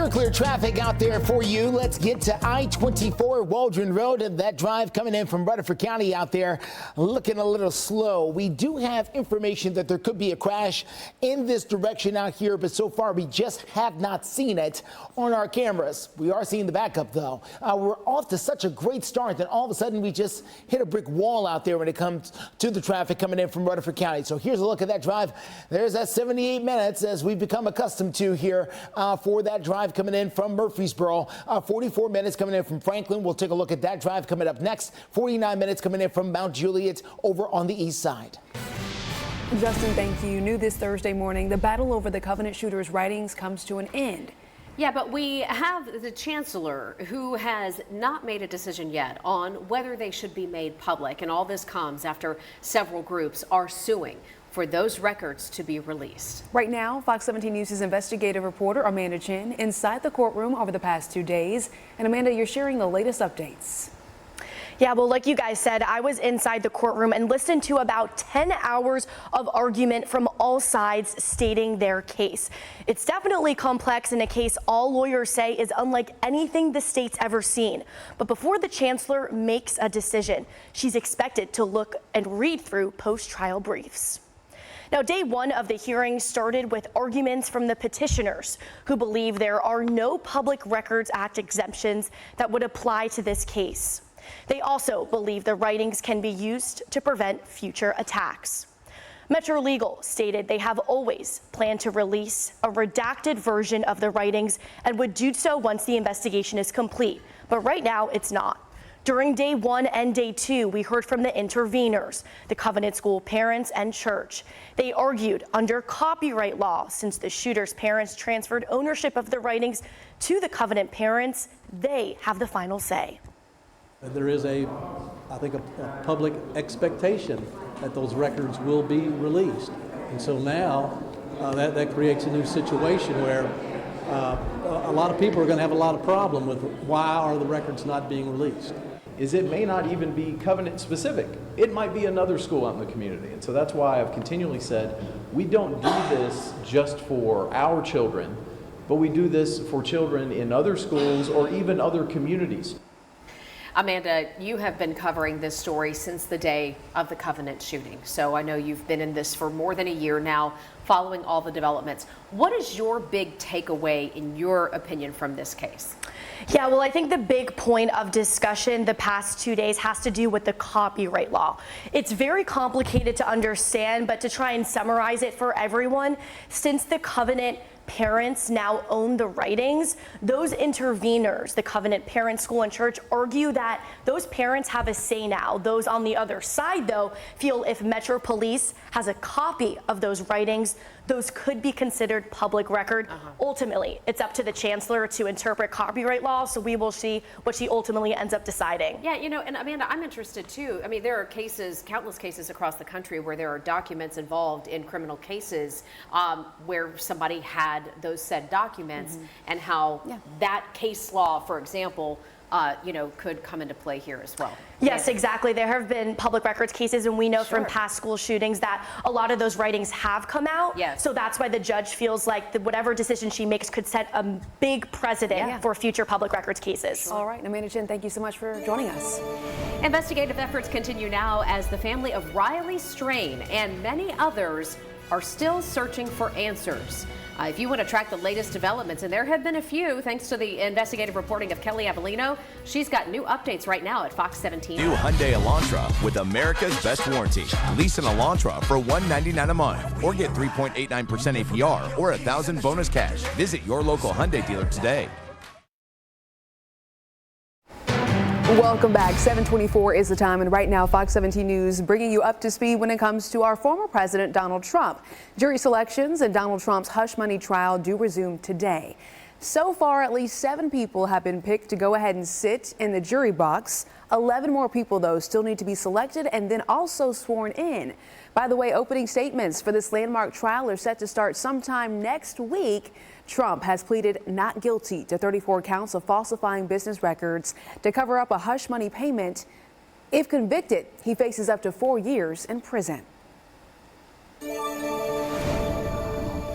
Sure, clear traffic out there for you. Let's get to I-24 Waldron Road and that drive coming in from Rutherford County out there looking a little slow. We do have information that there could be a crash in this direction out here, but so far we just have not seen it on our cameras. We are seeing the backup though. We're off to such a great start that all of a sudden we just hit a brick wall out there when it comes to the traffic coming in from Rutherford County. So here's a look at that drive. There's that 78 minutes as we've become accustomed to here for that drive coming in from Murfreesboro. 44 minutes coming in from Franklin. We'll take a look at that drive coming up next. 49 minutes coming in from Mount Juliet over on the east side. Justin, thank you. New this Thursday morning, the battle over the Covenant shooters' writings comes to an end. Yeah, but we have the chancellor who has not made a decision yet on whether they should be made public. And all this comes after several groups are suing for those records to be released. Right now, Fox 17 News' investigative reporter Amanda Chin inside the courtroom over the past 2 days. And Amanda, you're sharing the latest updates. Yeah, well, like you guys said, I was inside the courtroom and listened to about 10 hours of argument from all sides stating their case. It's definitely complex in a case all lawyers say is unlike anything the state's ever seen. But before the chancellor makes a decision, she's expected to look and read through post-trial briefs. Now, day one of the hearing started with arguments from the petitioners who believe there are no Public Records Act exemptions that would apply to this case. They also believe the writings can be used to prevent future attacks. Metro Legal stated they have always planned to release a redacted version of the writings and would do so once the investigation is complete. But right now, it's not. During day one and day two, we heard from the interveners, the Covenant School parents and church. They argued under copyright law, since the shooter's parents transferred ownership of the writings to the Covenant parents, they have the final say. There is I think a public expectation that those records will be released. And so now that creates a new situation where a lot of people are going to have a lot of problem with why are the records not being released. It may not even be Covenant specific. It might be another school out in the community. And so that's why I've continually said, we don't do this just for our children, but we do this for children in other schools or even other communities. Amanda, you have been covering this story since the day of the Covenant shooting. So I know you've been in this for more than a year now, following all the developments. What is your big takeaway, in your opinion, from this case? Yeah, well, I think the big point of discussion the past 2 days has to do with the copyright law. It's very complicated to understand, but to try and summarize it for everyone, since the Covenant parents now own the writings, those interveners, the Covenant Parents, School, and Church, argue that those parents have a say now. Those on the other side, though, feel if Metro Police has a copy of those writings, those could be considered public record. Ultimately, it's up to the chancellor to interpret copyright law, so we will see what she ultimately ends up deciding. Yeah, you know, and Amanda, I'm interested too. I mean, there are cases, countless cases across the country where there are documents involved in criminal cases where somebody had those said documents and how that case law, for example, could come into play here as well. Yes, exactly. There have been public records cases, and we know from past school shootings that a lot of those writings have come out. Yes. So that's why the judge feels like whatever decision she makes could set a big precedent for future public records cases. All right, Amanda Chin, thank you so much for joining us. Investigative efforts continue now as the family of Riley Strain and many others are still searching for answers. If you want to track the latest developments, and there have been a few thanks to the investigative reporting of Kelly Avellino, she's got new updates right now at Fox 17. New Hyundai Elantra with America's best warranty. Lease an Elantra for $199 a month or get 3.89% APR or $1,000 bonus cash. Visit your local Hyundai dealer today. Welcome back. 7:24 is the time, and right now Fox 17 News bringing you up to speed when it comes to our former president Donald Trump. Jury selections and Donald Trump's hush money trial do resume today. So far, at least 7 people have been picked to go ahead and sit in the jury box. 11 more people, though, still need to be selected and then also sworn in. By the way, opening statements for this landmark trial are set to start sometime next week. Trump has pleaded not guilty to 34 counts of falsifying business records to cover up a hush money payment. If convicted, he faces up to 4 years in prison.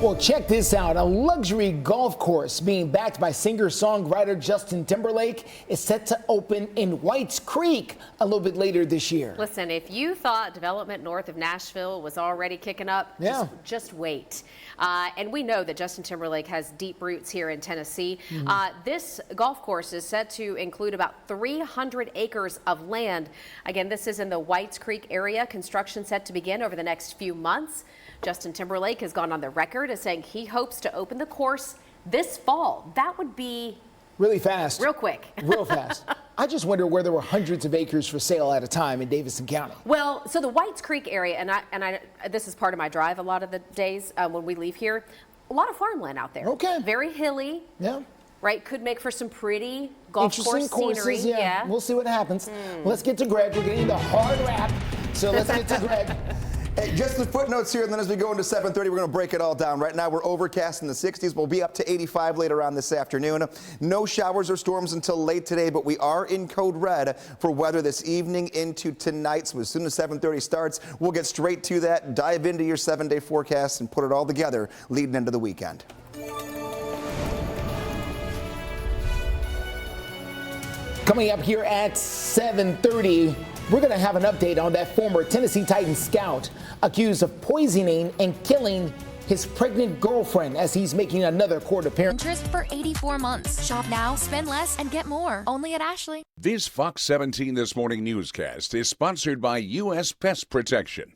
Well, check this out. A luxury golf course being backed by singer-songwriter Justin Timberlake is set to open in Whites Creek a little bit later this year. Listen, if you thought development north of Nashville was already kicking up, just wait. And we know that Justin Timberlake has deep roots here in Tennessee. This golf course is set to include about 300 acres of land. Again, this is in the Whites Creek area. Construction set to begin over the next few months. Justin Timberlake has gone on the record as saying he hopes to open the course this fall. That would be really fast. Real quick. Real fast. I just wonder where there were hundreds of acres for sale at a time in Davidson County. Well, so the Whites Creek area, and this is part of my drive a lot of the days when we leave here, a lot of farmland out there. Okay. Very hilly. Yeah. Right, could make for some pretty golf course scenery. Yeah. We'll see what happens. Let's get to Greg. We're getting the hard wrap, so let's get to Greg. Hey, just the footnotes here, and then as we go into 7:30, we're going to break it all down. Right now, we're overcast in the 60s. We'll be up to 85 later on this afternoon. No showers or storms until late today, but we are in code red for weather this evening into tonight. So as soon as 7:30 starts, we'll get straight to that, dive into your 7-day forecast, and put it all together leading into the weekend. Coming up here at 7:30, we're going to have an update on that former Tennessee Titans scout accused of poisoning and killing his pregnant girlfriend as he's making another court appearance. Interest for 84 months. Shop now, spend less, and get more. Only at Ashley. This Fox 17 This Morning newscast is sponsored by U.S. Pest Protection.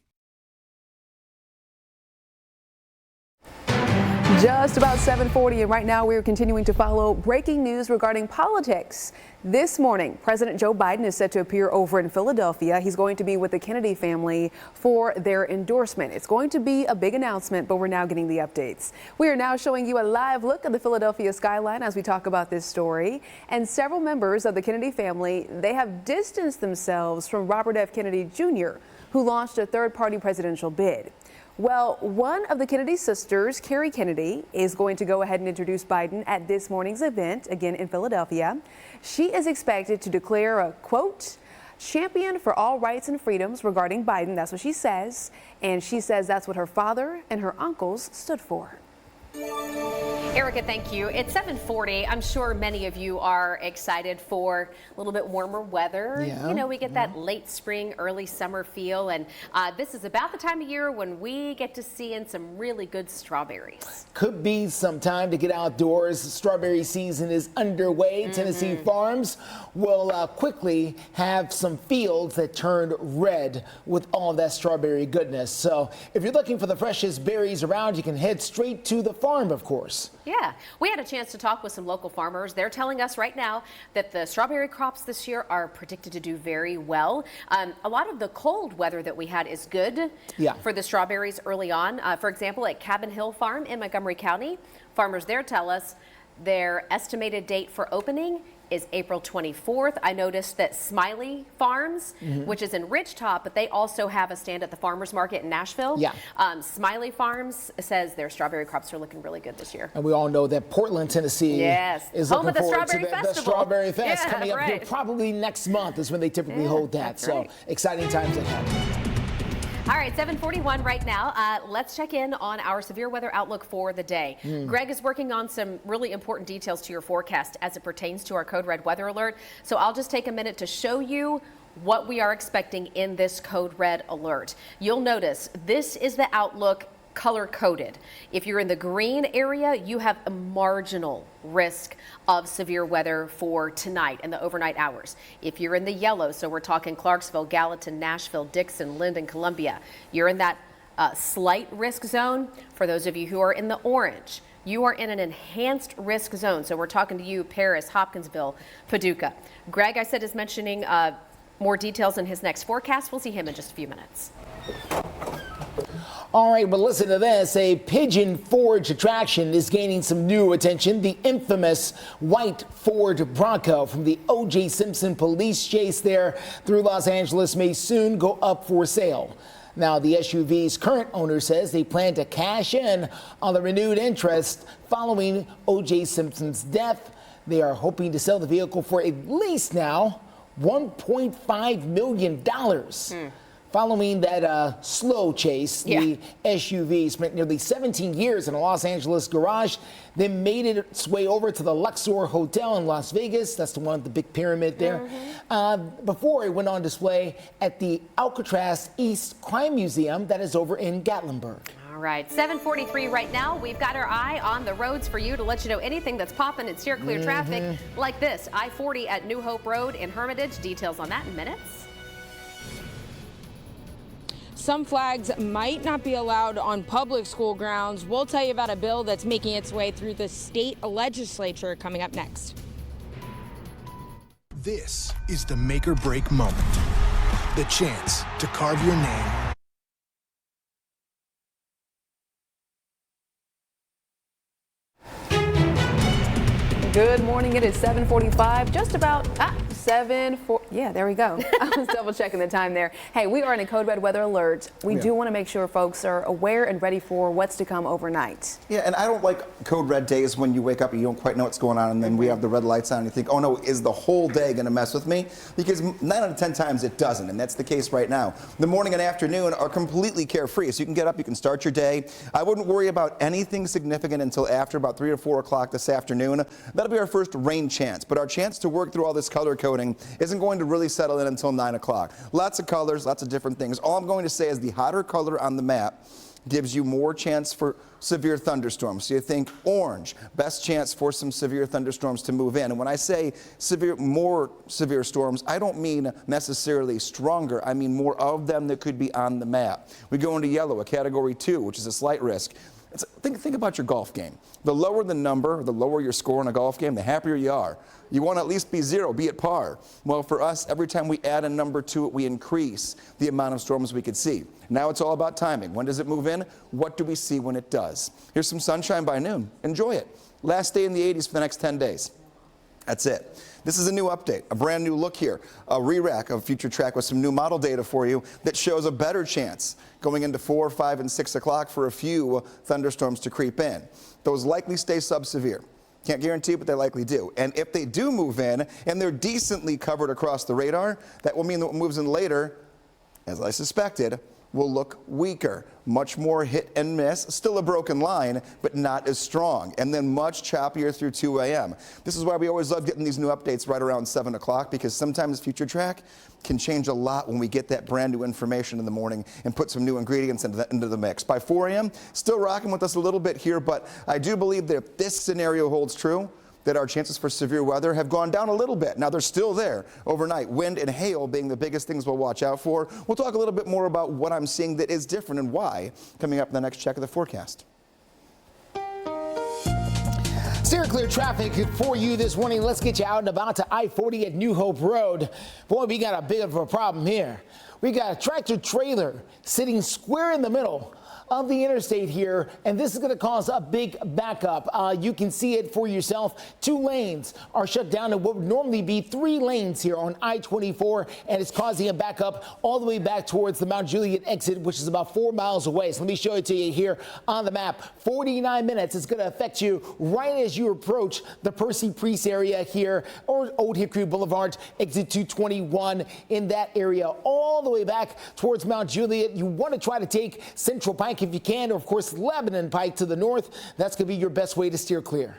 Just about 7:40, and right now we are continuing to follow breaking news regarding politics. This morning, President Joe Biden is set to appear over in Philadelphia. He's going to be with the Kennedy family for their endorsement. It's going to be a big announcement, but we're now getting the updates. We are now showing you a live look at the Philadelphia skyline as we talk about this story. And several members of the Kennedy family, they have distanced themselves from Robert F. Kennedy Jr., who launched a third-party presidential bid. Well, one of the Kennedy sisters, Carrie Kennedy, is going to go ahead and introduce Biden at this morning's event, again in Philadelphia. She is expected to declare a, quote, champion for all rights and freedoms regarding Biden. That's what she says. And she says that's what her father and her uncles stood for. Erica, thank you. It's 7:40. I'm sure many of you are excited for a little bit warmer weather. Yeah, you know, we get that late spring, early summer feel, and this is about the time of year when we get to see in some really good strawberries. Could be some time to get outdoors. Strawberry season is underway. Tennessee farms will quickly have some fields that turn red with all of that strawberry goodness. So if you're looking for the freshest berries around, you can head straight to the farm, of course. Yeah, we had a chance to talk with some local farmers. They're telling us right now that the strawberry crops this year are predicted to do very well. A lot of the cold weather that we had is good for the strawberries early on. For example, at Cabin Hill Farm in Montgomery County, farmers there tell us their estimated date for opening is April 24th. I noticed that Smiley Farms, which is in Ridgetop, but they also have a stand at the farmers market in Nashville. Smiley Farms says their strawberry crops are looking really good this year. And we all know that Portland, Tennessee is home looking of the forward Strawberry to the Festival. Strawberry Fest Yeah, coming up here probably next month is when they typically hold that. So exciting times ahead. All right, 7:41 right now. Let's check in on our severe weather outlook for the day. Greg is working on some really important details to your forecast as it pertains to our code red weather alert. So I'll just take a minute to show you what we are expecting in this code red alert. You'll notice this is the outlook color coded. If you're in the green area, you have a marginal risk of severe weather for tonight and the overnight hours. If you're in the yellow, so we're talking Clarksville, Gallatin, Nashville, Dickson, Linden, Columbia, you're in that slight risk zone. For those of you who are in the orange, you are in an enhanced risk zone. So we're talking to you, Paris, Hopkinsville, Paducah. Greg, I said, is mentioning more details in his next forecast. We'll see him in just a few minutes. All right, well, listen to this. A Pigeon Forge attraction is gaining some new attention. The infamous white Ford Bronco from the OJ Simpson police chase there through Los Angeles may soon go up for sale. Now, the SUV's current owner says they plan to cash in on the renewed interest following OJ Simpson's death. They are hoping to sell the vehicle for at least now $1.5 million. following that slow chase. The SUV spent nearly 17 years in a Los Angeles garage, then made its way over to the Luxor Hotel in Las Vegas. That's the one with the big pyramid there. Before it went on display at the Alcatraz East Crime Museum that is over in Gatlinburg. All right, 7:43 right now. We've got our eye on the roads for you to let you know anything that's popping and steer clear traffic like this. I-40 at New Hope Road in Hermitage. Details on that in minutes. Some flags might not be allowed on public school grounds. We'll tell you about a bill that's making its way through the state legislature coming up next. This is the make or break moment. The chance to carve your name Good morning. It is 7:45, just about 7:4. Yeah, there we go. I was double checking the time there. Hey, we are in a code red weather alert. We do want to make sure folks are aware and ready for what's to come overnight. Yeah, and I don't like code red days when you wake up and you don't quite know what's going on, and then we have the red lights on and you think, oh no, is the whole day going to mess with me? Because 9 out of 10 times it doesn't, and that's the case right now. The morning and afternoon are completely carefree, so you can get up, you can start your day. I wouldn't worry about anything significant until after about 3 or 4 o'clock this afternoon. That'll be our first rain chance, but our chance to work through all this color coding isn't going to really settle in until 9 o'clock. Lots of colors, lots of different things. All I'm going to say is the hotter color on the map gives you more chance for severe thunderstorms. So you think orange, best chance for some severe thunderstorms to move in. And when I say more severe storms, I don't mean necessarily stronger. I mean more of them that could be on the map. We go into yellow, a category 2, which is a slight risk. Think about your golf game. The lower the number, the lower your score in a golf game, the happier you are. You want to at least be 0, be at par. Well, for us, every time we add a number to it, we increase the amount of storms we could see. Now it's all about timing. When does it move in? What do we see when it does? Here's some sunshine by noon. Enjoy it. Last day in the 80s for the next 10 days. That's it. This is a new update, a brand new look here, a re-rack of Future Track with some new model data for you that shows a better chance going into 4, 5, and 6 o'clock for a few thunderstorms to creep in. Those likely stay sub-severe. Can't guarantee, but they likely do. And if they do move in and they're decently covered across the radar, that will mean that what moves in later, as I suspected, will look weaker, much more hit and miss, still a broken line, but not as strong, and then much choppier through 2 a.m. This is why we always love getting these new updates right around 7 o'clock, because sometimes Future Track can change a lot when we get that brand new information in the morning and put some new ingredients into the mix. By 4 a.m., still rocking with us a little bit here, but I do believe that if this scenario holds true, that our chances for severe weather have gone down a little bit. Now, they're still there overnight, wind and hail being the biggest things we'll watch out for. We'll talk a little bit more about what I'm seeing that is different and why coming up in the next check of the forecast. Steer clear traffic for you this morning. Let's get you out and about to I-40 at New Hope Road. Boy, we got a bit of a problem here. We got a tractor trailer sitting square in the middle of the interstate here, and this is going to cause a big backup. You can see it for yourself. 2 lanes are shut down in what would normally be 3 lanes here on I-24, and it's causing a backup all the way back towards the Mount Juliet exit, which is about 4 miles away. So let me show it to you here on the map. 49 minutes. It's going to affect you right as you approach the Percy Priest area here, or Old Hickory Boulevard, exit 221 in that area, all the way back towards Mount Juliet. You want to try to take Central Pike if you can, or of course Lebanon Pike to the north. That's going to be your best way to steer clear.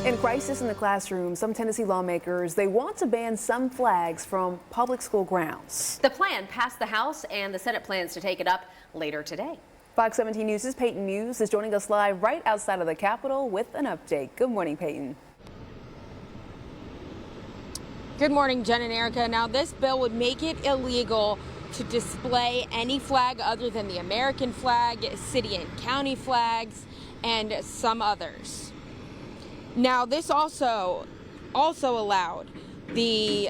In crisis in the classroom, some Tennessee lawmakers, they want to ban some flags from public school grounds. The plan passed the House, and the Senate plans to take it up later today. Fox 17 News' Peyton Muse is joining us live right outside of the Capitol with an update. Good morning, Peyton. Good morning, Jen and Erica. Now, this bill would make it illegal to display any flag other than the American flag, city and county flags, and some others. Now, this also allowed the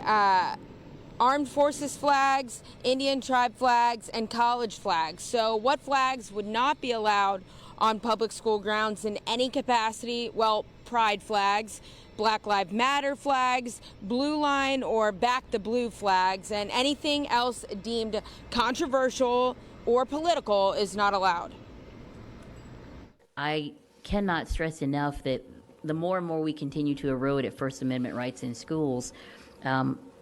armed forces flags, Indian tribe flags, and college flags. So what flags would not be allowed on public school grounds in any capacity? Well, pride flags, Black Lives Matter flags, Blue Line or Back the Blue flags, and anything else deemed controversial or political is not allowed. I cannot stress enough that the more and more we continue to erode at First Amendment rights in schools,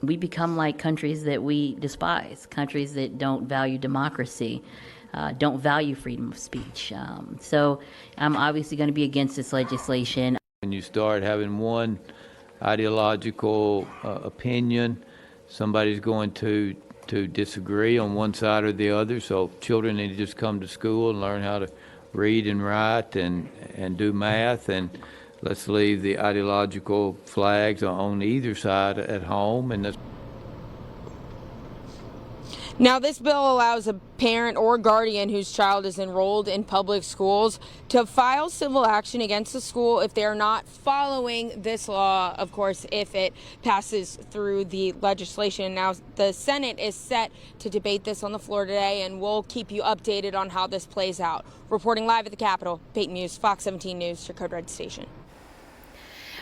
we become like countries that we despise, countries that don't value democracy, don't value freedom of speech. So I'm obviously going to be against this legislation. When you start having one ideological opinion, somebody's going to disagree on one side or the other. So children need to just come to school and learn how to read and write and do math, and let's leave the ideological flags on either side at home. And Now, this bill allows a parent or guardian whose child is enrolled in public schools to file civil action against the school if they are not following this law, of course, if it passes through the legislation. Now, the Senate is set to debate this on the floor today, and we'll keep you updated on how this plays out. Reporting live at the Capitol, Peyton Muse, Fox 17 News, your Code Red station.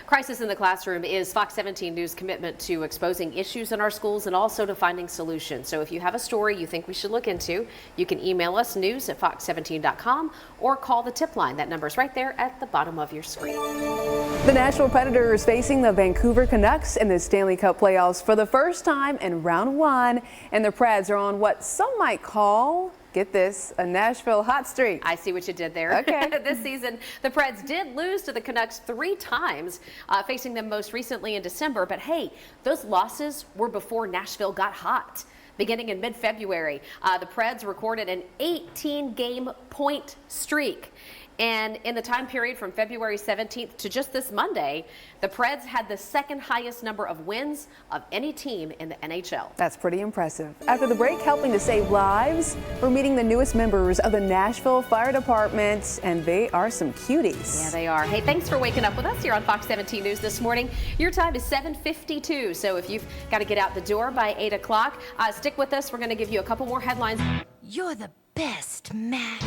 Crisis in the Classroom is Fox 17 News' commitment to exposing issues in our schools and also to finding solutions. So if you have a story you think we should look into, you can email us news@fox17.com or call the tip line. That number is right there at the bottom of your screen. The Nashville Predators facing the Vancouver Canucks in the Stanley Cup playoffs for the first time in round one, and the Preds are on what some might call, get this, a Nashville hot streak. I see what you did there. Okay. This season, the Preds did lose to the Canucks 3 times, facing them most recently in December. But hey, those losses were before Nashville got hot. Beginning in mid-February, the Preds recorded an 18-game point streak. And in the time period from February 17th to just this Monday, the Preds had the second highest number of wins of any team in the NHL. That's pretty impressive. After the break, helping to save lives, we're meeting the newest members of the Nashville Fire Department, and they are some cuties. Yeah, they are. Hey, thanks for waking up with us here on Fox 17 News this morning. Your time is 7:52, so if you've got to get out the door by 8 o'clock, stick with us. We're going to give you a couple more headlines. You're the best, Mac.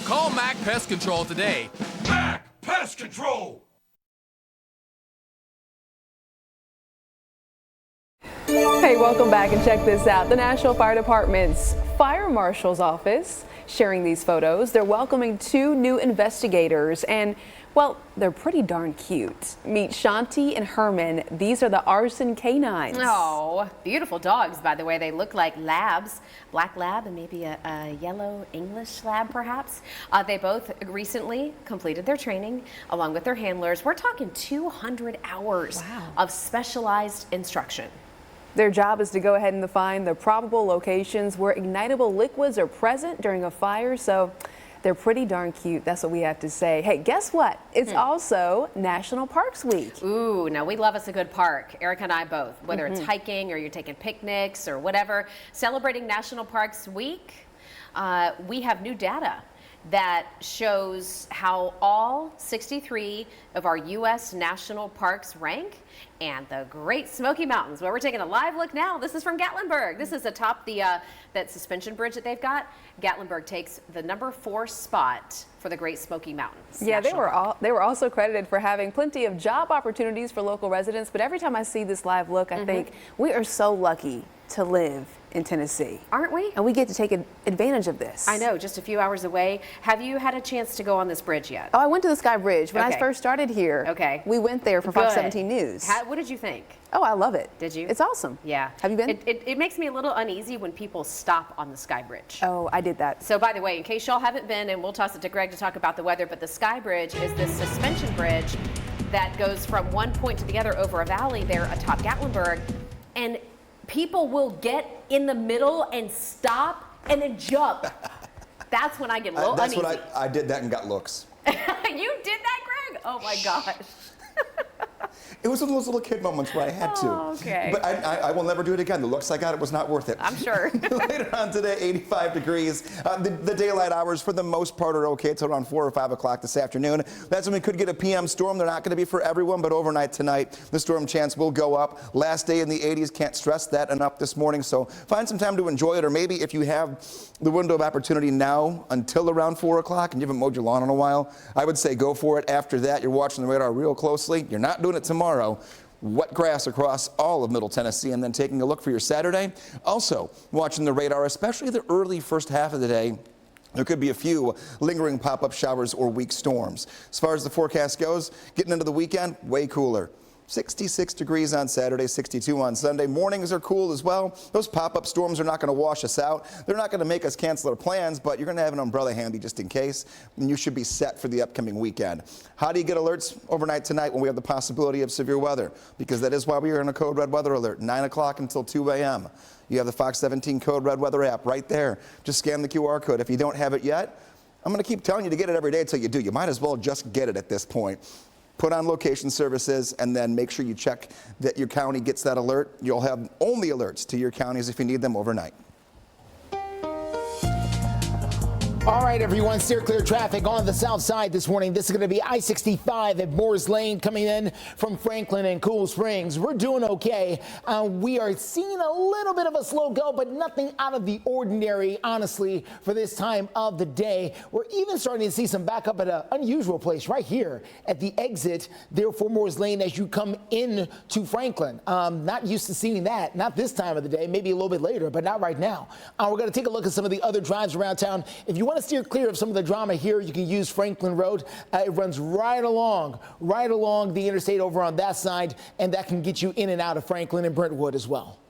Call Mac Pest Control today. Mac Pest Control! Hey, welcome back, and check this out. The Nashville Fire Department's Fire Marshal's office sharing these photos. They're welcoming 2 new investigators, and well, they're pretty darn cute. Meet Shanti and Herman. These are the arson canines. Oh, beautiful dogs, by the way. They look like labs, black lab and maybe a yellow English lab, perhaps. They both recently completed their training along with their handlers. We're talking 200 hours of specialized instruction. Their job is to go ahead and find the probable locations where ignitable liquids are present during a fire, so they're pretty darn cute. That's what we have to say. Hey, guess what? It's also National Parks Week. Ooh, now we love us a good park. Erica and I both, whether it's hiking or you're taking picnics or whatever. Celebrating National Parks Week, we have new data that shows how all 63 of our U.S. national parks rank, and the Great Smoky Mountains, where we're taking a live look now. This is from Gatlinburg. This is atop that suspension bridge that they've got. Gatlinburg takes the number 4 spot for the Great Smoky Mountains. Yeah, they were also credited for having plenty of job opportunities for local residents, but every time I see this live look, I think we are so lucky to live in Tennessee. Aren't we? And we get to take advantage of this. I know, just a few hours away. Have you had a chance to go on this bridge yet? Oh, I went to the Sky Bridge when I first started here. Okay. We went there for Fox 17 News. What did you think? Oh, I love it. Did you? It's awesome. Yeah. Have you been? It makes me a little uneasy when people stop on the Sky Bridge. Oh, I did that. So by the way, in case y'all haven't been, and we'll toss it to Greg to talk about the weather, but the Sky Bridge is this suspension bridge that goes from one point to the other over a valley there atop Gatlinburg, and people will get in the middle and stop and then jump. That's when I get a little uneasy. That's what I did that and got looks. You did that, Greg? Oh my gosh. It was one of those little kid moments where I had to. Oh, okay. But I will never do it again. The looks I got, it was not worth it. I'm sure. Later on today, 85 degrees. The daylight hours, for the most part, are okay. It's around 4 or 5 o'clock this afternoon. That's when we could get a PM storm. They're not going to be for everyone, but overnight tonight, the storm chance will go up. Last day in the 80s. Can't stress that enough this morning. So find some time to enjoy it, or maybe if you have the window of opportunity now until around 4 o'clock and you haven't mowed your lawn in a while, I would say go for it. After that, you're watching the radar real closely. You're not doing it tomorrow. Wet grass across all of Middle Tennessee, and then taking a look for your Saturday. Also watching the radar, especially the early first half of the day. There could be a few lingering pop-up showers or weak storms. As far as the forecast goes, getting into the weekend, way cooler. 66 degrees on Saturday, 62 on Sunday. Mornings are cool as well. Those pop-up storms are not going to wash us out. They're not going to make us cancel our plans, but you're going to have an umbrella handy just in case, and you should be set for the upcoming weekend. How do you get alerts overnight tonight when we have the possibility of severe weather? Because that is why we are in a code red weather alert, 9 o'clock until 2 a.m. You have the Fox 17 code red weather app right there. Just scan the QR code. If you don't have it yet, I'm going to keep telling you to get it every day until you do. You might as well just get it at this point. Put on location services and then make sure you check that your county gets that alert. You'll have only alerts to your counties if you need them overnight. All right, everyone, steer clear traffic on the south side this morning. This is going to be I-65 at Moores Lane coming in from Franklin and Cool Springs. We're doing okay. We are seeing a little bit of a slow go, but nothing out of the ordinary, honestly, for this time of the day. We're even starting to see some backup at an unusual place right here at the exit there for Moores Lane as you come in to Franklin. Not used to seeing that, not this time of the day, maybe a little bit later, but not right now. We're going to take a look at some of the other drives around town. If you want to steer clear of some of the drama here, you can use Franklin Road. It runs right along the interstate over on that side, and that can get you in and out of Franklin and Brentwood as well.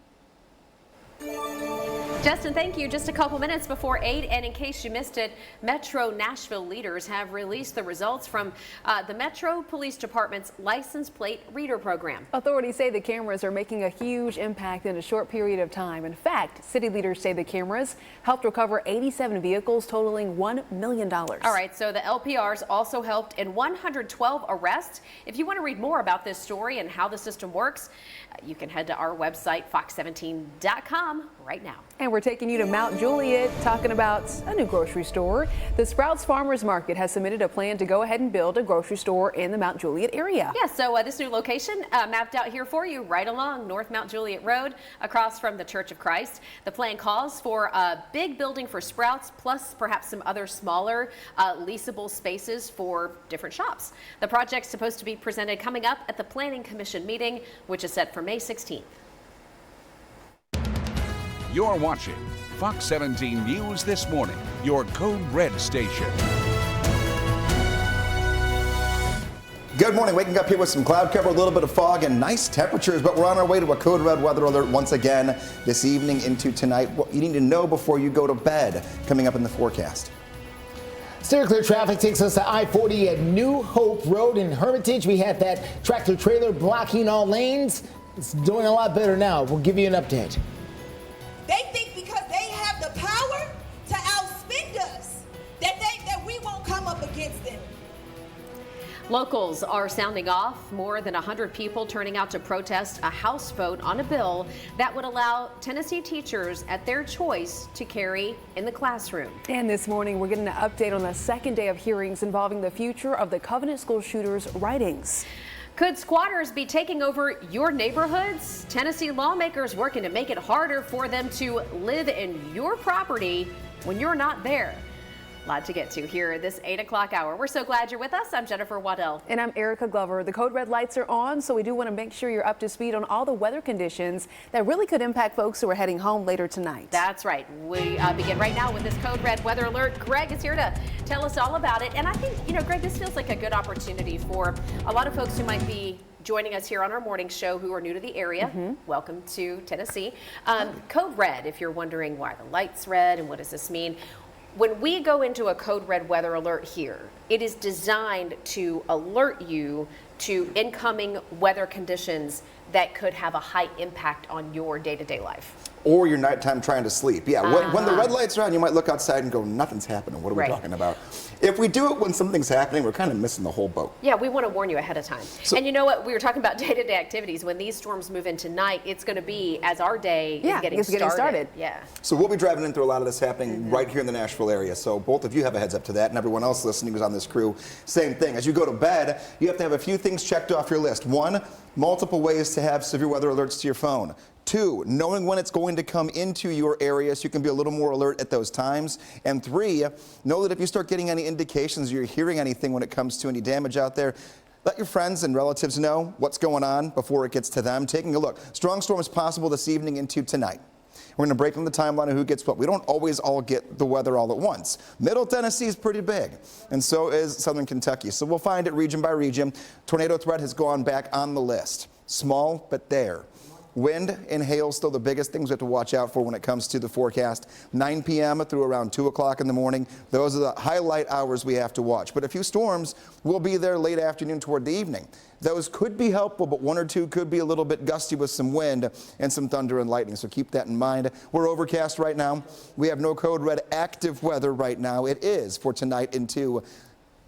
Justin, thank you. Just a couple minutes before 8, and in case you missed it, Metro Nashville leaders have released the results from the Metro Police Department's license plate reader program. Authorities say the cameras are making a huge impact in a short period of time. In fact, city leaders say the cameras helped recover 87 vehicles totaling $1 million. All right, so the LPRs also helped in 112 arrests. If you want to read more about this story and how the system works, you can head to our website, fox17.com, right now. And we're taking you to Mount Juliet, talking about a new grocery store. The Sprouts Farmers Market has submitted a plan to go ahead and build a grocery store in the Mount Juliet area. Yeah, so this new location mapped out here for you right along North Mount Juliet Road, across from the Church of Christ. The plan calls for a big building for Sprouts, plus perhaps some other smaller leasable spaces for different shops. The project's supposed to be presented coming up at the Planning Commission meeting, which is set for May 16th. You're watching Fox 17 News This Morning, your Code Red station. Good morning. Waking up here with some cloud cover, a little bit of fog, and nice temperatures, but we're on our way to a code red weather alert once again this evening into tonight. What you need to know before you go to bed coming up in the forecast. Steer clear traffic takes us to I-40 at New Hope Road in Hermitage. We had that tractor trailer blocking all lanes. It's doing a lot better now. We'll give you an update. They think because they have the power to outspend us, that we won't come up against them. Locals are sounding off. More than 100 people turning out to protest a House vote on a bill that would allow Tennessee teachers at their choice to carry in the classroom. And this morning, we're getting an update on the second day of hearings involving the future of the Covenant School shooters' writings. Could squatters be taking over your neighborhoods? Tennessee lawmakers working to make it harder for them to live in your property when you're not there. A lot to get to here this 8 o'clock hour. We're so glad you're with us. I'm Jennifer Waddell. And I'm Erica Glover. The code red lights are on, so we do want to make sure you're up to speed on all the weather conditions that really could impact folks who are heading home later tonight. That's right. We begin right now with this code red weather alert. Greg is here to tell us all about it. And I think, Greg, this feels like a good opportunity for a lot of folks who might be joining us here on our morning show who are new to the area. Welcome to Tennessee. Code red, if you're wondering why the light's red and what does this mean. When we go into a code red weather alert here, it is designed to alert you to incoming weather conditions that could have a high impact on your day-to-day life. Or your nighttime trying to sleep. Yeah, when the red lights are on, you might look outside and go, nothing's happening. What are we talking about? If we do it when something's happening, we're kind of missing the whole boat. Yeah, we want to warn you ahead of time. So, and you know what? We were talking about day-to-day activities. When these storms move in tonight, it's going to be as our day is getting started. Yeah. So we'll be driving in through a lot of this happening right here in the Nashville area. So both of you have a heads up to that, and everyone else listening who's on this crew, same thing. As you go to bed, you have to have a few things checked off your list. 1, multiple ways to have severe weather alerts to your phone. 2, knowing when it's going to come into your area so you can be a little more alert at those times. And 3, know that if you start getting any indications or you're hearing anything when it comes to any damage out there, let your friends and relatives know what's going on before it gets to them. Taking a look. Strong storms possible this evening into tonight. We're going to break down the timeline of who gets what. We don't always all get the weather all at once. Middle Tennessee is pretty big, and so is Southern Kentucky. So we'll find it region by region. Tornado threat has gone back on the list. Small, but there. Wind and hail still the biggest things we have to watch out for when it comes to the forecast. 9 p.m. through around 2 o'clock in the morning. Those are the highlight hours we have to watch. But a few storms will be there late afternoon toward the evening. Those could be helpful, but one or two could be a little bit gusty with some wind and some thunder and lightning. So keep that in mind. We're overcast right now. We have no code red active weather right now. It is for tonight into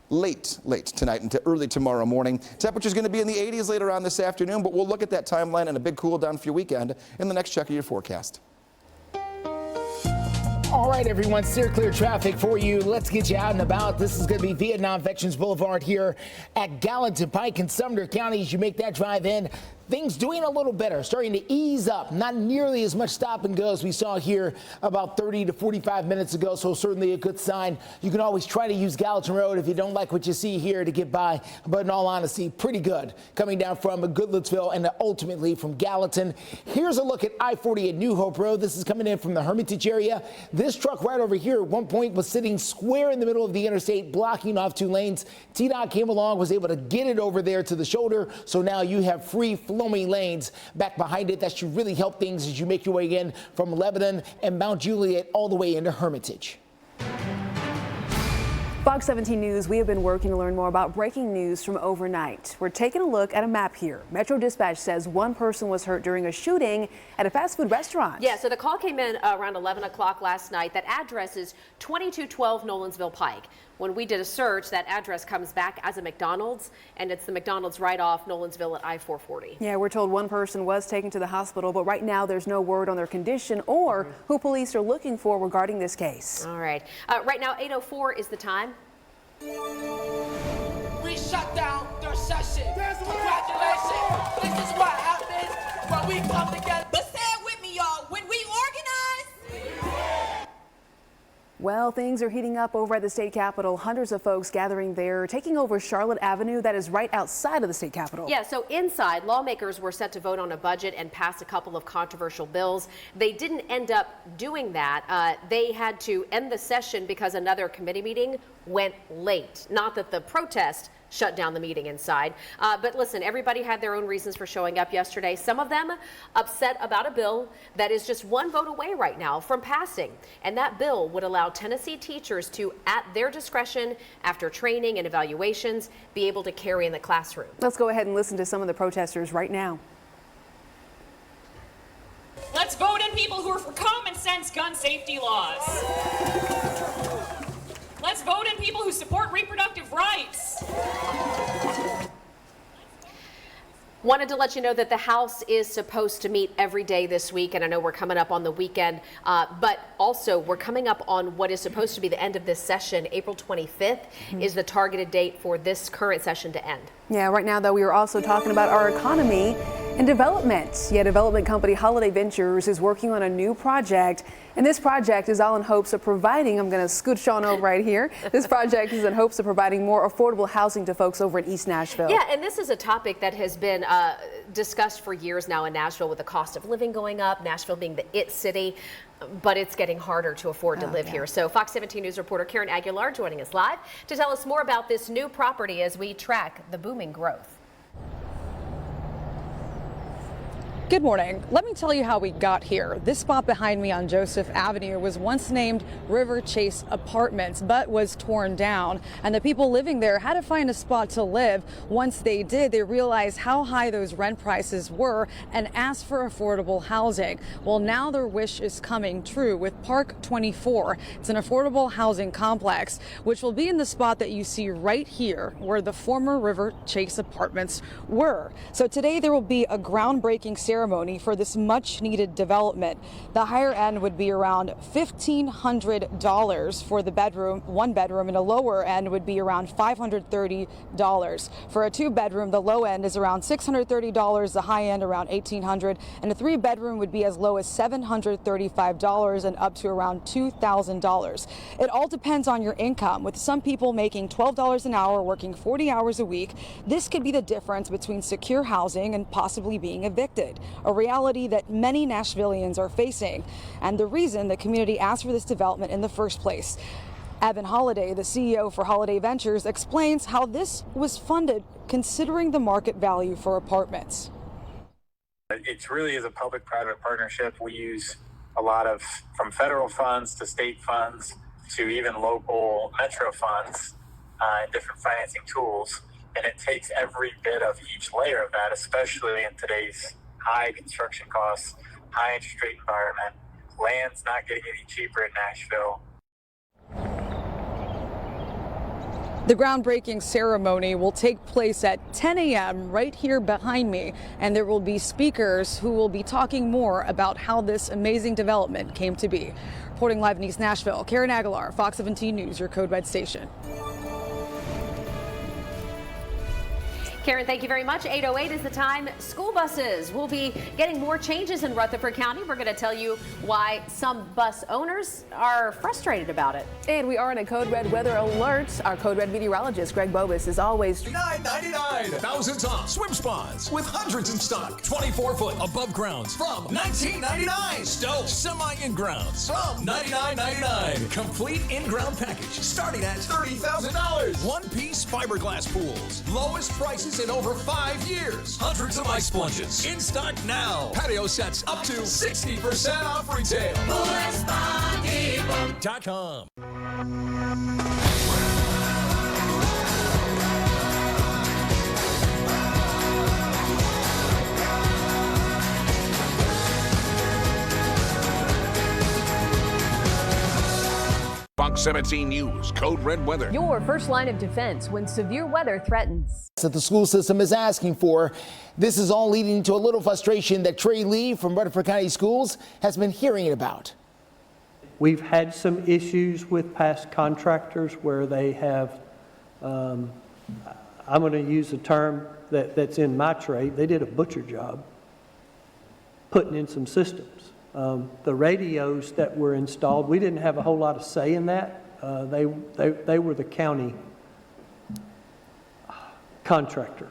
late tonight into early tomorrow morning. Temperature's going to be in the 80s later on this afternoon, but we'll look at that timeline and a big cool down for your weekend in the next check of your forecast. All right, everyone, steer clear traffic for you. Let's get you out and about. This is going to be Vietnam Veterans Boulevard here at Gallatin, Pike, and Sumner counties. You make that drive in. Things doing a little better, starting to ease up. Not nearly as much stop and go as we saw here about 30 to 45 minutes ago, so certainly a good sign. You can always try to use Gallatin Road if you don't like what you see here to get by, but in all honesty, pretty good. Coming down from Goodlettsville and ultimately from Gallatin. Here's a look at I-40 at New Hope Road. This is coming in from the Hermitage area. This truck right over here at one point was sitting square in the middle of the interstate, blocking off 2 lanes. TDOT came along, was able to get it over there to the shoulder, so now you have free flowing lanes back behind it. That should really help things as you make your way in from Lebanon and Mount Juliet all the way into Hermitage. Fox 17 News, we have been working to learn more about breaking news from overnight. We're taking a look at a map here. Metro Dispatch says one person was hurt during a shooting at a fast food restaurant. Yeah, so the call came in around 11 o'clock last night. That address is 2212 Nolensville Pike. When we did a search, that address comes back as a McDonald's, and it's the McDonald's right off Nolensville at I-440. Yeah, we're told one person was taken to the hospital, but right now there's no word on their condition or who police are looking for regarding this case. All right. Right now, 8:04 is the time. We shut down their session. Congratulations. This is what happens when we come together. But say it with me, y'all. When we organize. Well, things are heating up over at the state capitol. Hundreds of folks gathering there, taking over Charlotte Avenue, that is right outside of the state capitol. Yeah, so inside, lawmakers were set to vote on a budget and pass a couple of controversial bills. They didn't end up doing that. They had to end the session because another committee meeting went late. Not that the protest shut down the meeting inside. But listen, everybody had their own reasons for showing up yesterday. Some of them upset about a bill that is just one vote away right now from passing. And that bill would allow Tennessee teachers to, at their discretion, after training and evaluations, be able to carry in the classroom. Let's go ahead and listen to some of the protesters right now. Let's vote in people who are for common sense gun safety laws. Let's vote in people who support reproductive rights. Wanted to let you know that the House is supposed to meet every day this week, and I know we're coming up on the weekend, but also we're coming up on what is supposed to be the end of this session. April 25th is the targeted date for this current session to end. Yeah, right now, though, we are also talking about our economy and development. Yeah, development company Holiday Ventures is working on a new project, and this project is all in hopes of providing, I'm going to scooch on over right here. This project is in hopes of providing more affordable housing to folks over in East Nashville. Yeah, and this is a topic that has been discussed for years now in Nashville with the cost of living going up, Nashville being the it city, but it's getting harder to afford to live here. So Fox 17 News reporter Karen Aguilar joining us live to tell us more about this new property as we track the booming growth. Good morning. Let me tell you how we got here. This spot behind me on Joseph Avenue was once named River Chase Apartments, but was torn down. And the people living there had to find a spot to live. Once they did, they realized how high those rent prices were and asked for affordable housing. Well, now their wish is coming true with Park 24. It's an affordable housing complex, which will be in the spot that you see right here, where the former River Chase Apartments were. So today there will be a groundbreaking ceremony for this much needed development. The higher end would be around $1,500 for the bedroom, one bedroom, and a lower end would be around $530. For a 2-bedroom, the low end is around $630, the high end around $1,800, and a 3-bedroom would be as low as $735 and up to around $2,000. It all depends on your income, with some people making $12 an hour, working 40 hours a week. This could be the difference between secure housing and possibly being evicted. a reality that many Nashvillians are facing, and the reason the community asked for this development in the first place. Evan Holliday, the CEO for Holiday Ventures, explains how this was funded considering the market value for apartments. It really is a public-private partnership. We use a lot of, from federal funds to state funds to even local metro funds and different financing tools. And it takes every bit of each layer of that, especially in today's high construction costs, high interest rate environment. Land's not getting any cheaper in Nashville. The groundbreaking ceremony will take place at 10 a.m. right here behind me, and there will be speakers who will be talking more about how this amazing development came to be. Reporting live in East Nashville, Karen Aguilar, Fox 17 News, your Code Red station. Karen, thank you very much. 8:08 is the time. School buses will be getting more changes in Rutherford County. We're going to tell you why some bus owners are frustrated about it. And we are in a Code Red weather alert. Our Code Red meteorologist, Greg Bobus, is always $9.99. Thousands off swim spas with hundreds in stock. 24-foot above grounds from $19.99. Stowe semi-in grounds from $99.99. Complete in-ground package starting at $30,000. One-piece fiberglass pools. Lowest prices in over 5 years. Hundreds of ice sponges in stock now. Patio sets up to 60% off retail. PoolSpaDepot.com. Fox 17 News, Code Red Weather. Your first line of defense when severe weather threatens. That the school system is asking for. This is all leading to a little frustration that Trey Lee from Rutherford County Schools has been hearing about. We've had some issues with past contractors where they have, I'm going to use a term that's in my trade, they did a butcher job putting in some systems. The radios that were installed, we didn't have a whole lot of say in that. They were the county contractor.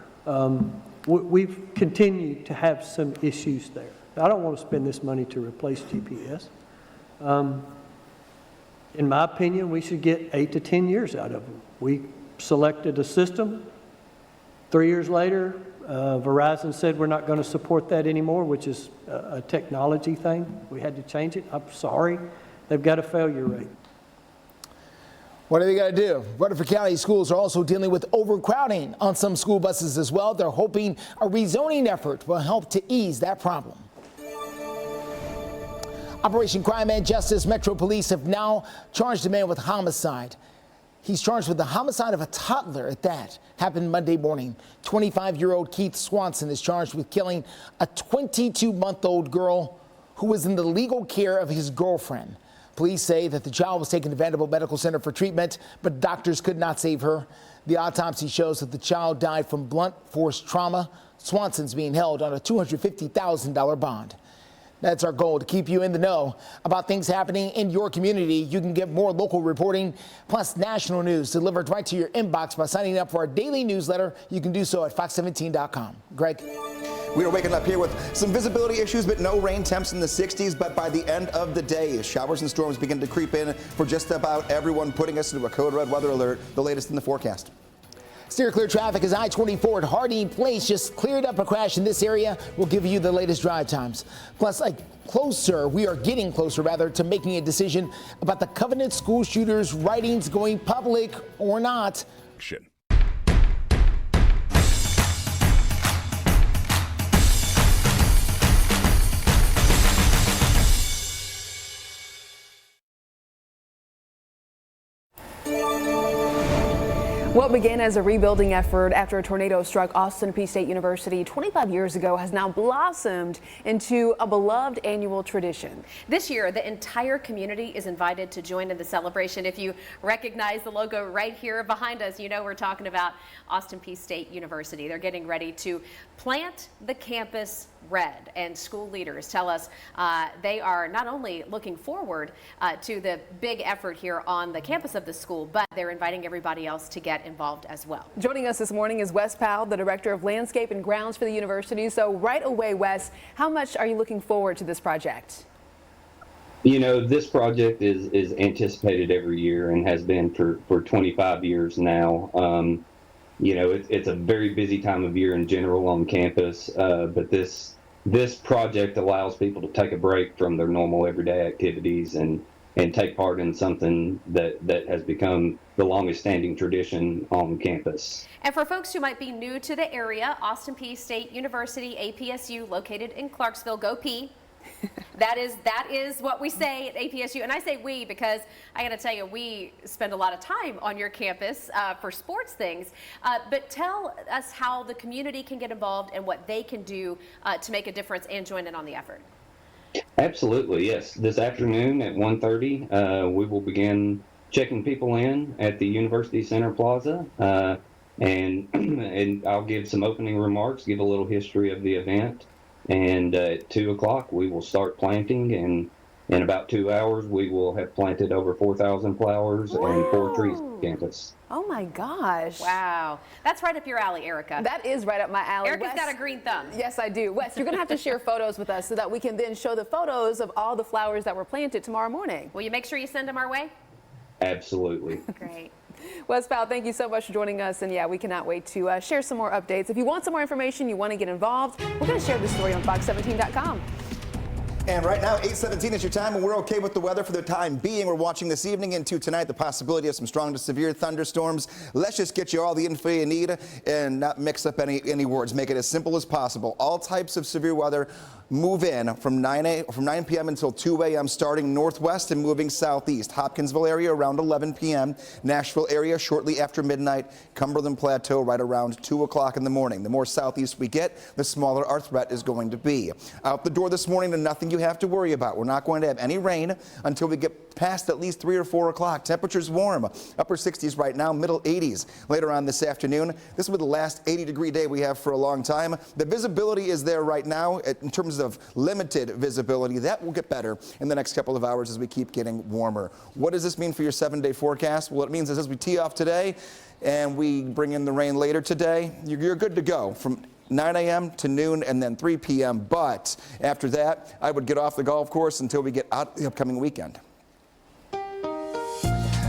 We've continued to have some issues there. I don't want to spend this money to replace GPS. In my opinion, we should get 8 to 10 years out of them. We selected a system. 3 years later, Verizon said we're not going to support that anymore, which is a technology thing. We had to change it. I'm sorry. They've got a failure rate. What are they going to do? Rutherford County schools are also dealing with overcrowding on some school buses as well. They're hoping a rezoning effort will help to ease that problem. Operation Crime and Justice Metro Police have now charged a man with homicide. He's charged with the homicide of a toddler at that. Happened Monday morning. 25-year-old Keith Swanson is charged with killing a 22-month-old girl who was in the legal care of his girlfriend. Police say that the child was taken to Vanderbilt Medical Center for treatment, but doctors could not save her. The autopsy shows that the child died from blunt force trauma. Swanson's being held on a $250,000 bond. That's our goal, to keep you in the know about things happening in your community. You can get more local reporting plus national news delivered right to your inbox by signing up for our daily newsletter. You can do so at fox17.com. Greg? We are waking up here with some visibility issues, but no rain, temps in the 60s. But by the end of the day, showers and storms begin to creep in for just about everyone, putting us into a code red weather alert, the latest in the forecast. Steer clear traffic as I-24 at Harding Place just cleared up a crash in this area. We'll give you the latest drive times. Plus, we are getting closer rather to making a decision about the Covenant school shooters' writings going public or not. What began as a rebuilding effort after a tornado struck Austin Peay State University 25 years ago has now blossomed into a beloved annual tradition. This year, the entire community is invited to join in the celebration. If you recognize the logo right here behind us, you know we're talking about Austin Peay State University. They're getting ready to plant the campus red, and school leaders tell us they are not only looking forward to the big effort here on the campus of the school, but they're inviting everybody else to get get involved as well. Joining us this morning is Wes Powell, the Director of Landscape and Grounds for the university. So right away, Wes, how much are you looking forward to this project? You know, this project is anticipated every year and has been for 25 years now. You know, it's a very busy time of year in general on campus, but this project allows people to take a break from their normal everyday activities and take part in something that has become the longest standing tradition on campus. And for folks who might be new to the area, Austin Peay State University, APSU, located in Clarksville, go Peay. That is what we say at APSU, and I say we because I got to tell you, we spend a lot of time on your campus for sports things. But tell us how the community can get involved and what they can do to make a difference and join in on the effort. Absolutely, yes. This afternoon at 1:30, we will begin checking people in at the University Center Plaza, and I'll give some opening remarks, give a little history of the event. And at 2 o'clock, we will start planting, and in about 2 hours, we will have planted over 4,000 flowers and 4 trees on campus. Oh my gosh. Wow. That's right up your alley, Erica. That is right up my alley. Erica's got a green thumb. Yes, I do. Wes, you're going to have to share photos with us so that we can then show the photos of all the flowers that were planted tomorrow morning. Will you make sure you send them our way? Absolutely. Great. Wes Powell, thank you so much for joining us. And yeah, we cannot wait to share some more updates. If you want some more information, you want to get involved, we're going to share this story on Fox17.com. And right now, 8:17 is your time, and we're okay with the weather for the time being. We're watching this evening into tonight the possibility of some strong to severe thunderstorms. Let's just get you all the info you need and not mix up any words. Make it as simple as possible. All types of severe weather move in from 9 p.m. until 2 a.m. starting northwest and moving southeast. Hopkinsville area around 11 p.m. Nashville area shortly after midnight. Cumberland Plateau right around 2 o'clock in the morning. The more southeast we get, the smaller our threat is going to be. Out the door this morning to nothing you have to worry about. We're not going to have any rain until we get past at least 3 or 4 o'clock. Temperatures warm, upper 60s right now, middle 80s later on this afternoon. This will be the last 80-degree day we have for a long time. The visibility is there right now in terms of limited visibility. That will get better in the next couple of hours as we keep getting warmer. What does this mean for your 7-day forecast? Well, it means as we tee off today and we bring in the rain later today, you're good to go from 9 a.m. to noon and then 3 p.m. But after that, I would get off the golf course until we get out the upcoming weekend.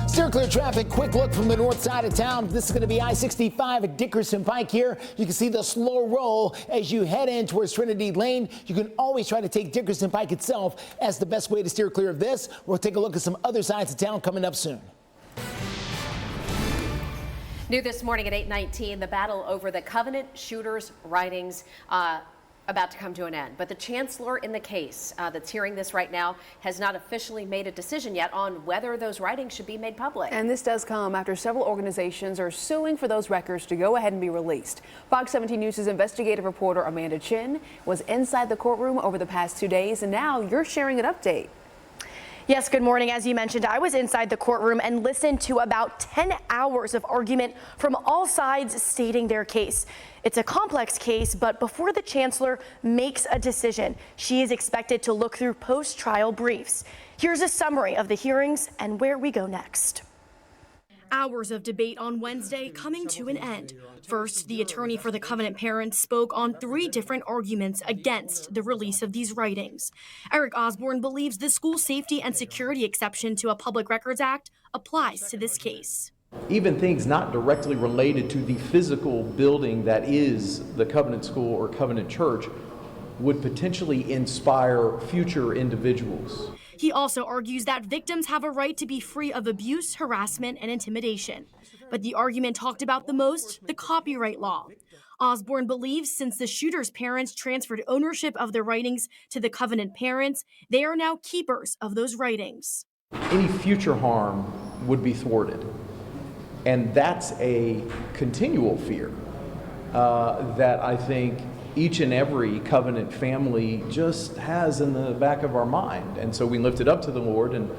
Steer clear traffic, quick look from the north side of town. This is going to be I-65 at Dickerson Pike here. You can see the slow roll as you head in towards Trinity Lane. You can always try to take Dickerson Pike itself as the best way to steer clear of this. We'll take a look at some other sides of town coming up soon. New this morning at 8:19, the battle over the Covenant shooters' writings about to come to an end. But the chancellor in the case that's hearing this right now has not officially made a decision yet on whether those writings should be made public. And this does come after several organizations are suing for those records to go ahead and be released. Fox 17 News' investigative reporter Amanda Chin was inside the courtroom over the past 2 days, and now you're sharing an update. Yes, good morning. As you mentioned, I was inside the courtroom and listened to about 10 hours of argument from all sides stating their case. It's a complex case, but before the chancellor makes a decision, she is expected to look through post-trial briefs. Here's a summary of the hearings and where we go next. Hours of debate on Wednesday coming to an end. First, the attorney for the Covenant parents spoke on 3 different arguments against the release of these writings. Eric Osborne believes the school safety and security exception to a Public Records Act applies to this case. Even things not directly related to the physical building that is the Covenant School or Covenant Church would potentially inspire future individuals. He also argues that victims have a right to be free of abuse, harassment, and intimidation. But the argument talked about the most, the copyright law. Osborne believes since the shooter's parents transferred ownership of the writings to the Covenant parents, they are now keepers of those writings. Any future harm would be thwarted. And that's a continual fear that I think each and every Covenant family just has in the back of our mind. And so we lift it up to the Lord and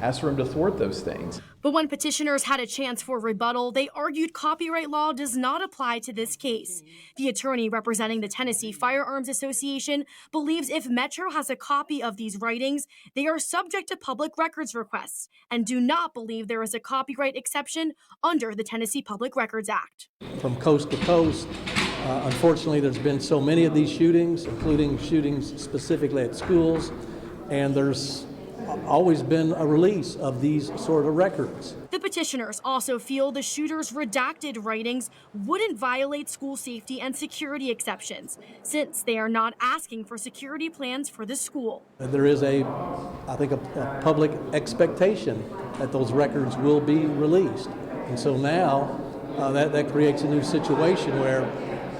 ask for him to thwart those things. But when petitioners had a chance for rebuttal, they argued copyright law does not apply to this case. The attorney representing the Tennessee Firearms Association believes if Metro has a copy of these writings, they are subject to public records requests and do not believe there is a copyright exception under the Tennessee Public Records Act. From coast to coast, unfortunately, there's been so many of these shootings, including shootings specifically at schools, and there's always been a release of these sort of records. The petitioners also feel the shooter's redacted writings wouldn't violate school safety and security exceptions, since they are not asking for security plans for the school. There is I think, a public expectation that those records will be released. And so now that creates a new situation where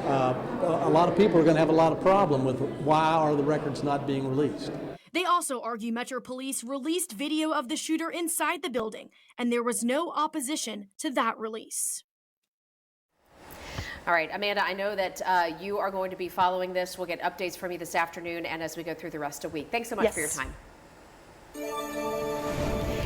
a lot of people are going to have a lot of problem with why are the records not being released. They also argue Metro Police released video of the shooter inside the building, and there was no opposition to that release. All right, Amanda, I know that you are going to be following this. We'll get updates from you this afternoon and as we go through the rest of the week. Thanks so much for your time.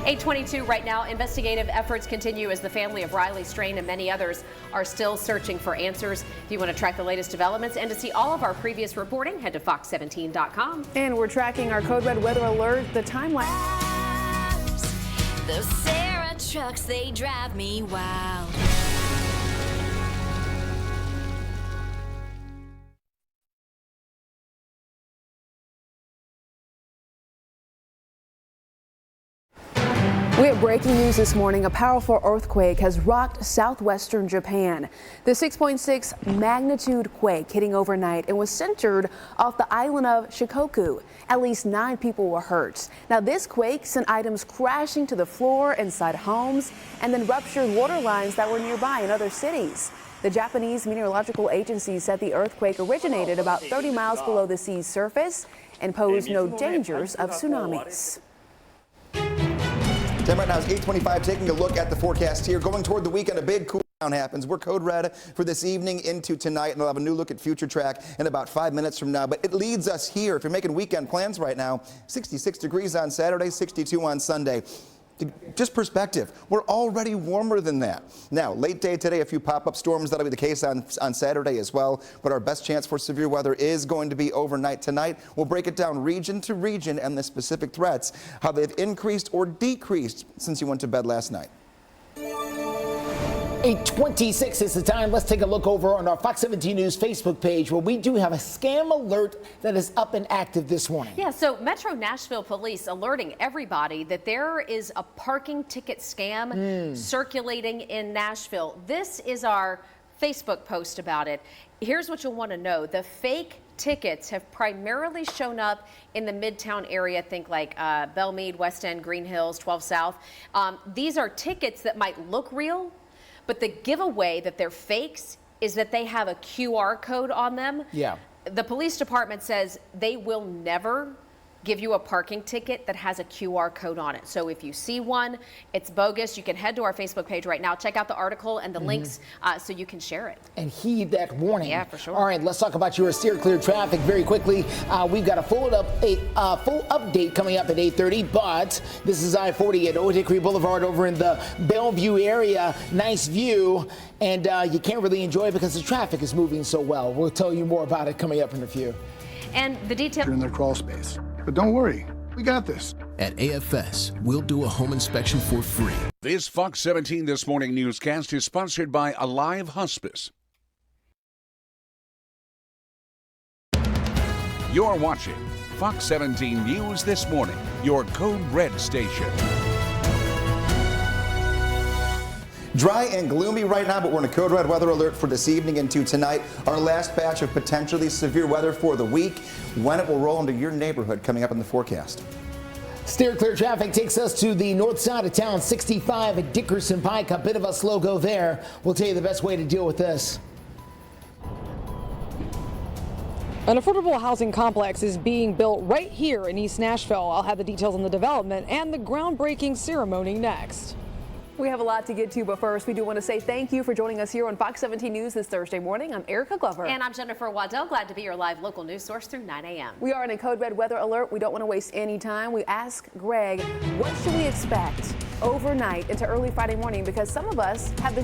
8:22 right now. Investigative efforts continue as the family of Riley Strain and many others are still searching for answers. If you want to track the latest developments and to see all of our previous reporting, head to fox17.com. And we're tracking our Code Red weather alert, the timeline. Those Sarah trucks, they drive me wild. We have breaking news this morning. A powerful earthquake has rocked southwestern Japan. The 6.6 magnitude quake hitting overnight and was centered off the island of Shikoku. At least 9 people were hurt. Now, this quake sent items crashing to the floor inside homes and then ruptured water lines that were nearby in other cities. The Japanese Meteorological Agency said the earthquake originated about 30 miles below the sea's surface and posed no dangers of tsunamis. Time right now is 8:25. Taking a look at the forecast here. Going toward the weekend, a big cool down happens. We're code red for this evening into tonight, and we'll have a new look at future track in about 5 minutes from now. But it leads us here. If you're making weekend plans right now, 66 degrees on Saturday, 62 on Sunday. Just perspective, we're already warmer than that. Now, late day today, a few pop-up storms. That'll be the case on Saturday as well. But our best chance for severe weather is going to be overnight tonight. We'll break it down region to region and the specific threats, how they've increased or decreased since you went to bed last night. 8:26 is the time. Let's take a look over on our Fox 17 News Facebook page where we do have a scam alert that is up and active this morning. Yeah, so Metro Nashville Police alerting everybody that there is a parking ticket scam circulating in Nashville. This is our Facebook post about it. Here's what you'll want to know. The fake tickets have primarily shown up in the Midtown area, think like Belmead, West End, Green Hills, 12 South. These are tickets that might look real, but the giveaway that they're fakes is that they have a QR code on them. Yeah. The police department says they will never give you a parking ticket that has a QR code on it. So if you see one, it's bogus. You can head to our Facebook page right now. Check out the article and the links so you can share it. And heed that warning. Yeah, for sure. All right, let's talk about your steer clear traffic very quickly. We've got a full update coming up at 8:30, but this is I-40 at Old Hickory Boulevard over in the Bellevue area. Nice view, and you can't really enjoy it because the traffic is moving so well. We'll tell you more about it coming up in a few. And the details in their crawl space. But don't worry, we got this. At AFS, we'll do a home inspection for free. This Fox 17 This Morning newscast is sponsored by Alive Hospice. You're watching Fox 17 News This Morning, your Code Red station. Dry and gloomy right now, but we're in a code red weather alert for this evening into tonight. Our last batch of potentially severe weather for the week. When it will roll into your neighborhood coming up in the forecast. Steer clear traffic takes us to the north side of town, 65 at Dickerson Pike. A bit of a slow go there. We'll tell you the best way to deal with this. An affordable housing complex is being built right here in East Nashville. I'll have the details on the development and the groundbreaking ceremony next. We have a lot to get to, but first, we do want to say thank you for joining us here on Fox 17 News this Thursday morning. I'm Erica Glover. And I'm Jennifer Waddell. Glad to be your live local news source through 9 a.m. We are in a code red weather alert. We don't want to waste any time. We ask Greg, what should we expect overnight into early Friday morning? Because some of us have the